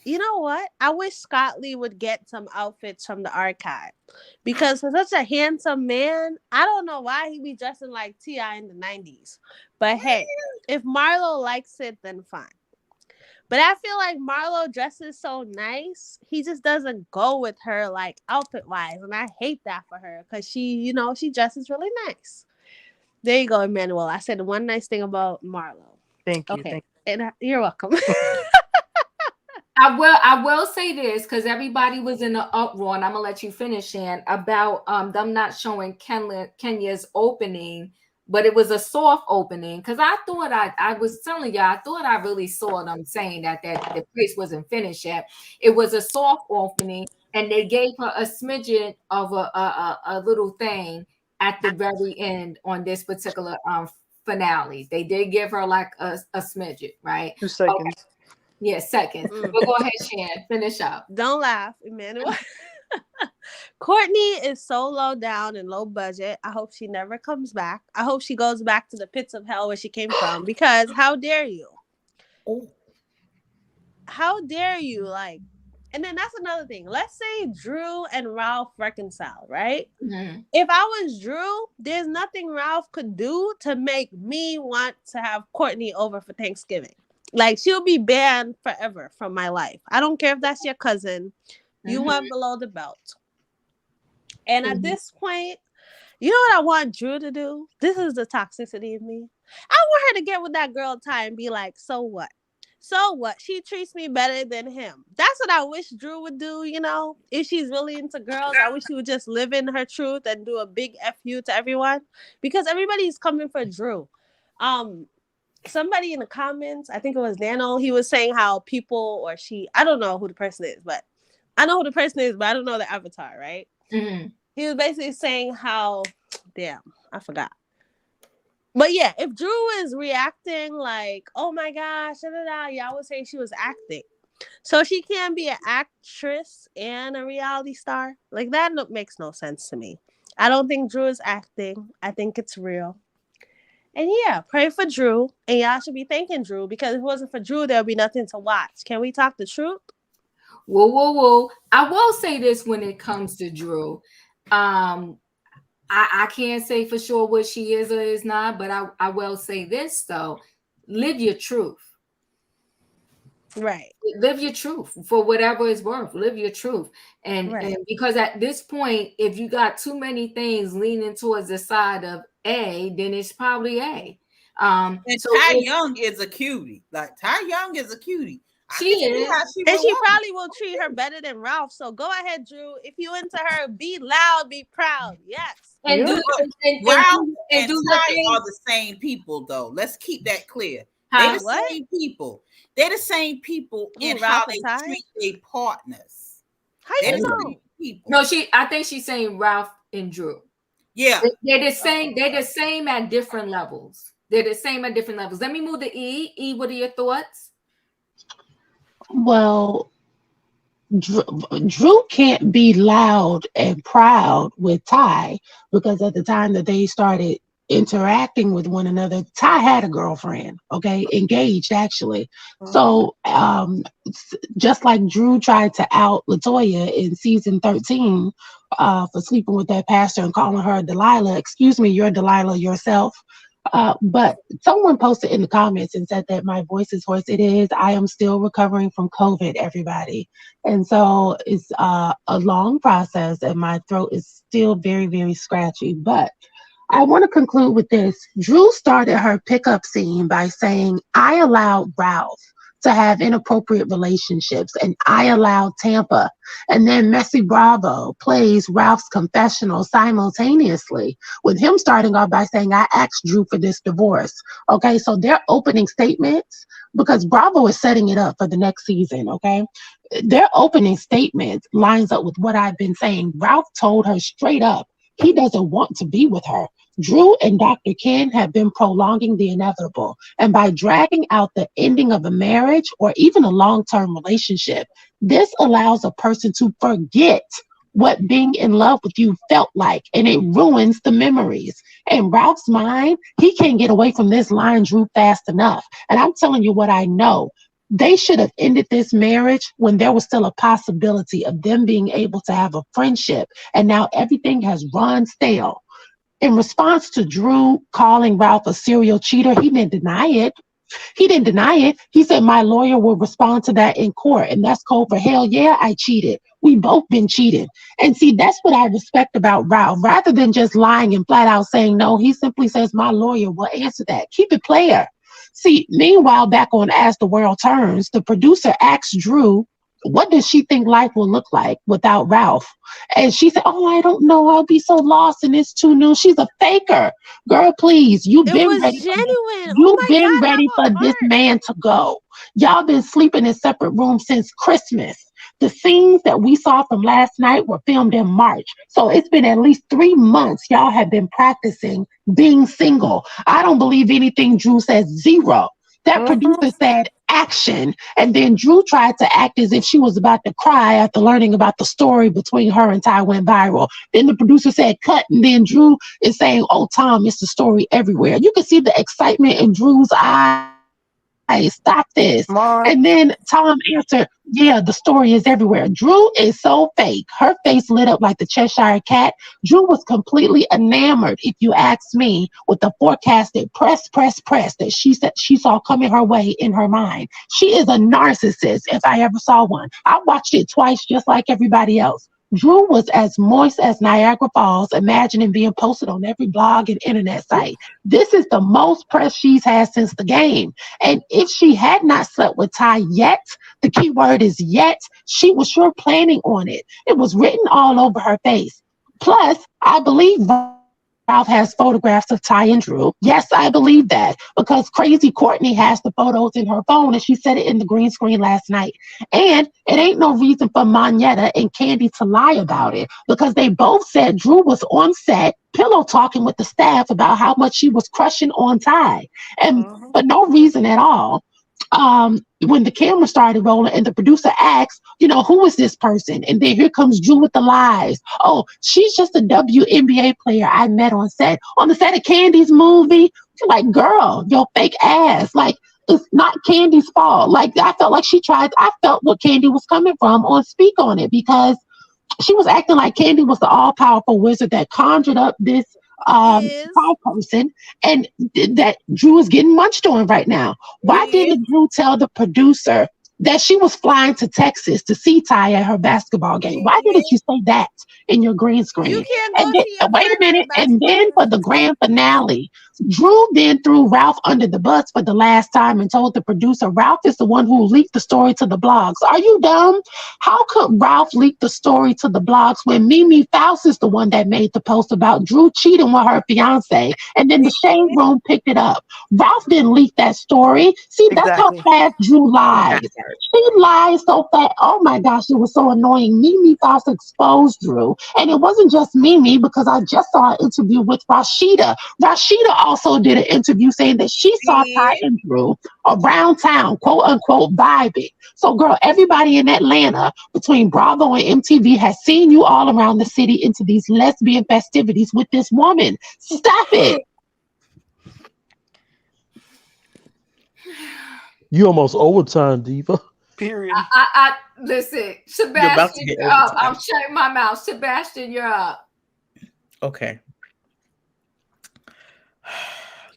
you know what? I wish Scott Lee would get some outfits from the archive. Because for such a handsome man, I don't know why he be dressing like T.I. in the 90s. But hey, if Marlo likes it, then fine. But I feel like Marlo dresses so nice. He just doesn't go with her like outfit wise. And I hate that for her because she dresses really nice. There you go, Emmanuel. I said one nice thing about Marlo. Thank you. Okay. And you're welcome. I will say this because everybody was in the uproar, and I'm gonna let you finish, Shan, about them not showing Kenya's opening. But it was a soft opening because I thought I was telling you, I thought I really saw them saying that the place wasn't finished yet. It was a soft opening, and they gave her a smidgen of a little thing at the very end on this particular finale. They did give her like a smidgen, right? 2 seconds. Okay. Yeah, seconds. But go ahead, Shan, finish up. Don't laugh, Emmanuel. Courtney is so low down and low budget. I hope she never comes back. I hope she goes back to the pits of hell where she came from, because how dare you? Oh. How dare you? Like, and then that's another thing. Let's say Drew and Ralph reconcile, right? Mm-hmm. If I was Drew, there's nothing Ralph could do to make me want to have Courtney over for Thanksgiving. Like, she'll be banned forever from my life. I don't care if that's your cousin. You went below the belt. And at this point, you know what I want Drew to do? This is the toxicity of me. I want her to get with that girl Ty and be like, so what? So what? She treats me better than him. That's what I wish Drew would do, you know? If she's really into girls, I wish she would just live in her truth and do a big F you to everyone. Because everybody's coming for Drew. Somebody in the comments, I think it was Nano, he was saying how people or she, I don't know who the person is, but I know who the person is, but I don't know the avatar, right? Mm-hmm. He was basically saying how, damn, I forgot. But yeah, if Drew is reacting like, oh my gosh, y'all would say she was acting. So she can't be an actress and a reality star. Like, that makes no sense to me. I don't think Drew is acting. I think it's real. And yeah, pray for Drew. And y'all should be thanking Drew, because if it wasn't for Drew, there'll be nothing to watch. Can we talk the truth? Whoa. I will say this when it comes to Drew. I can't say for sure what she is or is not, but I will say this, though. Live your truth. Right. Live your truth for whatever it's worth. Live your truth. And because at this point, if you got too many things leaning towards the side of A, then it's probably A. And so Ty Young is a cutie. Like, Ty Young is a cutie. She is. And she probably will treat her better than Ralph. So go ahead, Drew. If you into her, be loud, be proud. Yes. And Ralph and Ty are the same people, though. Let's keep that clear. They're the same people. They're the same people in how they treat their partners. How you know? No, I think she's saying Ralph and Drew. Yeah. They're the same. They're the same at different levels. They're the same at different levels. Let me move to E. E, what are your thoughts? Well, Drew can't be loud and proud with Ty, because at the time that they started interacting with one another, Ty had a girlfriend, okay, engaged actually. So just like Drew tried to out LaToya in season 13 for sleeping with that pastor and calling her Delilah, excuse me, you're Delilah yourself. But someone posted in the comments and said that my voice is hoarse. It is. I am still recovering from COVID, everybody. And so it's a long process and my throat is still very, very scratchy. But I want to conclude with this. Drew started her pickup scene by saying, I allowed Ralph to have inappropriate relationships and I allowed Tampa. And then Messi Bravo plays Ralph's confessional simultaneously with him starting off by saying, I asked Drew for this divorce. Okay, so their opening statements, because Bravo is setting it up for the next season, okay? Their opening statement lines up with what I've been saying. Ralph told her straight up, he doesn't want to be with her. Drew and Dr. Ken have been prolonging the inevitable. And by dragging out the ending of a marriage or even a long-term relationship, this allows a person to forget what being in love with you felt like, and it ruins the memories. In Ralph's mind, he can't get away from this line, Drew, fast enough. And I'm telling you what I know. They should have ended this marriage when there was still a possibility of them being able to have a friendship. And now everything has run stale. In response to Drew calling Ralph a serial cheater, he didn't deny it. He said, my lawyer will respond to that in court. And that's code for hell yeah, I cheated. We both been cheated. And see, that's what I respect about Ralph. Rather than just lying and flat out saying no, he simply says, my lawyer will answer that. Keep it player. See, meanwhile, back on As the World Turns, the producer asked Drew, what does she think life will look like without Ralph? And she said, oh, I don't know. I'll be so lost and it's too new. She's a faker. Girl, please. You've been ready for this man to go. Y'all been sleeping in separate rooms since Christmas. The scenes that we saw from last night were filmed in March. So it's been at least 3 months y'all have been practicing being single. I don't believe anything Drew says, zero. That producer said action. And then Drew tried to act as if she was about to cry after learning about the story between her and Ty went viral. Then the producer said cut. And then Drew is saying, oh, Tom, it's the story everywhere. You can see the excitement in Drew's eyes. Stop this. And then Tom answered, yeah, the story is everywhere. Drew is so fake. Her face lit up like the Cheshire Cat. Drew was completely enamored, if you ask me, with the forecasted press that she said she saw coming her way in her mind. She is a narcissist if I ever saw one. I watched it twice just like everybody else. Drew was as moist as Niagara Falls, imagining being posted on every blog and internet site. This is the most press she's had since the game. And if she had not slept with Ty yet, the key word is yet, she was sure planning on it. It was written all over her face. Plus, I believe Ralph has photographs of Ty and Drew. Yes, I believe that because crazy Courtney has the photos in her phone and she said it in the green screen last night. And it ain't no reason for Monyetta and Kandi to lie about it because they both said Drew was on set pillow talking with the staff about how much she was crushing on Ty. And for no reason at all. When the camera started rolling and the producer asked, who is this person? And then here comes Drew with the lies. Oh, she's just a WNBA player I met on set. On the set of Kandi's movie. Like, girl, your fake ass. Like, it's not Kandi's fault. Like, I felt like I felt what Kandi was coming from on Speak On It because she was acting like Kandi was the all-powerful wizard that conjured up this person and that Drew is getting munched on right now. Why didn't Drew tell the producer that she was flying to Texas to see Ty at her basketball game? Why didn't you say that in your green screen? You can't go wait a minute. And then for the grand finale, Drew then threw Ralph under the bus for the last time and told the producer Ralph is the one who leaked the story to the blogs. Are you dumb? How could Ralph leak the story to the blogs when Mimi Faust is the one that made the post about Drew cheating with her fiance and then the Shade Room picked it up? Ralph didn't leak that story. See, that's how fast Drew lies. She lies so fast. Oh my gosh, it was so annoying. Mimi Faust exposed Drew. And it wasn't just Mimi because I just saw an interview with Rashida. Rashida also did an interview saying that she saw Ty and Drew around town, quote unquote, vibing. So girl, everybody in Atlanta between Bravo and MTV has seen you all around the city into these lesbian festivities with this woman. Stop it. You almost overtime, Diva. Period. I listen, Sebastian, you're up. I'm shutting my mouth. Sebastian, you're up. Okay.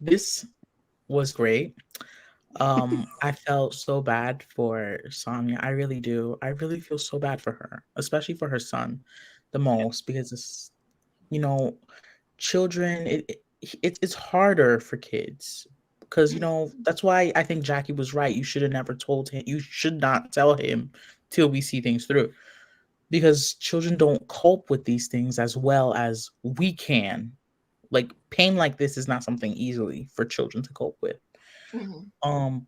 This was great. I felt so bad for Sonia. I really do. I really feel so bad for her, especially for her son, the most, because it's, you know, children. It's harder for kids because that's why I think Jackie was right. You should have never told him. You should not tell him till we see things through, because children don't cope with these things as well as we can. Like pain like this is not something easily for children to cope with. Um,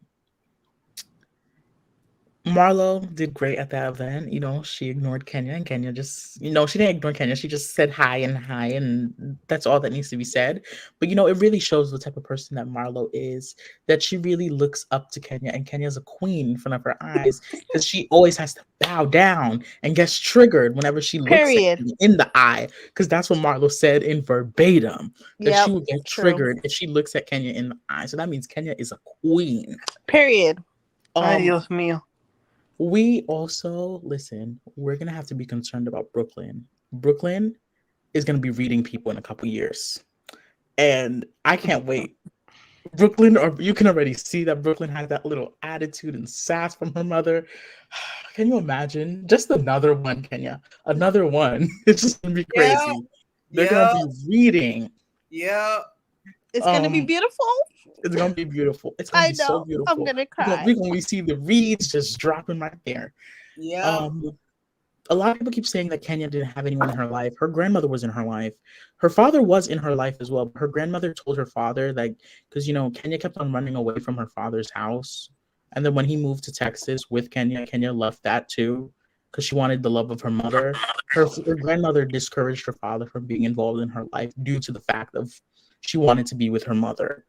Marlo did great at that event. She ignored Kenya, and Kenya just, she didn't ignore Kenya. She just said hi, and that's all that needs to be said. But, it really shows the type of person that Marlo is, that she really looks up to Kenya, and Kenya's a queen in front of her eyes, because she always has to bow down and gets triggered whenever she looks at Kenya in the eye, because that's what Marlo said in verbatim, that she would get triggered if she looks at Kenya in the eye. So that means Kenya is a queen. Period. Ay, Dios mío. We also, listen, we're going to have to be concerned about Brooklyn. Brooklyn is going to be reading people in a couple years. And I can't wait. Brooklyn, or you can already see that Brooklyn has that little attitude and sass from her mother. Can you imagine? Just another one, Kenya. Another one. It's just going to be crazy. They're going to be reading. Yeah. It's going to be beautiful. It's going to be beautiful. It's going to be so beautiful. I'm going to cry. We're going to see the reeds just dropping right there. Yeah. A lot of people keep saying that Kenya didn't have anyone in her life. Her grandmother was in her life. Her father was in her life as well. Her grandmother told her father, because, Kenya kept on running away from her father's house. And then when he moved to Texas with Kenya, Kenya left that too, because she wanted the love of her mother. Her grandmother discouraged her father from being involved in her life due to the fact of she wanted to be with her mother.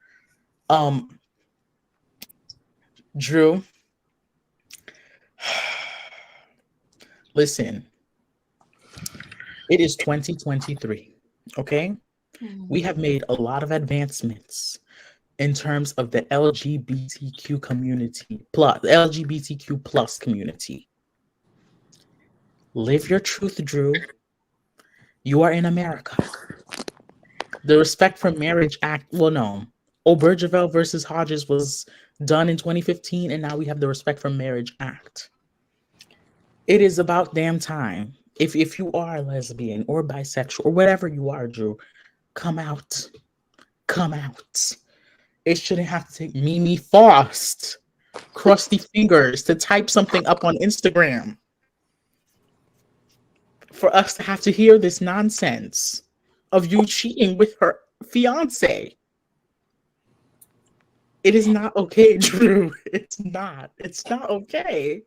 Drew, listen, it is 2023, okay? We have made a lot of advancements in terms of the LGBTQ community, the LGBTQ plus community. Live your truth, Drew. You are in America. The Respect for Marriage Act, Obergeville versus Hodges was done in 2015, and now we have the Respect for Marriage Act. It is about damn time. If you are a lesbian or bisexual or whatever you are, Drew, come out. Come out. It shouldn't have to take Mimi Faust crusty fingers to type something up on Instagram for us to have to hear this nonsense of you cheating with her fiance. It is not okay, Drew. It's not. It's not okay.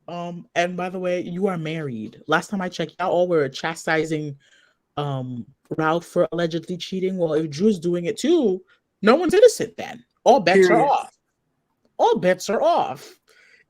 And by the way, you are married. Last time I checked, y'all all were chastising Ralph for allegedly cheating. Well, if Drew's doing it too, no one's innocent then. All bets are off. All bets are off.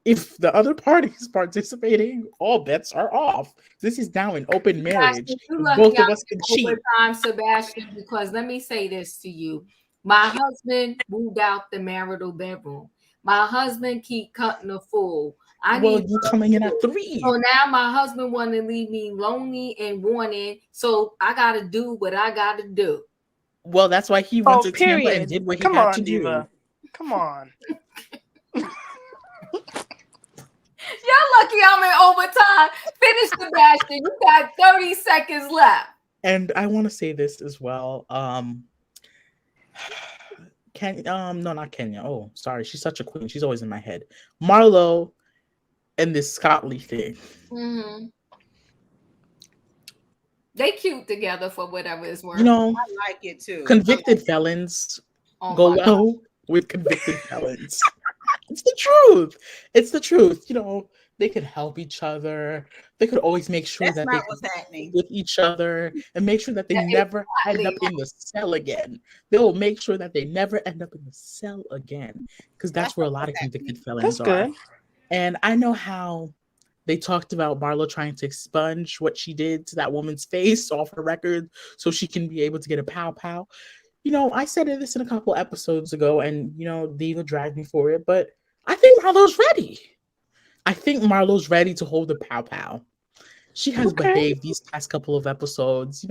If the other party is participating, all bets are off. This is now an open marriage. Both of us can cheat. Sebastian, because let me say this to you. My husband moved out the marital bedroom. My husband keep cutting the fool. You coming in at 3. So now my husband want to leave me lonely and wanted. So I got to do what I got to do. Well, that's why he went to Tampa and did what he had to do. Come on. Y'all lucky I'm in overtime. Finish, Sebastian. You got 30 seconds left. And I want to say this as well. Not Kenya. Oh, sorry. She's such a queen. She's always in my head. Marlo and this Scott Lee thing. Mm-hmm. They cute together for whatever it's worth. I like it too. Convicted felons go well with convicted felons. It's the truth. It's the truth. They could help each other. They could always make sure that they happening with each other and make sure that they never end up in the cell again. They will make sure that they never end up in the cell again, because that's where a lot of convicted felons are. Good. And I know how they talked about Marlo trying to expunge what she did to that woman's face off her record so she can be able to get a pow pow. I said this in a couple episodes ago, and Diva dragged me for it, but I think Marlo's ready. I think Marlo's ready to hold the pow pow. She has behaved these past couple of episodes,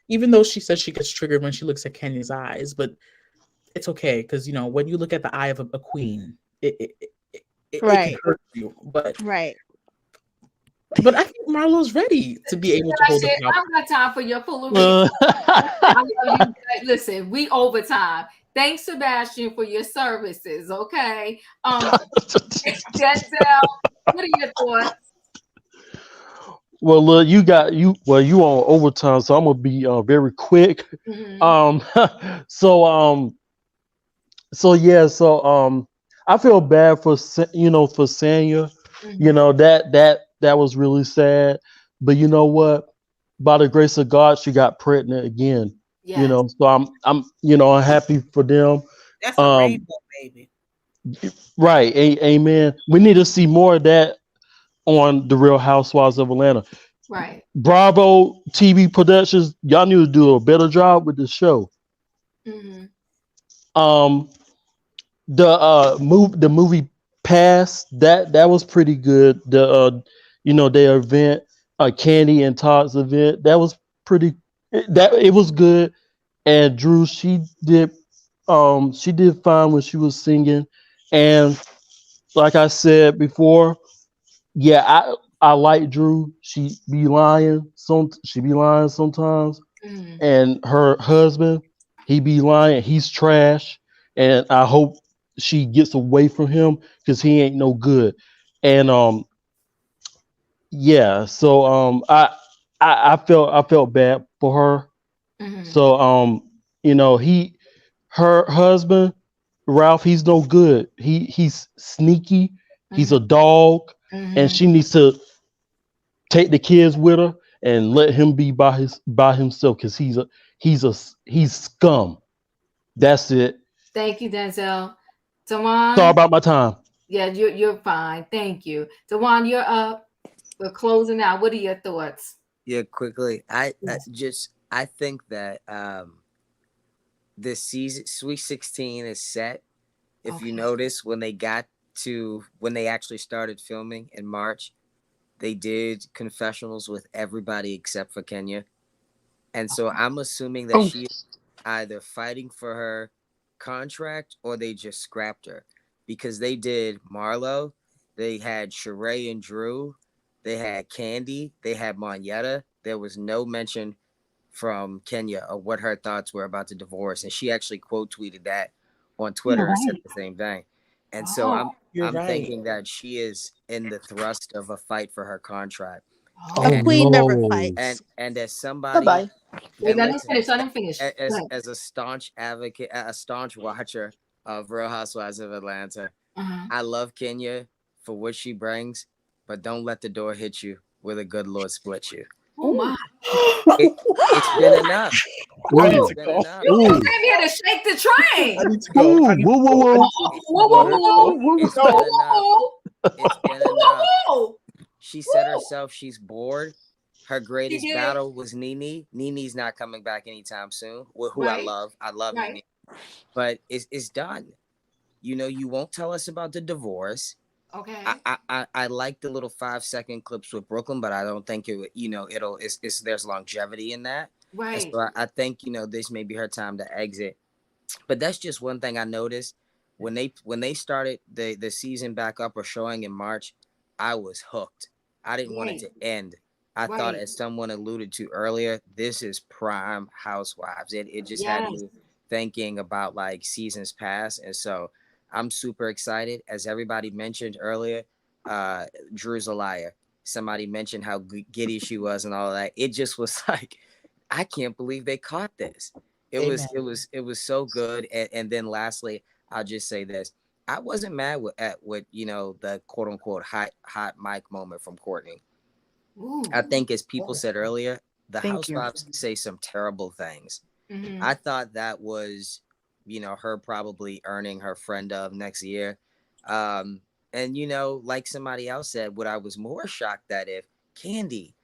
even though she says she gets triggered when she looks at Kenya's eyes, but it's okay because when you look at the eye of a queen, it Right. can hurt you, but Right. I think Marlo's ready to be able to hold the I power. don't got time for your foolery. I love you. Listen, we overtime. Thanks, Sebastian, for your services. Okay. Denzel, what are your thoughts? Well, look, you on overtime, so I'm gonna be very quick. So I feel bad for for Sanya. That was really sad. But you know what? By the grace of God, she got pregnant again. Yes. So I'm happy for them. That's a rainbow baby. Right. Amen. We need to see more of that on the Real Housewives of Atlanta. Right. Bravo TV Productions, y'all need to do a better job with the show. The movie Pass, that was pretty good. Their event, Kandi and Todd's event, that was pretty. It was good. And Drew, she did fine when she was singing. And like I said before, yeah, I like Drew. She be lying sometimes. And her husband, he be lying. He's trash. And I hope she gets away from him because he ain't no good. And yeah, so I felt bad for her. So her husband, Ralph, he's no good. He's sneaky. He's a dog, and she needs to take the kids with her and let him be by himself because he's scum. That's it. Thank you, Denzel. Sorry Tawan. about my time. Yeah, you're fine. Thank you. Tawan, you're up. We're closing out. What are your thoughts? Yeah, quickly. I think that this season Sweet 16 is set. If you notice, when they actually started filming in March, they did confessionals with everybody except for Kenya. And so I'm assuming that she is either fighting for her contract or they just scrapped her, because they did Marlo, they had Sheree and Drew, they had Kandi, they had Monyetta. There was no mention from Kenya of what her thoughts were about the divorce. And she actually quote tweeted that on Twitter and said the same thing. And so I'm thinking that she is in the thrust of a fight for her contract. A queen never fights. And as somebody, Wait, let him finish. As a staunch advocate, a staunch watcher of Real Housewives of Atlanta, I love Kenya for what she brings, but don't let the door hit you where the good Lord split you. Oh my! It's been enough. It's been enough. You came here to shake the train. I need to go. It's been enough. She said herself she's bored. Her greatest battle was Nene. Nene's not coming back anytime soon. Who I love. I love Nene. But it's done. You won't tell us about the divorce. Okay. I like the little 5-second clips with Brooklyn, but I don't think there's longevity in that. Right. And so I think this may be her time to exit. But that's just one thing I noticed when they started the season back up or showing in March. I was hooked. I didn't want it to end. I thought, as someone alluded to earlier, this is prime Housewives. It just had me thinking about like seasons past, and so I'm super excited. As everybody mentioned earlier, Drew's a liar. Somebody mentioned how giddy she was and all that. It just was like, I can't believe they caught this. It was so good. And then lastly, I'll just say this. I wasn't mad at the quote unquote hot mic moment from Courtney. Ooh. I think, as people said earlier, the Housewives say some terrible things. I thought that was her probably earning her friend of next year. And like somebody else said, what I was more shocked at, if Kandi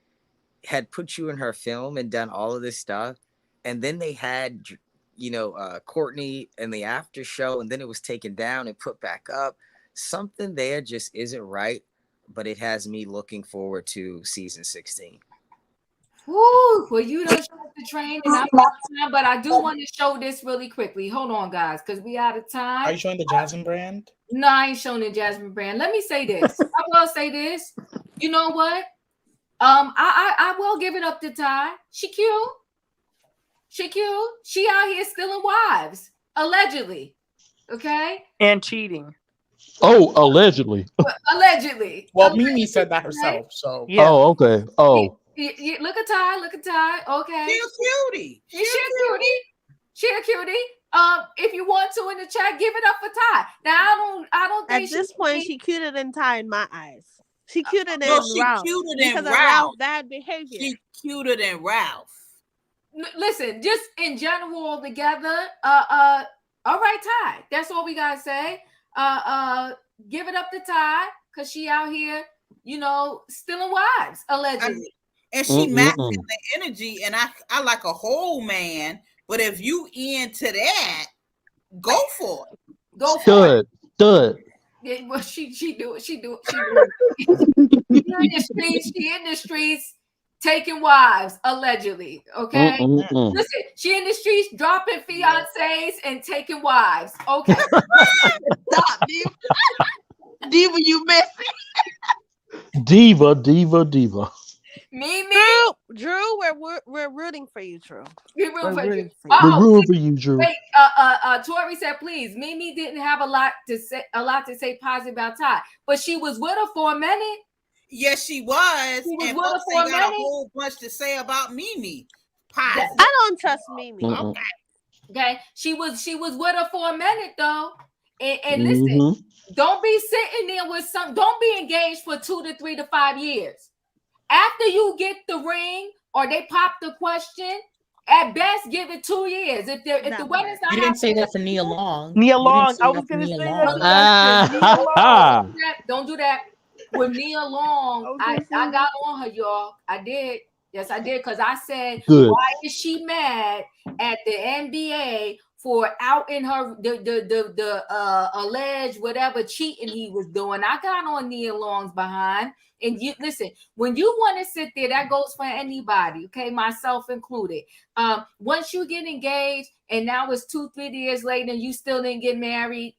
had put you in her film and done all of this stuff, and then they had Courtney in the after show, and then it was taken down and put back up, something there just isn't right. But it has me looking forward to season 16. Woo, well, you don't show the train, and I'm out of time, but I do want to show this really quickly. Hold on, guys, because we out of time. Are you showing the Jasmine brand? No, I ain't showing the Jasmine brand. Let me say this. I will say this. You know what? I will give it up to Ty. She cute. She cute. She out here stealing wives, allegedly. Okay? And cheating. Oh, allegedly. Allegedly. Well, Allegedly. Mimi said that herself, so. Yeah. Oh, okay. Oh. Look at Ty. Look at Ty. Okay. She a cutie. She a cutie. She a cutie. If you want to in the chat, give it up for Ty. Now I don't think at this point she cuter than Ty in my eyes. She cuter than Ralph. Cuter than Ralph. Bad behavior. She cuter than Ralph. Listen, just in general altogether, all right, Ty. That's all we gotta say. Give it up to Ty, cause she out here, stealing wives, allegedly. And she matches the energy, and I like a whole man, but if you into that, go for it. Go for it. Stud. Yeah, well, she do it. She in the streets taking wives, allegedly. Okay. Listen, she in the streets dropping fiancés and taking wives. Okay. Stop, Diva, you messy. Diva. Mimi. Drew, we're rooting for you, Drew. We're rooting for you, Drew. Wait, Tori said, please. Mimi didn't have a lot to say positive about Ty, but she was with her for a minute. Yes, she was. She was and with her folks for a ain't got minute. a whole bunch to say about Mimi. Positive. I don't trust Mimi. Okay. She was with her for a minute though. And listen, don't be sitting there with don't be engaged for 2 to 3 to 5 years. After you get the ring or they pop the question, at best give it 2 years. If the wedding's not, you didn't say that for Nia Long. Nia Long, I was gonna say that. Don't do that. With Nia Long, I got on her, y'all. I did. Yes, I did. Because I said, why is she mad at the NBA for outing her the alleged whatever cheating he was doing? I got on Nia Long's behind. And you listen, when you want to sit there, that goes for anybody, okay, myself included. Once you get engaged and now it's 2-3 years later and you still didn't get married,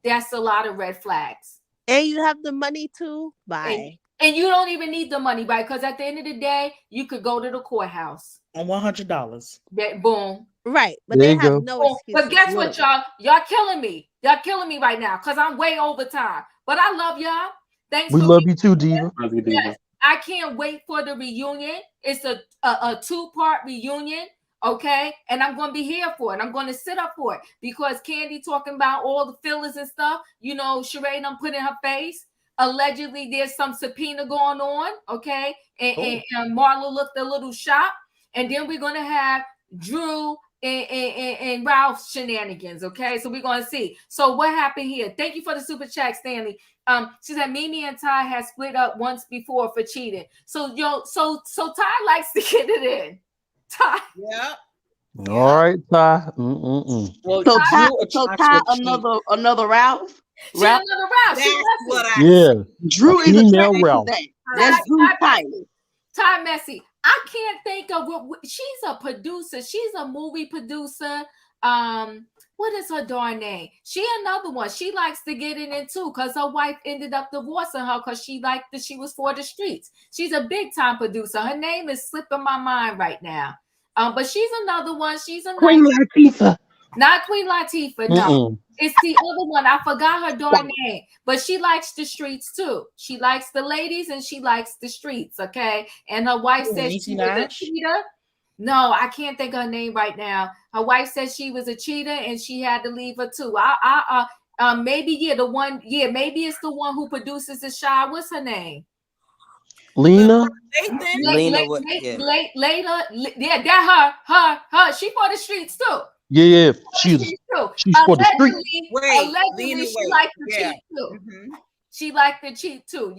that's a lot of red flags. And you have the money too. Bye. And you don't even need the money, right? Because at the end of the day, you could go to the courthouse on $100. Boom. Right. But they have no excuse. But guess what, y'all? Y'all killing me. Y'all killing me right now because I'm way over time. But I love y'all. Thanks. We love you too, Diva. Yes. I can't wait for the reunion. It's a 2-part reunion. Okay, and I'm gonna be here for it. I'm gonna sit up for it because Kandi talking about all the fillers and stuff. Sheree done put in her face. Allegedly, there's some subpoena going on. Okay, and Marlo looked a little shocked. And then we're gonna have Drew and Ralph's shenanigans. Okay, so we're gonna see. So what happened here? Thank you for the super chat, Stanley. She said Mimi and Ty had split up once before for cheating. So so Ty likes to get it in. Ty. Yeah. All right, Ty. Well, so Ty another Ralph. Another Ralph. Drew is female Ralph. That's Drew type. Ty Messy. I can't think of what she's a producer. She's a movie producer. What is her darn name? She another one. She likes to get it in too because her wife ended up divorcing her because she was for the streets. She's a big time producer. Her name is slipping my mind right now. But she's another one. She's another Queen Latifah. Not Queen Latifah. No, it's the other one. I forgot her darn name. But she likes the streets too. She likes the ladies and she likes the streets. Okay, and her wife said she was a cheater. No, I can't think of her name right now. Her wife said she was a cheater and she had to leave her too. Maybe maybe it's the one who produces the Shy. What's her name? Lena. Lena. Yeah, that her. She for the streets too. Yeah, she's for the streets. Allegedly, she liked to cheat too. She liked to cheat too.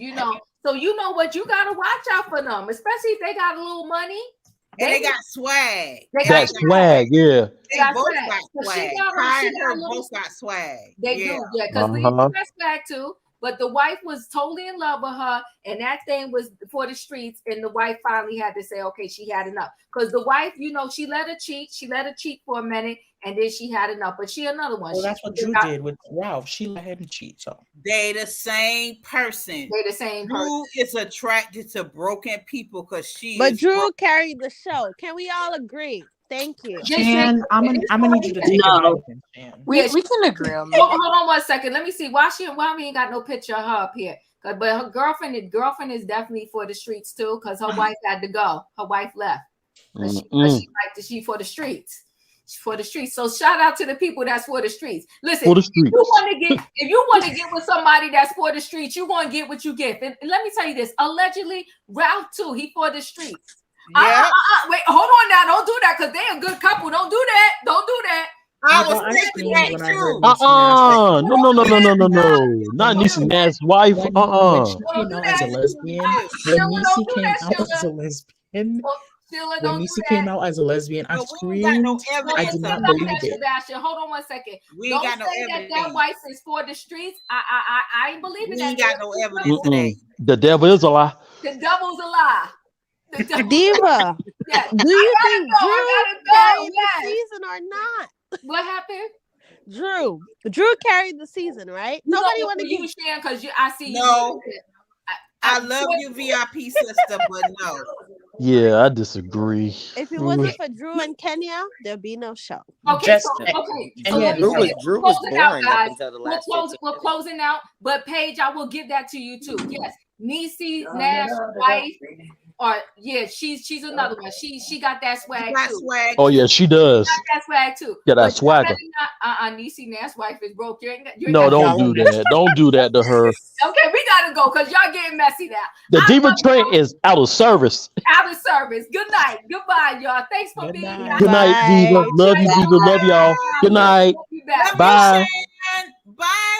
So you know what? You gotta watch out for them, especially if they got a little money. And they got swag. They got swag, yeah. They both got swag. Both got swag. They do, yeah, because Lena got swag too. But the wife was totally in love with her, and that thing was for the streets. And the wife finally had to say, okay, she had enough. Because the wife, you know, she let her cheat. She let her cheat for a minute, and then she had enough. But she another one. Well, that's what Drew did with Ralph. She let him cheat. So they the same person. They the same person. Drew is attracted to broken people because she. But Drew carried the show. Can we all agree? Thank you. Shan, I'm gonna need you to take it. We can agree on that. Hold on 1 second. Let me see. Why we ain't got no picture of her up here? But her girlfriend is definitely for the streets too, because her wife had to go. Her wife left. She for the streets. She's for the streets. So shout out to the people that's for the streets. Listen, for the streets. If you want to get with somebody that's for the streets, you're gonna get what you get. And let me tell you this: allegedly, Ralph too. He for the streets. Yeah. Wait, hold on now. Don't do that because they're a good couple. Don't do that. Don't do that. I was thinking that too. No. Not Niecy Nash's wife. When Niecy came out as a lesbian, when Niecy came out as a lesbian, I screamed. I did not believe it. Sebastian, hold on 1 second. We ain't got no evidence. That wife is for the streets. I ain't believing that. We ain't got no evidence today. The devil is a lie. The devil's a lie. Diva, do you think Drew carried the season or not? What happened? Drew carried the season, right? Nobody want to give you Shan because I see you. No, I love you, VIP sister, but no. Yeah, I disagree. If it wasn't for Drew and Kenya, there'd be no show. Okay, Drew was boring up until the last. We're closing out, but Paige, I will give that to you too. Yes, Niecy Nash's wife. Or she's another one. She got that swag too. Oh yeah, she does. Got that swag too. Yeah, that swagger. Niecy Nash's wife is broke. No, don't do that. Don't do that to her. Okay, we gotta go because y'all getting messy now. The diva train is out of service. Out of service. Good night. Goodbye, y'all. Thanks for being here. Good night, Diva. Love you, Diva. Love y'all. Good night. Bye.